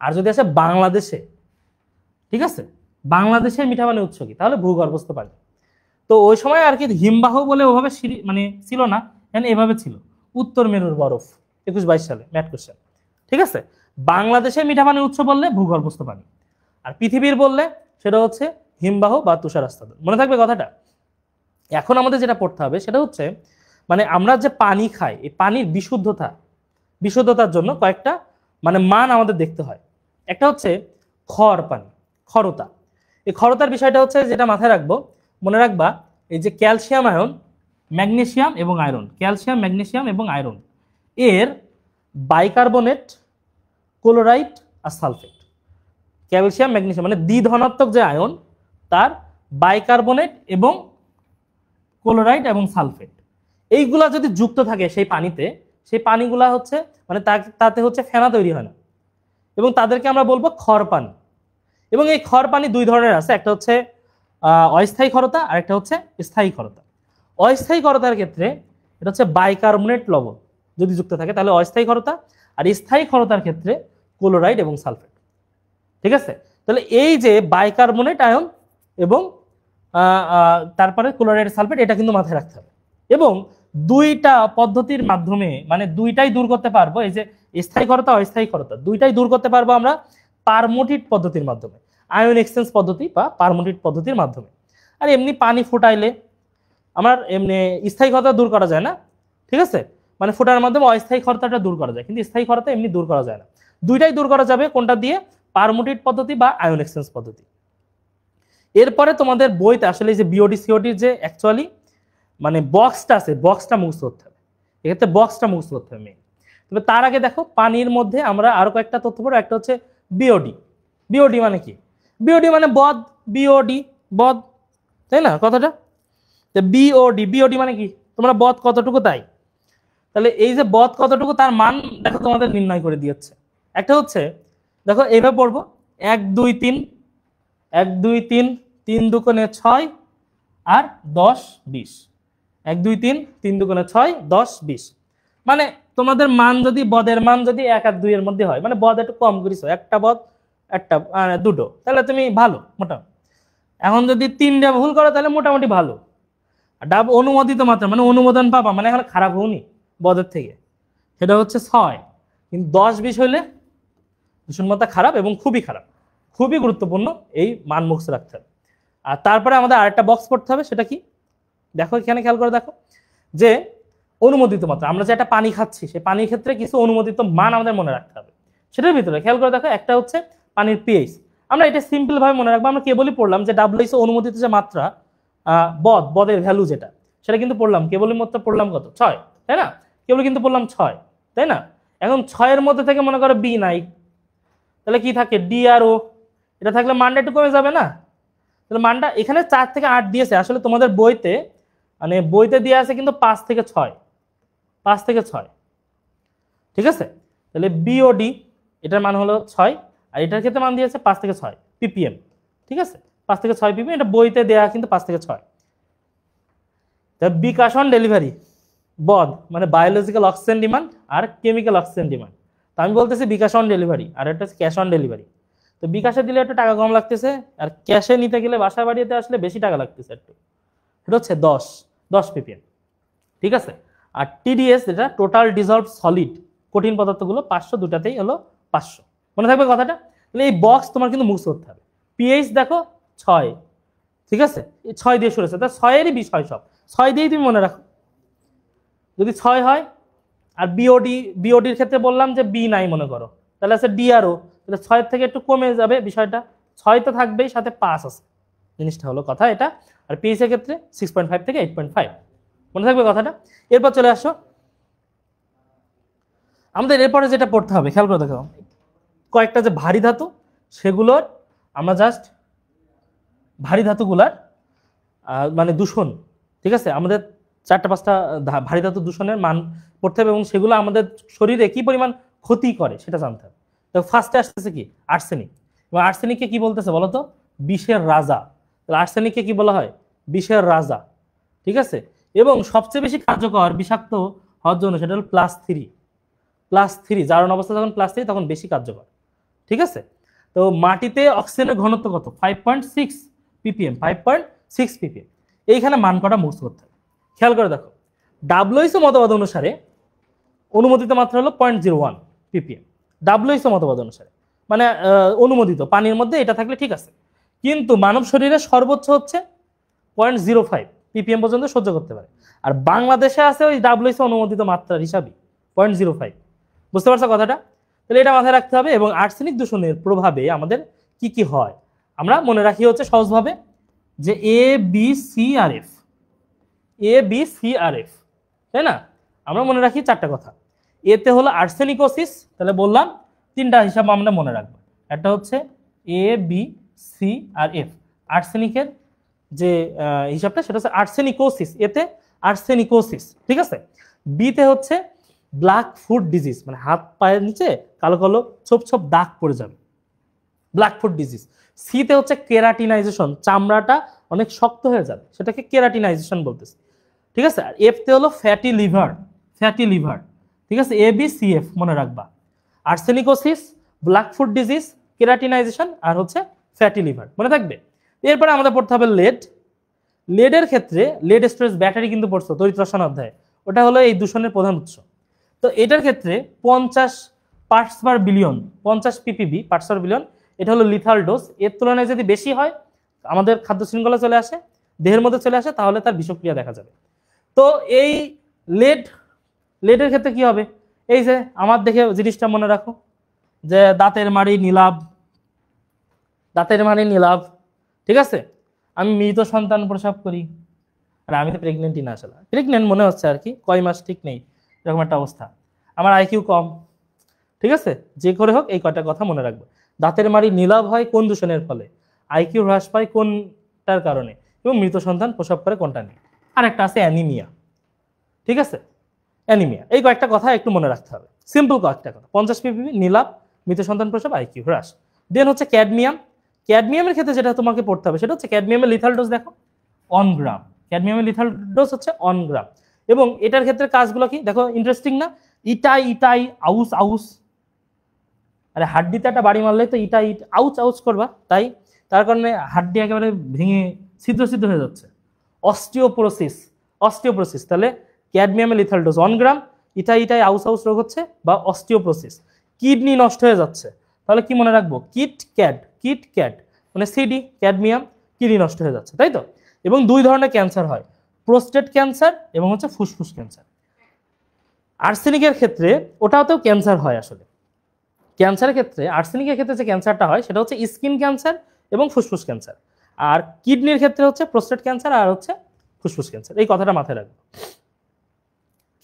আর যদি আসে বাংলাদেশে, ঠিক আছে, বাংলাদেশের মিঠা পানির উৎস কি, তাহলে ভূগর্ভস্থ পানি। তো ওই সময় আর কি হিমবাহ বলে ওভাবে মানে ছিল না, এভাবে ছিল উত্তর মেরুর বরফ, 21-22 সালে ম্যাথ কোশ্চেন, ঠিক আছে। বাংলাদেশের মিঠা পানির উৎস বললে ভূগর্ভস্থ পানি, আর পৃথিবীর বললে সেটা হচ্ছে হিমবাহ বা তুষার আচ্ছাদন। মনে থাকবে কথাটা। এখন আমাদের যেটা পড়তে হবে সেটা হচ্ছে মানে আমরা যে পানি খাই, এই পানির বিশুদ্ধতার জন্য কয়েকটা মানে মান আমাদের দেখতে হয়। একটা হচ্ছে ক্ষরতা। এই ক্ষরতার বিষয়টা হচ্ছে যেটা মাথায় রাখবো, মনে রাখবা, এই যে ক্যালসিয়াম আয়ন, ম্যাগনেসিয়াম এবং আয়রন, ক্যালসিয়াম ম্যাগনেসিয়াম এবং আয়রন এর বাইকার্বনেট, ক্লোরাইড আর সালফেট। ক্যালসিয়াম ম্যাগনেসিয়াম মানে দ্বিধনাত্মক যে আয়ন, তার বাইকার্বনেট এবং ক্লোরাইড এবং সালফেট, এইগুলা যদি যুক্ত থাকে সেই পানিতে, সেই পানিগুলা হচ্ছে মানে তাতে হচ্ছে ফেনা তৈরি হয় না, এবং তাদেরকে আমরা বলবো ক্ষর পানি। এবং এই ক্ষর পানি দুই ধরনের আছে, একটা হচ্ছে অস্থায়ী ক্ষরতা আর একটা হচ্ছে স্থায়ী ক্ষরতা। অস্থায়ী ক্ষরতার ক্ষেত্রে এটা হচ্ছে বাইকার্বনেট লবণ যদি যুক্ত থাকে তাহলে অস্থায়ী ক্ষরতা, আর স্থায়ী ক্ষরতার ক্ষেত্রে ক্লোরাইড এবং সালফেট। ঠিক আছে? তাহলে এই যে বাইকার্বনেট আয়ন এবং তারপরে ক্লোরাইড সালফেট, এটা কিন্তু মাথায় রাখতে হবে। এবং দুইটা পদ্ধতির মাধ্যমে, মানে দুইটাই দূর করতে পারবো, এই যে স্থায়ী ক্ষারতা অস্থায়ী ক্ষারতা দুইটাই দূর করতে পারবো আমরা পারমোটিট পদ্ধতির মাধ্যমে, আয়ন এক্সচেঞ্জ পদ্ধতি বা পারমোটিট পদ্ধতির মাধ্যমে। আর এমনি পানি ফুটাইলে আমার এমনি স্থায়ী ক্ষারতা দূর করা যায় না, ঠিক আছে? মানে ফুটানোর মাধ্যমে অস্থায়ী ক্ষারতাটা দূর করা যায়, কিন্তু স্থায়ী ক্ষারতা এমনি দূর করা যায় না। দুইটাই দূর করা যাবে কোনটা দিয়ে? পারমোটিট পদ্ধতি বা আয়ন এক্সচেঞ্জ পদ্ধতি। এরপরে তোমাদের বইতে আসলে যে বিওডি সিওডির যে অ্যাকচুয়ালি মানে বক্সটা আছে, বক্সটা মুখস্থ করতে হবে, এক্ষেত্রে বক্সটা মুখস্থ করতে হবে মেইন। তবে তার আগে দেখো পানির মধ্যে আমরা আরো কয়েকটা তথ্য পড়ব। একটা হচ্ছে বিওডি। বিওডি মানে কি? বিওডি মানে বদ, বিওডি বদ, তাই না কথাটা? বিওডি, বিওডি মানে কি? তোমরা বদ কতটুকু তাই, তাহলে এই যে বদ কতটুকু তার মান দেখো তোমাদের নির্ণয় করে দিয়েছে। একটা হচ্ছে দেখো এইভাবে পড়বো 1 2 3, 1 2 3, 3 দুগুণে 6 আর 10 20, 1 2 3, 3 দুগুণে 6 10 20। মানে তোমাদের মান যদি বদের মান যদি 1 আর 2 এর মধ্যে হয়, মানে বদ একটু কম করিস, একটা বদ একটা দুটো, তাহলে তুমি ভালো মোটামুটি। এখন যদি 3টা ভুল করো তাহলে মোটামুটি ভালো। ডাব অনুমোদিত মাত্রা মানে অনুমোদন পাবা, মানে এখন খারাপ হওনি বদের থেকে, সেটা হচ্ছে 6। কিন্তু 10 20 হইলে দূষণমাত্রা খারাপ এবং খুবই খারাপ, খুবই গুরুত্বপূর্ণ, এই মান মুখস্থ রাখতে হবে। আর তারপরে আমাদের আরেকটা বক্স পড়তে হবে, সেটা কি দেখো এখানে খেয়াল করে দেখো, যে অনুমোদিত মাত্রা, আমরা যে একটা পানি খাচ্ছি সেই পানির ক্ষেত্রে কিছু অনুমোদিত মান আমাদের মনে রাখতে হবে। সেটার ভিতরে খেয়াল করে দেখো একটা হচ্ছে পানির পিএইচ। আমরা এটা সিম্পল ভাবে মনে রাখবো, আমরা কেবলই পড়লাম যে WHO অনুমোদিত যে মাত্রা বদের ভ্যালু যেটা, সেটা কিন্তু পড়লাম কেবলই মাত্র পড়লাম কত 6, তাই না? কেবল কিন্তু পড়লাম 6, তাই না? এখন 6 এর মধ্যে থেকে মনে করো বি নাই, তাহলে কি থাকে ডি আর ও, এটা থাকলে মানটা একটু কমে যাবে না? তাহলে মানটা এখানে 4 থেকে 8 দিয়েছে, আসলে তোমাদের বইতে মানে বইতে দিয়ে আছে কিন্তু 5 থেকে 6, 5 থেকে 6, ঠিক আছে? তাহলে বিওডি এটার মান হলো 6 আর এটার ক্ষেত্রে মান দিয়েছে 5 থেকে 6 ppm, ঠিক আছে? 5 থেকে 6 ppm, এটা বইতে দেয়া কিন্তু 5 থেকে 6। তা বিকাশ অন ডেলিভারি বদ মানে বায়োলজিক্যাল অক্সিজেন ডিমান্ড আর কেমিক্যাল অক্সিজেন ডিমান্ড। তো আমি বলতেছি বিকাশ অন ডেলিভারি আর এটা হচ্ছে ক্যাশ অন ডেলিভারি। তো বিকাশে দিলে একটু টাকা কম লাগতেছে, আর ক্যাশে নিতে গেলে বাসা বাড়িতে আসলে বেশি টাকা লাগতেছে একটু, এটা হচ্ছে 10 ppm, ঠিক আছে? আর টিডিএস যেটা টোটাল ডিজলভড সলিড, কঠিন পদার্থগুলো 500, দুটাতেই হলো 500, মনে থাকবে কথাটা? তাহলে এই বক্স তোমার কিন্তু মুখস্থ করতে হবে। পিএইচ দেখো 6, ঠিক আছে? এই 6 দিয়ে শুরু হচ্ছে, তা 6-এরই বিষয় সব 6 দিয়েই তুমি মনে রাখো যদি 6 হয়। আর বিওডির ক্ষেত্রে বললাম যে বি নাই মনে করো, তাহলে আছে ডিআরও, তাহলে 6 থেকে একটু কমে যাবে বিষয়টা, 6 তো থাকবেই, সাথে 5 আছে, জিনিসটা হলো কথা এটা। আর পিএইচ এর ক্ষেত্রে 6.5 থেকে 8.5, মনে থাকবে কথাটা? এরপর চলে আসো আমাদের এরপরে যেটা পড়তে হবে, খেয়াল করে দেখো কয়েকটা যে ভারী ধাতু, সেগুলোর আমরা জাস্ট ভারী ধাতুগুলার মানে দূষণ, ঠিক আছে? আমাদের 4-5টা ভারী ধাতু দূষণের মান পড়তে হবে এবং সেগুলো আমাদের শরীরে কি পরিমাণ ক্ষতি করে সেটা জানতে হবে। তো ফার্স্টে আসতেছে কি আর্সেনিক, এবং আর্সেনিককে কি বলতেছে বলো তো? বিষের রাজা। তাহলে আর্সেনিককে কি বলা হয়? বিষের রাজা, ঠিক আছে? এবং সবচেয়ে বেশি কার্যকর বিষাক্ত হওয়ার জন্য সেটা হলো +3, জারণ অবস্থা যখন +3 তখন বেশি কার্যকর, ঠিক আছে? তো মাটিতে অক্সিজেনের ঘনত্ব কত? 5.6 ppm, 5.6 ppm। এইখানে মান কটা মুখস্থ করতে হবে। খেয়াল করে দেখো WHO মতবাদ অনুসারে অনুমোদিত মাত্রা হলো 0.01 ppm, WHO মতবাদ অনুসারে, মানে অনুমোদিত পানির মধ্যে এটা থাকলে ঠিক আছে। কিন্তু মানব শরীরে সর্বোচ্চ হচ্ছে 0.05 ppm পর্যন্ত সহ্য করতে পারে। আর বাংলাদেশে আছে ওই WHO অনুমোদিত মাত্রার হিসাবে 0.05, বুঝতে পারছো কথাটা? তাহলে এটা মাথায় রাখতে হবে। এবং আর্সেনিক দূষণের প্রভাবে আমাদের কি কি হয় আমরা মনে রাখি হচ্ছে সহজভাবে, যে ABCRF, তাই না? আমরা মনে রাখি 4টা কথা। এতে হলো আর্সেনিকোসিস, তাহলে বললাম 3টা হিসাব আমরা মনে রাখবো। একটা হচ্ছে ABCRF আর্সেনিকের যে হিসাবটা, সেটা হচ্ছে আর্সেনিকোসিস, এতে আর্সেনিকোসিস, ঠিক আছে? বিতে হচ্ছে ব্ল্যাক ফুট ডিজিজ, মানে হাত পায়ের নিচে কালো কালো ছোপ ছোপ দাগ পড়ে যাবে, ব্ল্যাক ফুট ডিজিজ। সিতে হচ্ছে কেরাটিনাইজেশন, চামড়াটা অনেক শক্ত হয়ে যাবে, সেটাকে কেরাটিনাইজেশন বলতেছে, ঠিক আছে? আর এফতে হলো ফ্যাটি লিভার, ঠিক আছে? ABCF মনে রাখবা। Arsenicosis, black foot disease, keratinization আর হচ্ছে ফ্যাটি লিভার, মনে থাকবে। এরপরে আমাদের পড়তে হবে লেড। লেডের ক্ষেত্রে লেড স্টোরেজ ব্যাটারি কিন্তু পড়ছো তড়িৎ রসায়ন অধ্যায়, ওটা হলো এই দূষণের প্রধান উৎস। তো এটার ক্ষেত্রে 50 parts per billion, 50 ppb parts per billion, এটা হলো লিথাল ডোজ। এর তুলনায় যদি বেশি হয় আমাদের খাদ্য শৃঙ্খলা চলে আসে, দেহের মধ্যে চলে আসে, তাহলে তার বিষক্রিয়া দেখা যাবে। তো এই লেডের ক্ষেত্রে কি হবে, এই যে আমার দেখে জিনিসটা মনে রাখো যে দাঁতের মাড়ি নীলাভ, দাঁতের মাড়ি নীলাভ, ঠিক আছে। আমি মৃত সন্তান প্রসব করি, আর আমি তো প্রেগনেন্টই না, আসলে প্রেগনেন্ট মনে হচ্ছে আর কি, কয় মাস ঠিক নেই, এরকম একটা অবস্থা। আমার আইকিউ কম, ঠিক আছে। যে করে হোক এই কয়টা কথা মনে রাখবো। দাঁতের মাড়ি নীলাভ হয় কোন দূষণের ফলে, আইকিউ হ্রাস পায় কোনটার কারণে, এবং মৃত সন্তান প্রসব করে কোনটা নিয়ে। আর একটা আছে অ্যানিমিয়া, ঠিক আছে, অ্যানিমিয়া। এই কয়েকটা কথা একটু মনে রাখতে হবে, সিম্পল কয়েকটা কথা। 50 ppb নীলাভ, মৃত সন্তান প্রসব, আইকিউ হ্রাস। দেন হচ্ছে ক্যাডমিয়াম। ক্যাডমিয়ামের ক্ষেত্রে যেটা তোমাকে পড়তে হবে সেটা হচ্ছে ক্যাডমিয়ামের লিথাল ডোজ দেখো 1 গ্রাম। ক্যাডমিয়ামের লিথাল ডোজ হচ্ছে 1 গ্রাম। এবং এটার ক্ষেত্রে কাজগুলো কি দেখো, ইন্টারেস্টিং না? ইটাই ইটাই আউস আউস, আরে হাড্ডিতে একটা বাড়ি মারলে তো ইটা ইট আউচ আউচ করবা, তাই তার কারণে হাড্ডি একেবারে ভেঙে ছিদ্র ছিদ্র হয়ে যাচ্ছে, অস্টিওপোরোসিস, অস্টিওপোরোসিস। তাহলে ক্যাডমিয়ামের লিথাল ডোজ 1 গ্রাম, ইটাই ইটাই আউস আউস রোগ হচ্ছে বা অস্টিওপোরোসিস। কিডনি নষ্ট হয়ে যাচ্ছে, তাহলে কি মনে রাখবো, কিট ক্যাড মানে সিডি, ক্যাডমিয়াম, কিডনি নষ্ট হয়ে যাচ্ছে, তাই তো। এবং 2 ধরনের ক্যান্সার হয়, প্রোস্টেট ক্যান্সার এবং হচ্ছে ফুসফুস ক্যান্সার। আর্সেনিকের ক্ষেত্রে ওটাতেও ক্যান্সার হয় আসলে। ক্যান্সারের ক্ষেত্রে, আর্সেনিকের ক্ষেত্রে যে ক্যান্সারটা হয় সেটা হচ্ছে স্কিন ক্যান্সার এবং ফুসফুস ক্যান্সার। আর কিডনির ক্ষেত্রে হচ্ছে প্রোস্টেট ক্যান্সার আর হচ্ছে ফুসফুস ক্যান্সার। এই কথাটা মাথায় রাখবো,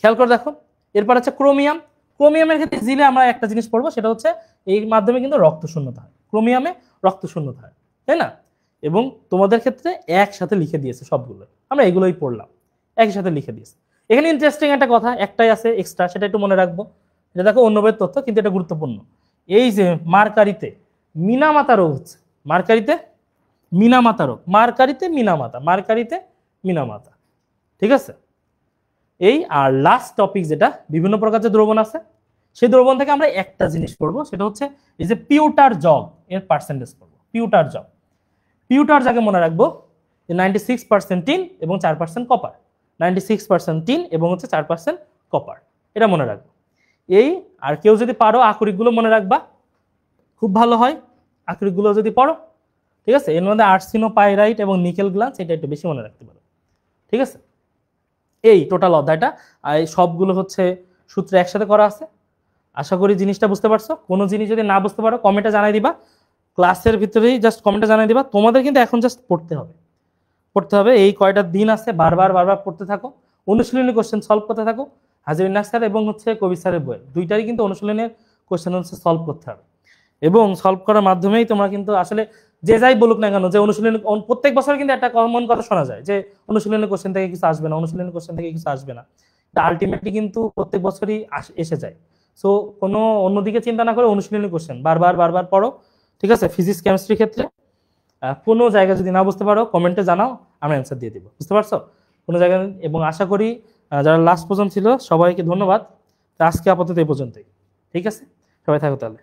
খেয়াল করে দেখো। এরপর হচ্ছে ক্রোমিয়াম। ক্রোমিয়ামের ক্ষেত্রে জিলে আমরা একটা জিনিস পড়বো, সেটা হচ্ছে এই মাধ্যমে কিন্তু রক্ত শূন্যতা হয়, ক্রোমিয়ামে রক্ত শূন্যতা হয়, তাই না। এবং তোমাদের ক্ষেত্রে একসাথে লিখে দিয়েছে সবগুলো, আমরা এগুলোই পড়লাম, একসাথে লিখে দিয়েছে। এখানে ইন্টারেস্টিং একটা কথা একটাই আছে এক্সট্রা, সেটা একটু মনে রাখবো। এটা দেখো অন্য বইয়ের তথ্য, কিন্তু এটা গুরুত্বপূর্ণ। এই যে মার্কারিতে মিনামাতা রোগ হচ্ছে, মার্কারিতে মিনামাতা রোগ, মার্কারিতে মিনামাতা, ঠিক আছে। এই আর লাস্ট টপিক যেটা বিভিন্ন প্রকার যে দ্রবণ আছে, সেই দ্রবণ থেকে আমরা একটা জিনিস পড়বো, সেটা হচ্ছে এই যে পিউটার জগ এর পার্সেন্টেজ পড়বো। পিউটার জগে মনে রাখবো 96% টিন এবং 4% কপার, 96% টিন এবং হচ্ছে 4% কপার, এটা মনে রাখবো। এই আর কেউ যদি পারো আকরিকগুলো মনে রাখবা, খুব ভালো হয় আকরিকগুলো যদি পড়ো, ঠিক আছে। এর মধ্যে আর্সেনোপাইরাইট এবং নিকেল গ্লান্স, এটা একটু বেশি মনে রাখতে পারো, ঠিক আছে। এই টোটাল অধ্যায়টা আর সবগুলো হচ্ছে সূত্র একসাথে করা আছে। আশা করি জিনিসটা বুঝতে পারছো। কোনো জিনিস যদি না বুঝতে পারো কমেন্টে জানাই দিবা, ক্লাসের ভিতরেই জাস্ট কমেন্টে জানাই দিবা। তোমাদের কিন্তু এখন জাস্ট পড়তে হবে, এই কয়টা দিন আছে বারবার পড়তে থাকো, অনুশীলনী কোশ্চেন সলভ করতে থাকো। হাজিরুন্নাহ স্যার এবং হচ্ছে কবি স্যারের বই দুইটারই কিন্তু অনুশীলনের কোশ্চেন হচ্ছে সলভ করতে হবে, এবং সলভ করার মাধ্যমেই তোমরা কিন্তু আসলে যে যাই বলুক না কেন, যে অনুশীলনী প্রত্যেক বছর কিন্তু একটা কমন কথা শোনা যায় যে অনুশীলনের কোশ্চেন থেকে কিছু আসবে না, অনুশীলনের কোশ্চেন থেকে কিছু আসবে না। আলটিমেটলি কিন্তু প্রত্যেক বছরই এসে যায়। সো কোনো অন্যদিকে চিন্তা না করে অনুশীলনী কোশ্চেন বারবার পড়ো, ঠিক আছে। ফিজিক্স কেমিস্ট্রির ক্ষেত্রে কোনো জায়গায় যদি না বুঝতে পারো কমেন্টে জানাও, আমরা অ্যান্সার দিয়ে দিব, বুঝতে পারছো কোনো জায়গায়। এবং আশা করি যারা লাস্ট পর্যন্ত ছিল সবাইকে ধন্যবাদ। আজকে আপাতত এই পর্যন্তই, ঠিক আছে। সবাই থাকো তাহলে।